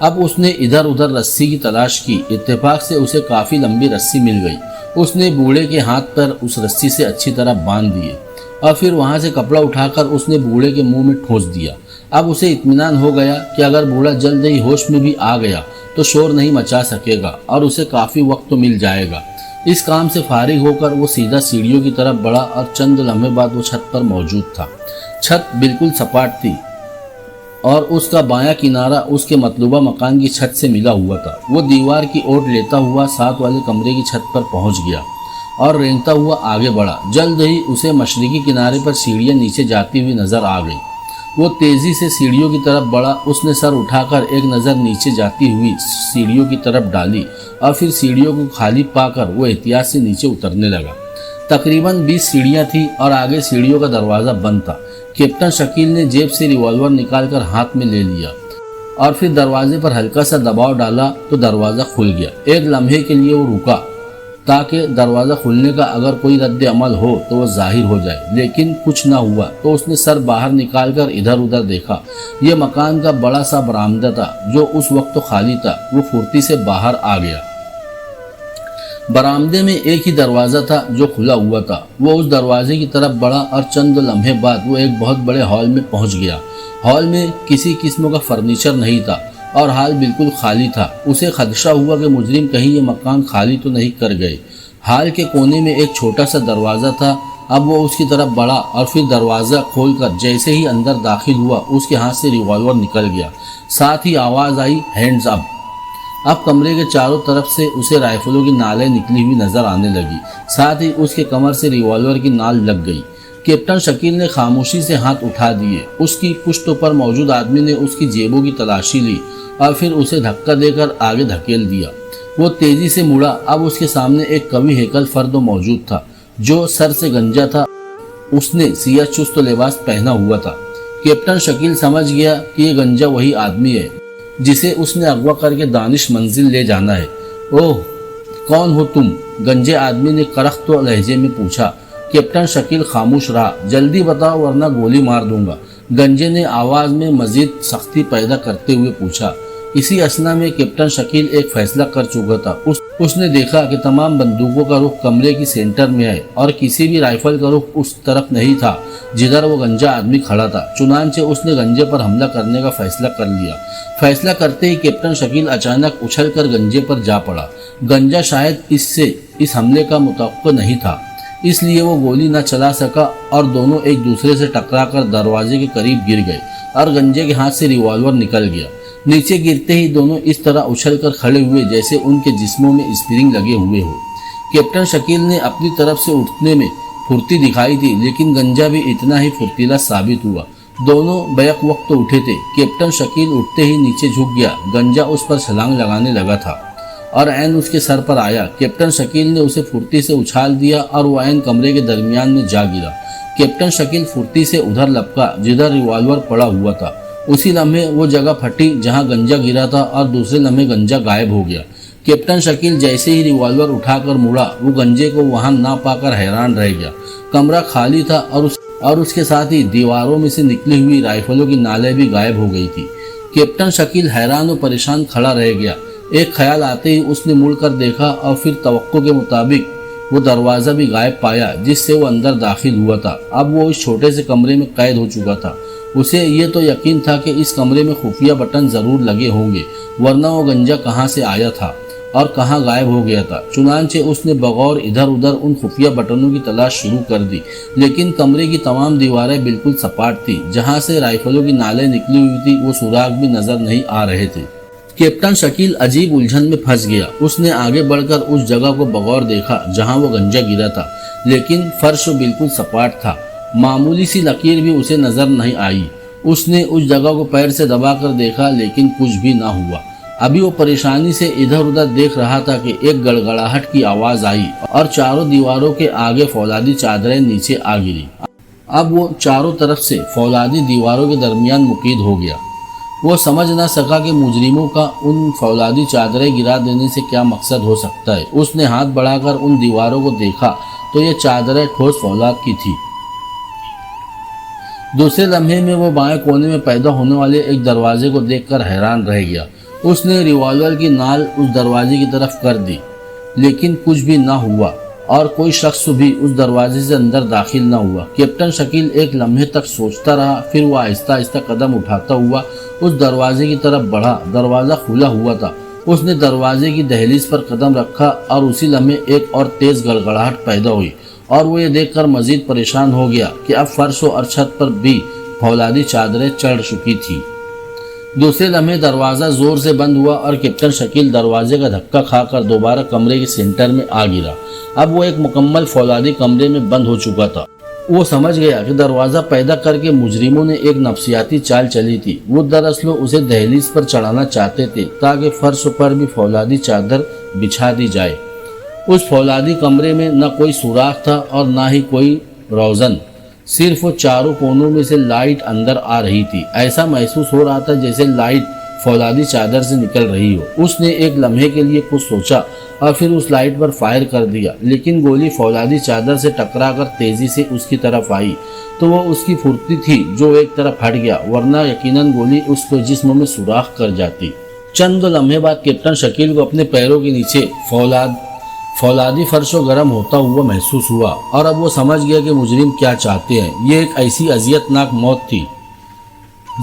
اب اس نے ادھر ادھر رسی کی تلاش کی۔ اتفاق سے اسے کافی لمبی رسی مل گئی۔ اس نے بوڑھے کے ہاتھ پر اس رسی سے اچھی طرح باندھ دیے اور پھر وہاں سے کپڑا اٹھا کر اس نے بوڑھے کے منہ میں ٹھونس دیا۔ اب اسے اطمینان ہو گیا کہ اگر بوڑھا جلد ہی ہوش میں بھی آ گیا تو شور نہیں مچا سکے گا اور اسے کافی وقت تو مل جائے گا۔ اس کام سے فارغ ہو کر وہ سیدھا سیڑھیوں کی طرف بڑھا اور چند لمحے بعد وہ چھت پر موجود تھا۔ چھت بالکل سپاٹ تھی اور اس کا بایاں کنارہ اس کے مطلوبہ مکان کی چھت سے ملا ہوا تھا۔ وہ دیوار کی اوٹ لیتا ہوا ساتھ والے کمرے کی چھت پر پہنچ گیا اور رینگتا ہوا آگے بڑھا۔ جلد ہی اسے مشرقی کنارے پر سیڑھیاں نیچے جاتی ہوئی نظر آ گئی۔ وہ تیزی سے سیڑھیوں کی طرف بڑھا۔ اس نے سر اٹھا کر ایک نظر نیچے جاتی ہوئی سیڑھیوں کی طرف ڈالی اور پھر سیڑھیوں کو خالی پا کر وہ احتیاط سے نیچے اترنے لگا۔ تقریباً 20 سیڑھیاں تھیں اور آگے سیڑھیوں کا دروازہ بند تھا۔ کیپٹن شکیل نے جیب سے ریوالور نکال کر ہاتھ میں لے لیا اور پھر دروازے پر ہلکا سا دباؤ ڈالا تو دروازہ کھل گیا۔ ایک لمحے کے لیے وہ رکا تاکہ دروازہ کھلنے کا اگر کوئی رد عمل ہو تو وہ ظاہر ہو جائے، لیکن کچھ نہ ہوا۔ تو اس نے سر باہر نکال کر ادھر ادھر دیکھا۔ یہ مکان کا بڑا سا برآمدہ تھا جو اس وقت تو خالی تھا۔ وہ پھرتی سے باہر آ گیا۔ برآمدے میں ایک ہی دروازہ تھا جو کھلا ہوا تھا۔ وہ اس دروازے کی طرف بڑھا اور چند لمحے بعد وہ ایک بہت بڑے ہال میں پہنچ گیا۔ ہال میں کسی قسم کا فرنیچر نہیں تھا اور ہال بالکل خالی تھا۔ اسے خدشہ ہوا کہ مجرم کہیں یہ مکان خالی تو نہیں کر گئے۔ ہال کے کونے میں ایک چھوٹا سا دروازہ تھا۔ اب وہ اس کی طرف بڑھا اور پھر دروازہ کھول کر جیسے ہی اندر داخل ہوا اس کے ہاتھ سے ریوالور نکل گیا۔ ساتھ ہی آواز آئی، ہینڈز اپ۔ اب کمرے کے چاروں طرف سے اسے رائفلوں کی نالیں نکلی ہوئی نظر آنے لگی، ساتھ ہی اس کے کمر سے ریوالور کی نال لگ گئی۔ کیپٹن شکیل نے خاموشی سے ہاتھ اٹھا دیے۔ اس کی پشت پر موجود آدمی نے اس کی جیبوں کی تلاشی لی اور پھر اسے دھکا دے کر آگے دھکیل دیا۔ وہ تیزی سے مڑا۔ اب اس کے سامنے ایک قوی ہیکل فرد موجود تھا جو سر سے گنجا تھا۔ اس نے سیاہ چست لباس پہنا ہوا تھا۔ کیپٹن شکیل سمجھ گیا کہ یہ گنجا وہی آدمی ہے جسے اس نے اغوا کر کے دانش منزل لے جانا ہے۔ اوہ، کون ہو تم؟ گنجے آدمی نے کرخت لہجے میں پوچھا۔ کیپٹن شکیل خاموش رہا۔ جلدی بتاؤ ورنہ گولی مار دوں گا، گنجے نے آواز میں مزید سختی پیدا کرتے ہوئے پوچھا۔ اسی اثنا میں کیپٹن شکیل ایک فیصلہ کر چکا تھا۔ اس نے دیکھا کہ تمام بندوقوں کا رخ کمرے کی سینٹر میں ہے اور کسی بھی رائفل کا رخ اس طرف نہیں تھا جدھر وہ گنجا آدمی کھڑا تھا۔ چنانچہ اس نے گنجے پر حملہ کرنے کا فیصلہ کر لیا۔ فیصلہ کرتے ہی کیپٹن شکیل اچانک اچھل کر گنجے پر جا پڑا۔ گنجا شاید اس حملے کا متوقع نہیں تھا، اس لیے وہ گولی نہ چلا سکا اور دونوں ایک دوسرے سے ٹکرا کر دروازے کے قریب گر گئے اور گنجے کے ہاتھ سے ریوالور نکل گیا۔ نیچے گرتے ہی دونوں اس طرح اچھل کر کھڑے ہوئے جیسے ان کے جسموں میں اسپرنگ لگے ہوئے ہو۔ کیپٹن شکیل نے اپنی طرف سے اٹھنے میں پھرتی دکھائی تھی، لیکن گنجا بھی اتنا ہی پھرتیلا ثابت ہوا۔ دونوں بیک وقت اٹھے تھے۔ کیپٹن شکیل اٹھتے ہی نیچے جھک گیا۔ گنجا اس پر چھلانگ لگانے لگا تھا اور عین اس کے سر پر آیا۔ کیپٹن شکیل نے اسے پھرتی سے اچھال دیا اور وہ عین کمرے کے درمیان میں جا گرا۔ کیپٹن شکیل پھرتی سے ادھر لپکا جدھر ریوالور پڑا ہوا تھا۔ اسی لمحے وہ جگہ پھٹی جہاں گنجا گرا تھا اور دوسرے لمحے گنجا غائب ہو گیا۔ کیپٹن شکیل جیسے ہی ریوالور اٹھا کر مڑا، وہ گنجے کو وہاں نہ پا کر حیران رہ گیا۔ کمرہ خالی تھا اور اس کے ساتھ ہی دیواروں میں سے نکلی ہوئی رائفلوں کی نالیں بھی غائب ہو گئی تھی۔ کیپٹن شکیل حیران و پریشان کھڑا رہ گیا۔ ایک خیال آتے ہی اس نے مڑ کر دیکھا اور پھر توقع کے مطابق وہ دروازہ بھی غائب پایا جس سے وہ اندر داخل ہوا تھا۔ اب وہ اس چھوٹے سے کمرے میں قید ہو چکا تھا۔ اسے یہ تو یقین تھا کہ اس کمرے میں خفیہ بٹن ضرور لگے ہوں گے، ورنہ وہ گنجا کہاں سے آیا تھا اور کہاں غائب ہو گیا تھا۔ چنانچہ اس نے بغور ادھر ادھر ان خفیہ بٹنوں کی تلاش شروع کر دی، لیکن کمرے کی تمام دیواریں بالکل سپاٹ تھی۔ جہاں سے رائفلوں کی نالیں نکلی ہوئی تھی وہ سوراخ بھی نظر نہیں آ رہے تھے۔ کیپٹن شکیل عجیب الجھن میں پھنس گیا۔ اس نے آگے بڑھ کر اس جگہ کو بغور دیکھا جہاں وہ گنجا گرا تھا، لیکن فرش بالکل سپاٹ تھا۔ معمولی سی لکیر بھی اسے نظر نہیں آئی۔ اس نے اس جگہ کو پیر سے دبا کر دیکھا، لیکن کچھ بھی نہ ہوا۔ ابھی وہ پریشانی سے ادھر ادھر دیکھ رہا تھا کہ ایک گڑگڑاہٹ کی آواز آئی اور چاروں دیواروں کے آگے فولادی چادریں نیچے آ گری۔ اب وہ چاروں طرف سے فولادی دیواروں کے درمیان مقید ہو گیا۔ وہ سمجھ نہ سکا کہ مجرموں کا ان فولادی چادریں گرا دینے سے کیا مقصد ہو سکتا ہے۔ اس نے ہاتھ بڑھا کر ان دیواروں کو دیکھا تو یہ چادریں ٹھوس فولاد کی تھی۔ دوسرے لمحے میں وہ بائیں کونے میں پیدا ہونے والے ایک دروازے کو دیکھ کر حیران رہ گیا۔ اس نے ریوالور کی نال اس دروازے کی طرف کر دی، لیکن کچھ بھی نہ ہوا اور کوئی شخص بھی اس دروازے سے اندر داخل نہ ہوا۔ کیپٹن شکیل ایک لمحے تک سوچتا رہا، پھر وہ آہستہ آہستہ قدم اٹھاتا ہوا اس دروازے کی طرف بڑھا۔ دروازہ کھلا ہوا تھا۔ اس نے دروازے کی دہلیز پر قدم رکھا اور اسی لمحے ایک اور تیز گڑگڑاہٹ پیدا ہوئی، اور وہ یہ دیکھ کر مزید پریشان ہو گیا کہ اب فرش اور چھت پر بھی فولادی چادریں چڑھ چکی تھی۔ دوسرے لمحے دروازہ زور سے بند ہوا اور کیپٹن شکیل دروازے کا دھکا کھا کر دوبارہ کمرے کے سینٹر میں آ گرا۔ اب وہ ایک مکمل فولادی کمرے میں بند ہو چکا تھا۔ وہ سمجھ گیا کہ دروازہ پیدا کر کے مجرموں نے ایک نفسیاتی چال چلی تھی۔ وہ دراصل اسے دہلیز پر چڑھانا چاہتے تھے تاکہ فرش پر بھی فولادی چادر بچھا دی جائے۔ اس فولادی کمرے میں نہ کوئی سوراخ تھا اور نہ ہی کوئی روزن، صرف وہ چاروں کونوں میں سے لائٹ اندر آ رہی تھی۔ ایسا محسوس ہو رہا تھا جیسے لائٹ فولادی چادر سے نکل رہی ہو۔ اس نے ایک لمحے کے لیے کچھ سوچا اور پھر اس لائٹ پر فائر کر دیا، لیکن گولی فولادی چادر سے ٹکرا کر تیزی سے اس کی طرف آئی تو وہ اس کی پھرتی تھی جو ایک طرف ہٹ گیا، ورنہ یقیناً گولی اس کو جسم میں سوراخ کر جاتی۔ چند لمحے بعد کیپٹن شکیل کو اپنے پیروں کے نیچے فولادی فرش و گرم ہوتا ہوا محسوس ہوا، اور اب وہ سمجھ گیا کہ مجرم کیا چاہتے ہیں۔ یہ ایک ایسی اذیت ناک موت تھی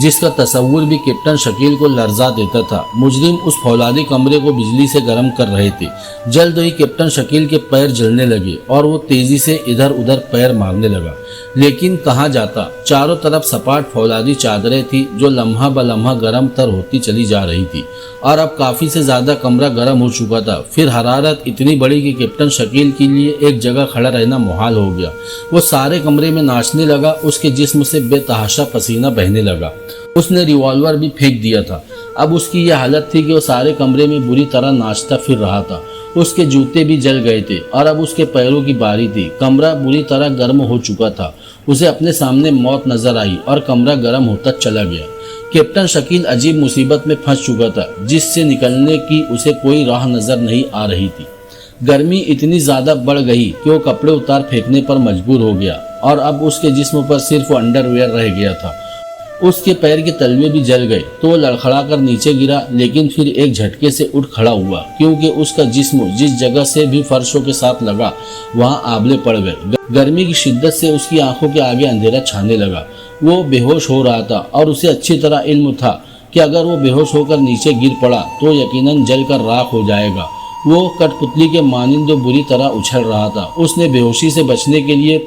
جس کا تصور بھی کیپٹن شکیل کو لرزا دیتا تھا۔ مجرم اس فولادی کمرے کو بجلی سے گرم کر رہے تھے۔ جلد ہی کیپٹن شکیل کے پیر جلنے لگے اور وہ تیزی سے ادھر ادھر پیر مارنے لگا، لیکن کہاں جاتا۔ چاروں طرف سپاٹ فولادی چادریں تھی جو لمحہ بلمحہ گرم تر ہوتی چلی جا رہی تھی، اور اب کافی سے زیادہ کمرہ گرم ہو چکا تھا۔ پھر حرارت اتنی بڑی کہ کیپٹن شکیل کے لیے ایک جگہ کھڑا رہنا محال ہو گیا۔ وہ سارے کمرے میں ناچنے لگا، اس کے جسم سے بے تحاشا پسینہ بہنے لگا۔ اس نے ریوالور بھی پھینک دیا تھا۔ اب اس کی یہ حالت تھی کہ وہ سارے کمرے میں بری طرح ناچتا پھر رہا تھا۔ اس کے جوتے بھی جل گئے تھے اور اب اس کے پیروں کی باری تھی۔ کمرہ بری طرح گرم ہو چکا تھا۔ اسے اپنے سامنے موت نظر آئی اور کمرہ گرم ہوتا چلا گیا۔ کیپٹن شکیل عجیب مصیبت میں پھنس چکا تھا جس سے نکلنے کی اسے کوئی راہ نظر نہیں آ رہی تھی۔ گرمی اتنی زیادہ بڑھ گئی کہ وہ کپڑے اتار پھینکنے پر مجبور ہو گیا، اور اب اس کے جسم پر صرف انڈر ویئر رہ گیا تھا۔ اس کے پیر کے تلوے بھی جل گئے تو وہ لڑکھڑا کر نیچے گرا، لیکن پھر ایک جھٹکے سے اٹھ کھڑا ہوا کیونکہ اس کا جسم جس جگہ سے بھی فرشوں کے ساتھ لگا وہاں آبلے پڑ گئے۔ گرمی کی شدت سے اس کی آنکھوں کے آگے اندھیرا چھانے لگا۔ وہ بے ہوش ہو رہا تھا اور اسے اچھی طرح علم تھا کہ اگر وہ بے ہوش ہو کر نیچے گر پڑا تو یقیناً جل کر راکھ ہو جائے گا۔ وہ کٹ پتلی کے مانند بری طرح اچھل رہا تھا۔ اس نے بے ہوشی سے بچنے کے لیے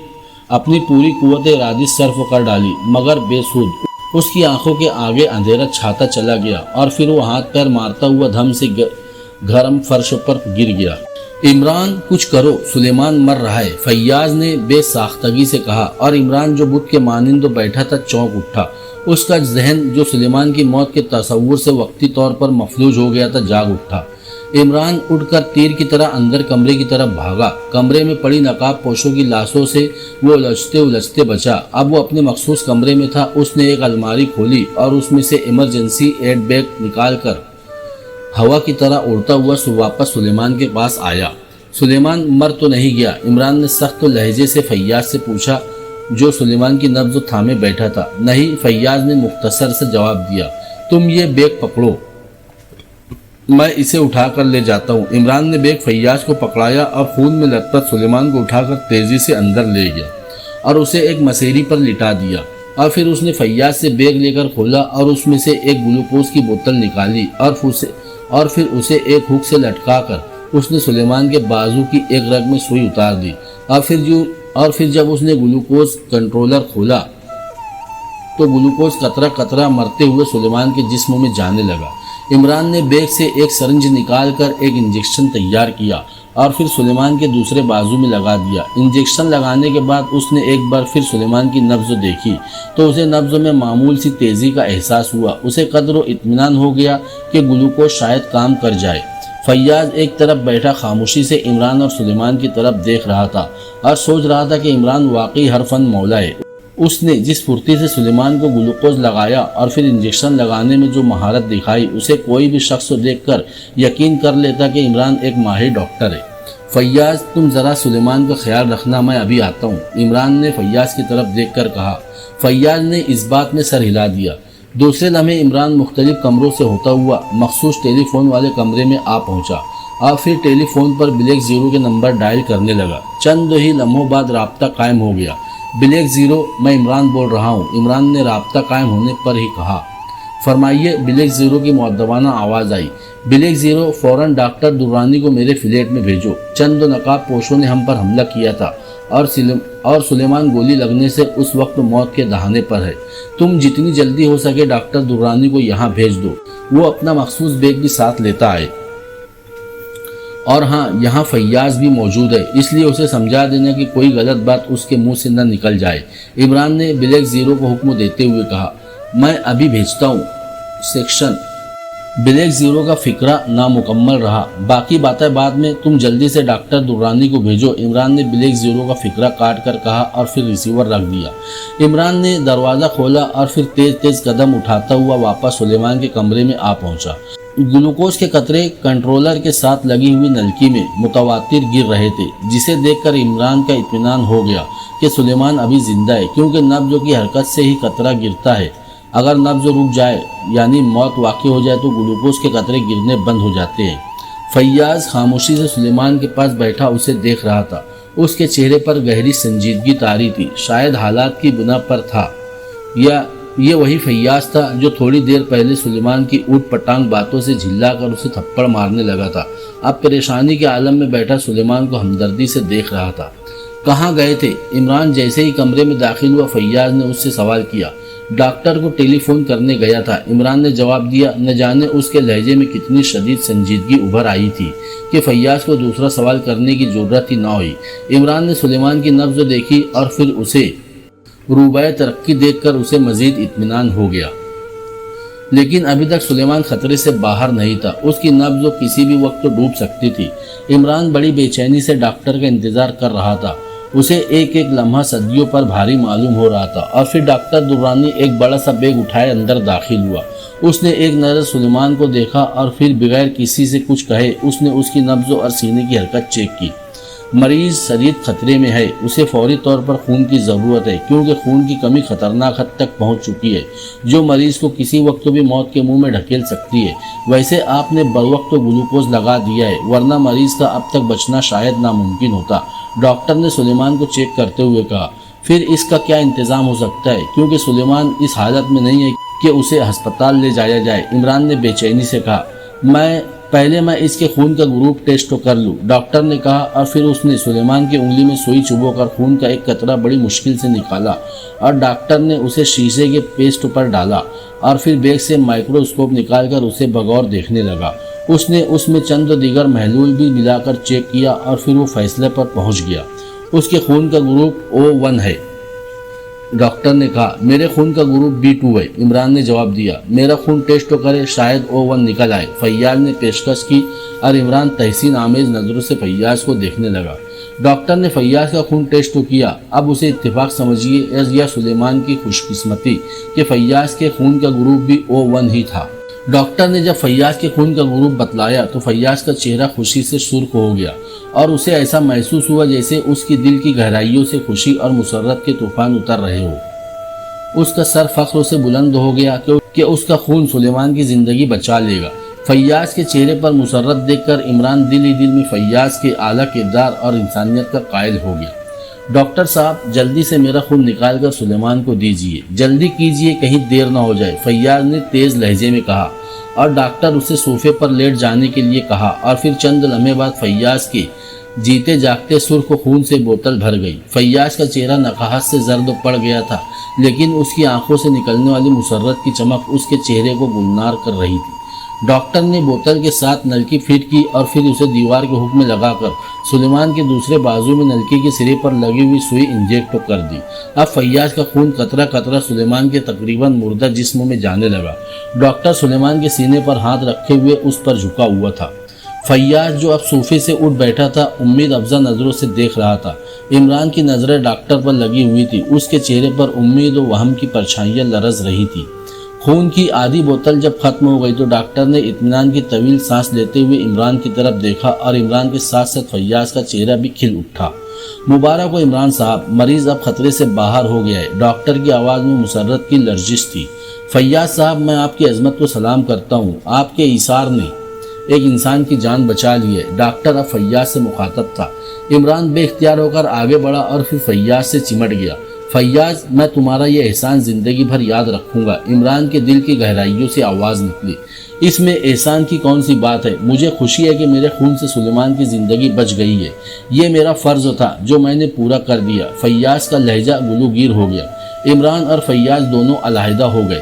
اپنی پوری قوت ارادی صرف کر ڈالی، مگر بے سود۔ اس کی آنکھوں کے آگے اندھیرا چھاتا چلا گیا اور پھر وہ ہاتھ پیر مارتا ہوا دھم سے گرم فرش پر گر گیا۔ عمران کچھ کرو، سلیمان مر رہا ہے، فیاض نے بے ساختگی سے کہا، اور عمران جو بت کے مانند بیٹھا تھا چونک اٹھا۔ اس کا ذہن جو سلیمان کی موت کے تصور سے وقتی طور پر مفلوج ہو گیا تھا جاگ اٹھا۔ عمران اٹھ کر تیر کی طرح اندر کمرے کی طرف بھاگا۔ کمرے میں پڑی نقاب پوشوں کی لاشوں سے وہ الجھتے بچا۔ اب وہ اپنے مخصوص کمرے میں تھا۔ اس نے ایک الماری کھولی اور اس میں سے ایمرجنسی ایڈ بیگ نکال کر ہوا کی طرح اڑتا ہوا واپس سلیمان کے پاس آیا۔ سلیمان مر تو نہیں گیا؟ عمران نے سخت لہجے سے فیاض سے پوچھا جو سلیمان کی نبض تھامے بیٹھا تھا۔ نہیں، فیاض نے مختصر سے جواب دیا۔ تم یہ بیگ پکڑو۔ मैं इसे उठा कर ले जाता हूँ। इमरान ने बेग फैयाज को पकड़ाया और खून में लथपथ सुलेमान को उठाकर तेजी से अंदर ले गया और उसे एक मसेरी पर लिटा दिया। और फिर उसने फैयाज से बेग लेकर खोला और उसमें से एक ग्लूकोज की बोतल निकाली और फिर उसे एक हुक से लटकाकर उसने सुलेमान के बाजू की एक रग में सुई उतार दी। और फिर जब उसने ग्लूकोज कंट्रोलर खोला तो ग्लूकोज कतरा कतरा मरते हुए सुलेमान के जिस्म में जाने लगा। इमरान ने बैग से एक सिरिंज निकालकर एक इंजेक्शन तैयार किया और फिर सुलेमान के दूसरे बाजू में लगा दिया। इंजेक्शन लगाने के बाद उसने एक बार फिर सुलेमान की नब्ज़ देखी तो उसे नब्ज़ में मामूल सी तेज़ी का एहसास हुआ। उसे कदर इत्मीनान हो गया कि ग्लूकोज शायद काम कर जाए। फैयाज एक तरफ बैठा खामोशी से इमरान और सुलेमान की तरफ देख रहा था और सोच रहा था कि इमरान वाकई हर फन मौला है। उसने जिस फुर्ती से सुलेमान को ग्लूकोज लगाया और फिर इंजेक्शन लगाने में जो महारत दिखाई, उसे कोई भी शख्स देखकर यकीन कर लेता कि इमरान एक माहिर डॉक्टर है। फैयाज, तुम ज़रा सुलेमान का ख्याल रखना, मैं अभी आता हूँ, इमरान ने फैयाज की तरफ देखकर कहा। फैयाज ने इस बात में सर हिला दिया। दूसरे लम्हे इमरान मुख्तलिफ कमरों से होता हुआ मखसूस टेलीफोन वाले कमरे में आ पहुँचा और फिर टेलीफोन पर ब्लैक ज़ीरो के नंबर डायल करने लगा। चंद ही लम्हों बाद राब्ता कायम हो गया। ब्लैक ज़ीरो, मैं इमरान बोल रहा हूँ, इमरान ने राब्ता कायम होने पर ही कहा। फरमाइए, ब्लैक ज़ीरो की मुअद्दबाना आवाज़ आई। ब्लैक ज़ीरो, फ़ौरन डॉक्टर दुर्रानी को मेरे फ्लैट में भेजो। चंद नकाब पोशों ने हम पर हमला किया था और सुलेमान गोली लगने से उस वक्त मौत के दहाने पर है। तुम जितनी जल्दी हो सके डॉक्टर दुर्रानी को यहाँ भेज दो। वो अपना मखसूस बैग भी साथ लेता आए। और हाँ, यहाँ फैयाज भी मौजूद है, इसलिए उसे समझा देना कि कोई गलत बात उसके मुंह से न निकल जाए। इमरान ने ब्लैक ज़ीरो को हुक्म देते हुए कहा। मैं अभी भेजता हूँ। सेक्शन। ब्लैक ज़ीरो का फिक्रा नामुकम्मल रहा। बाकी बातें बाद में, तुम जल्दी से डॉक्टर दुर्रानी को भेजो, इमरान ने ब्लैक ज़ीरो का फिक्रा काट कर कहा और फिर रिसीवर रख दिया। इमरान ने दरवाज़ा खोला और फिर तेज़ तेज़ कदम उठाता हुआ वापस सुलेमान के कमरे में आ पहुंचा। ग्लूकोज के कतरे कंट्रोलर के साथ लगी हुई नलकी में मुतवातिर गिर रहे थे, जिसे देखकर इमरान का इत्मीनान हो गया कि सुलेमान अभी जिंदा है, क्योंकि नब्ज़ की हरकत से ही कतरा गिरता है। अगर नब्ज़ रुक जाए यानी मौत वाक़ई हो जाए तो ग्लूकोज के कतरे गिरने बंद हो जाते हैं। फैयाज खामोशी से सुलेमान के पास बैठा उसे देख रहा था। उसके चेहरे पर गहरी संजीदगी तारी थी। शायद हालात की बुना पर था या ये वही फैयाज था जो थोड़ी देर पहले सुलेमान की ऊट पटांग बातों से झिल्लाकर उसे थप्पड़ मारने लगा था। अब परेशानी के आलम में बैठा सुलेमान को हमदर्दी से देख रहा था। कहाँ गए थे? इमरान जैसे ही कमरे में दाखिल हुआ फैयाज ने उससे सवाल किया। डॉक्टर को टेलीफोन करने गया था, इमरान ने जवाब दिया। न जाने उसके लहजे में कितनी शदीद संजीदगी उभर आई थी कि फैयाज को दूसरा सवाल करने की जरूरत ही न हुई। इमरान ने सुलेमान की नब्ज़ देखी और फिर उसे रूबाए तरक्की देखकर उसे मजीद इत्मीनान हो गया। लेकिन अभी तक सुलेमान खतरे से बाहर नहीं था। उसकी नब्ज़ किसी भी वक्त डूब सकती थी। इमरान बड़ी बेचैनी से डॉक्टर का इंतज़ार कर रहा था। उसे एक एक लम्हा सदियों पर भारी मालूम हो रहा था। और फिर डॉक्टर दुर्रानी एक बड़ा सा बैग उठाए अंदर दाखिल हुआ। उसने एक नज़र सुलेमान को देखा और फिर बगैर किसी से कुछ कहे उसने उसकी नब्ज़ और सीने की हरकत चेक की। मरीज शदीद खतरे में है, उसे फौरी तौर पर खून की ज़रूरत है, क्योंकि खून की कमी खतरनाक हद तक पहुंच चुकी है जो मरीज को किसी वक्त भी मौत के मुंह में ढकेल सकती है। वैसे आपने बरवक्त ग्लूकोज लगा दिया है, वरना मरीज का अब तक बचना शायद नामुमकिन होता, डॉक्टर ने सुलेमान को चेक करते हुए कहा। फिर इसका क्या इंतज़ाम हो सकता है, क्योंकि सुलेमान इस हालत में नहीं है कि उसे अस्पताल ले जाया जाए, इमरान ने बेचैनी से कहा। पहले मैं इसके खून का ग्रुप टेस्ट तो कर लूँ, डॉक्टर ने कहा। और फिर उसने सुलेमान की उंगली में सुई चुभोकर खून का एक कतरा बड़ी मुश्किल से निकाला और डॉक्टर ने उसे शीशे के पेस्ट पर डाला और फिर बैग से माइक्रोस्कोप निकालकर उसे बगौर देखने लगा। उसने उसमें चंद दीगर महलूल भी मिलाकर चेक किया और फिर वो फैसले पर पहुंच गया। उसके खून का ग्रुप O1 है, डॉक्टर ने कहा। मेरे खून का ग्रुप B2 है, इमरान ने जवाब दिया। मेरा खून टेस्ट तो करे, शायद O1 निकल आए, फैयाज ने पेशकश की और इमरान तहसीन आमेज नज़रों से फैयाज को देखने लगा। डॉक्टर ने फैयाज का खून टेस्ट तो किया। अब उसे इत्तेफाक समझिए या सुलेमान की खुशकिस्मती कि फैयाज के खून का ग्रुप भी O1 ही था। डॉक्टर ने जब फैयाज के खून का ग्रुप बतलाया तो फैयाज का चेहरा खुशी से सुर्ख हो गया और उसे ऐसा महसूस हुआ जैसे उसकी दिल की गहराइयों से खुशी और मुसर्रत के तूफान उतर रहे हो। उसका सर फख्र से बुलंद हो गया कि उसका खून सुलेमान की जिंदगी बचा लेगा। فیاض کے چہرے پر مسرت دیکھ کر عمران دل ہی دل میں فیاض کے اعلیٰ کردار اور انسانیت کا قائل ہو گیا۔ ڈاکٹر صاحب جلدی سے میرا خون نکال کر سلیمان کو دیجیے، جلدی کیجیے، کہیں دیر نہ ہو جائے، فیاض نے تیز لہجے میں کہا، اور ڈاکٹر اسے صوفے پر لیٹ جانے کے لیے کہا، اور پھر چند لمحے بعد فیاض کے جیتے جاگتے سرخ خون سے بوتل بھر گئی۔ فیاض کا چہرہ نقاہت سے زرد پڑ گیا تھا، لیکن اس کی آنکھوں سے نکلنے والی مسرت کی چمک اس کے چہرے کو گلنار کر رہی تھی۔ ڈاکٹر نے بوتل کے ساتھ نلکی فٹ کی اور پھر اسے دیوار کے ہوک میں لگا کر سلیمان کے دوسرے بازو میں نلکی کے سرے پر لگی ہوئی سوئی انجیکٹ کر دی۔ اب فیاض کا خون قطرہ قطرہ سلیمان کے تقریباً مردہ جسم میں جانے لگا۔ ڈاکٹر سلیمان کے سینے پر ہاتھ رکھے ہوئے اس پر جھکا ہوا تھا۔ فیاض جو اب صوفے سے اٹھ بیٹھا تھا امید افزا نظروں سے دیکھ رہا تھا۔ عمران کی نظریں ڈاکٹر پر لگی ہوئی تھی، اس کے چہرے پر امید و وہم کی پرچھائیاں لرز رہی تھی۔ خون کی آدھی بوتل جب ختم ہو گئی تو ڈاکٹر نے اطمینان کی طویل سانس لیتے ہوئے عمران کی طرف دیکھا، اور عمران کے ساتھ ساتھ فیاض کا چہرہ بھی کھل اٹھا۔ مبارک ہو عمران صاحب، مریض اب خطرے سے باہر ہو گیا ہے۔ ڈاکٹر کی آواز میں مسرت کی لرزش تھی۔ فیاض صاحب، میں آپ کی عظمت کو سلام کرتا ہوں، آپ کے ایثار نے ایک انسان کی جان بچا لی ہے۔ ڈاکٹر اب فیاض سے مخاطب تھا۔ عمران بے اختیار ہو کر آگے بڑھا اور پھر فیاض سے چمٹ گیا۔ فیاض، میں تمہارا یہ احسان زندگی بھر یاد رکھوں گا۔ عمران کے دل کی گہرائیوں سے آواز نکلی۔ اس میں احسان کی کون سی بات ہے؟ مجھے خوشی ہے کہ میرے خون سے سلیمان کی زندگی بچ گئی ہے۔ یہ میرا فرض تھا جو میں نے پورا کر دیا۔ فیاض کا لہجہ گلوگیر ہو گیا۔ عمران اور فیاض دونوں علیحدہ ہو گئے۔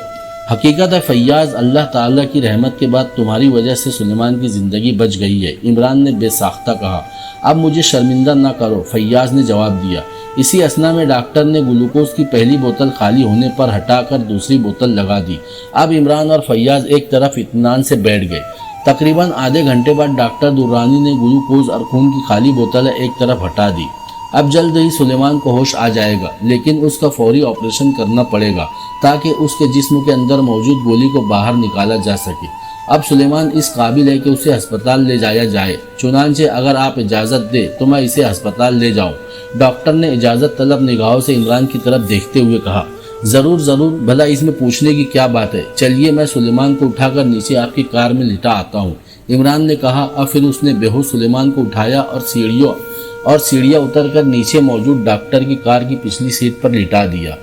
حقیقت ہے فیاض، اللہ تعالیٰ کی رحمت کے بعد تمہاری وجہ سے سلیمان کی زندگی بچ گئی ہے، عمران نے بے ساختہ کہا۔ اب مجھے شرمندہ نہ کرو، فیاض نے جواب دیا۔ اسی اثنا میں ڈاکٹر نے گلوکوز کی پہلی بوتل خالی ہونے پر ہٹا کر دوسری بوتل لگا دی۔ اب عمران اور فیاض ایک طرف اطمینان سے بیٹھ گئے۔ تقریباً آدھے گھنٹے بعد ڈاکٹر درانی نے گلوکوز اور خون کی خالی بوتلیں ایک طرف ہٹا دی۔ اب جلد ہی سلیمان کو ہوش آ جائے گا، لیکن اس کا فوری آپریشن کرنا پڑے گا تاکہ اس کے جسم کے اندر موجود گولی کو باہر نکالا جا سکے۔ اب سلیمان اس قابل ہے کہ اسے ہسپتال لے جایا جائے، چنانچہ اگر آپ اجازت دے تو میں اسے ہسپتال لے جاؤں۔ ڈاکٹر نے اجازت طلب نگاہوں سے عمران کی طرف دیکھتے ہوئے کہا۔ ضرور ضرور، بھلا اس میں پوچھنے کی کیا بات ہے؟ چلیے میں سلیمان کو اٹھا کر نیچے آپ کی کار میں لٹا آتا ہوں، عمران نے کہا، اور پھر اس نے بے ہوش سلیمان کو اٹھایا اور سیڑھیاں اتر کر نیچے موجود ڈاکٹر کی کار کی پچھلی سیٹ پر لٹا دیا،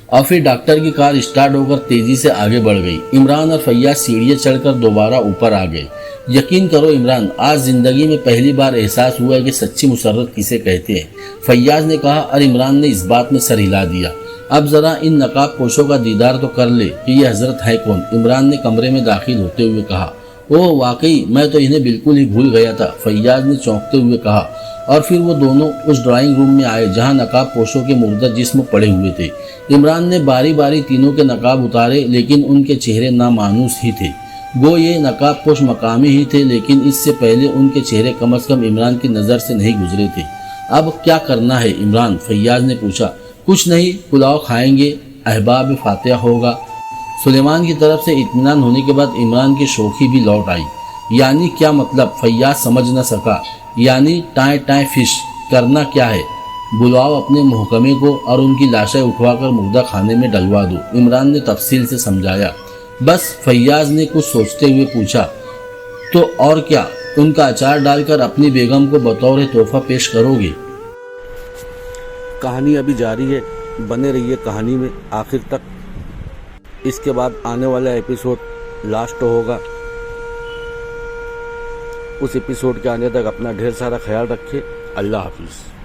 اور پھر ڈاکٹر کی کار اسٹارٹ ہو کر تیزی سے آگے بڑھ گئی۔ عمران اور فیاض سیڑھیاں چڑھ کر دوبارہ اوپر آ گئے۔ یقین کرو عمران، آج زندگی میں پہلی بار احساس ہوا ہے کہ سچی مسرت کسے کہتے ہیں، فیاض نے کہا، اور عمران نے اس بات میں سر ہلا دیا۔ اب ذرا ان نقاب پوشوں کا دیدار تو کر لے کہ یہ حضرت ہے کون، عمران نے کمرے میں داخل ہوتے ہوئے کہا۔ اوہ واقعی، میں تو انہیں بالکل ہی بھول گیا تھا، فیاض نے چونکتے ہوئے کہا، اور پھر وہ دونوں اس ڈرائنگ روم میں آئے جہاں نقاب پوشوں کے مردہ جسم پڑے ہوئے تھے۔ عمران نے باری باری تینوں کے نقاب اتارے، لیکن ان کے چہرے نامانوس ہی تھے۔ گو یہ نقاب پوش مقامی ہی تھے، لیکن اس سے پہلے ان کے چہرے کم از کم عمران کی نظر سے نہیں گزرے تھے۔ اب کیا کرنا ہے عمران؟ فیاض نے پوچھا۔ کچھ نہیں، پلاؤ کھائیں گے، احباب فاتحہ ہوگا۔ سلیمان کی طرف سے اطمینان ہونے کے بعد عمران کی شوخی بھی لوٹ آئی۔ یعنی کیا مطلب؟ فیاض سمجھ نہ سکا۔ یعنی ٹائیں ٹائیں فش کرنا کیا ہے؟ بلاؤ اپنے محکمے کو اور ان کی لاشیں اٹھوا کر مردہ خانے میں ڈلوا دو، عمران نے تفصیل سے سمجھایا۔ بس، فیاض نے کچھ سوچتے ہوئے پوچھا۔ تو اور کیا، ان کا اچار ڈال کر اپنی بیگم کو بطور تحفہ پیش کرو گے؟ کہانی ابھی جاری ہے، بنے رہیے کہانی میں آخر تک۔ اس کے بعد آنے والا ایپیسوڈ لاسٹ ہوگا۔ اس ایپیسوڈ کے آنے تک اپنا ڈھیر سارا خیال رکھیے۔ اللہ حافظ۔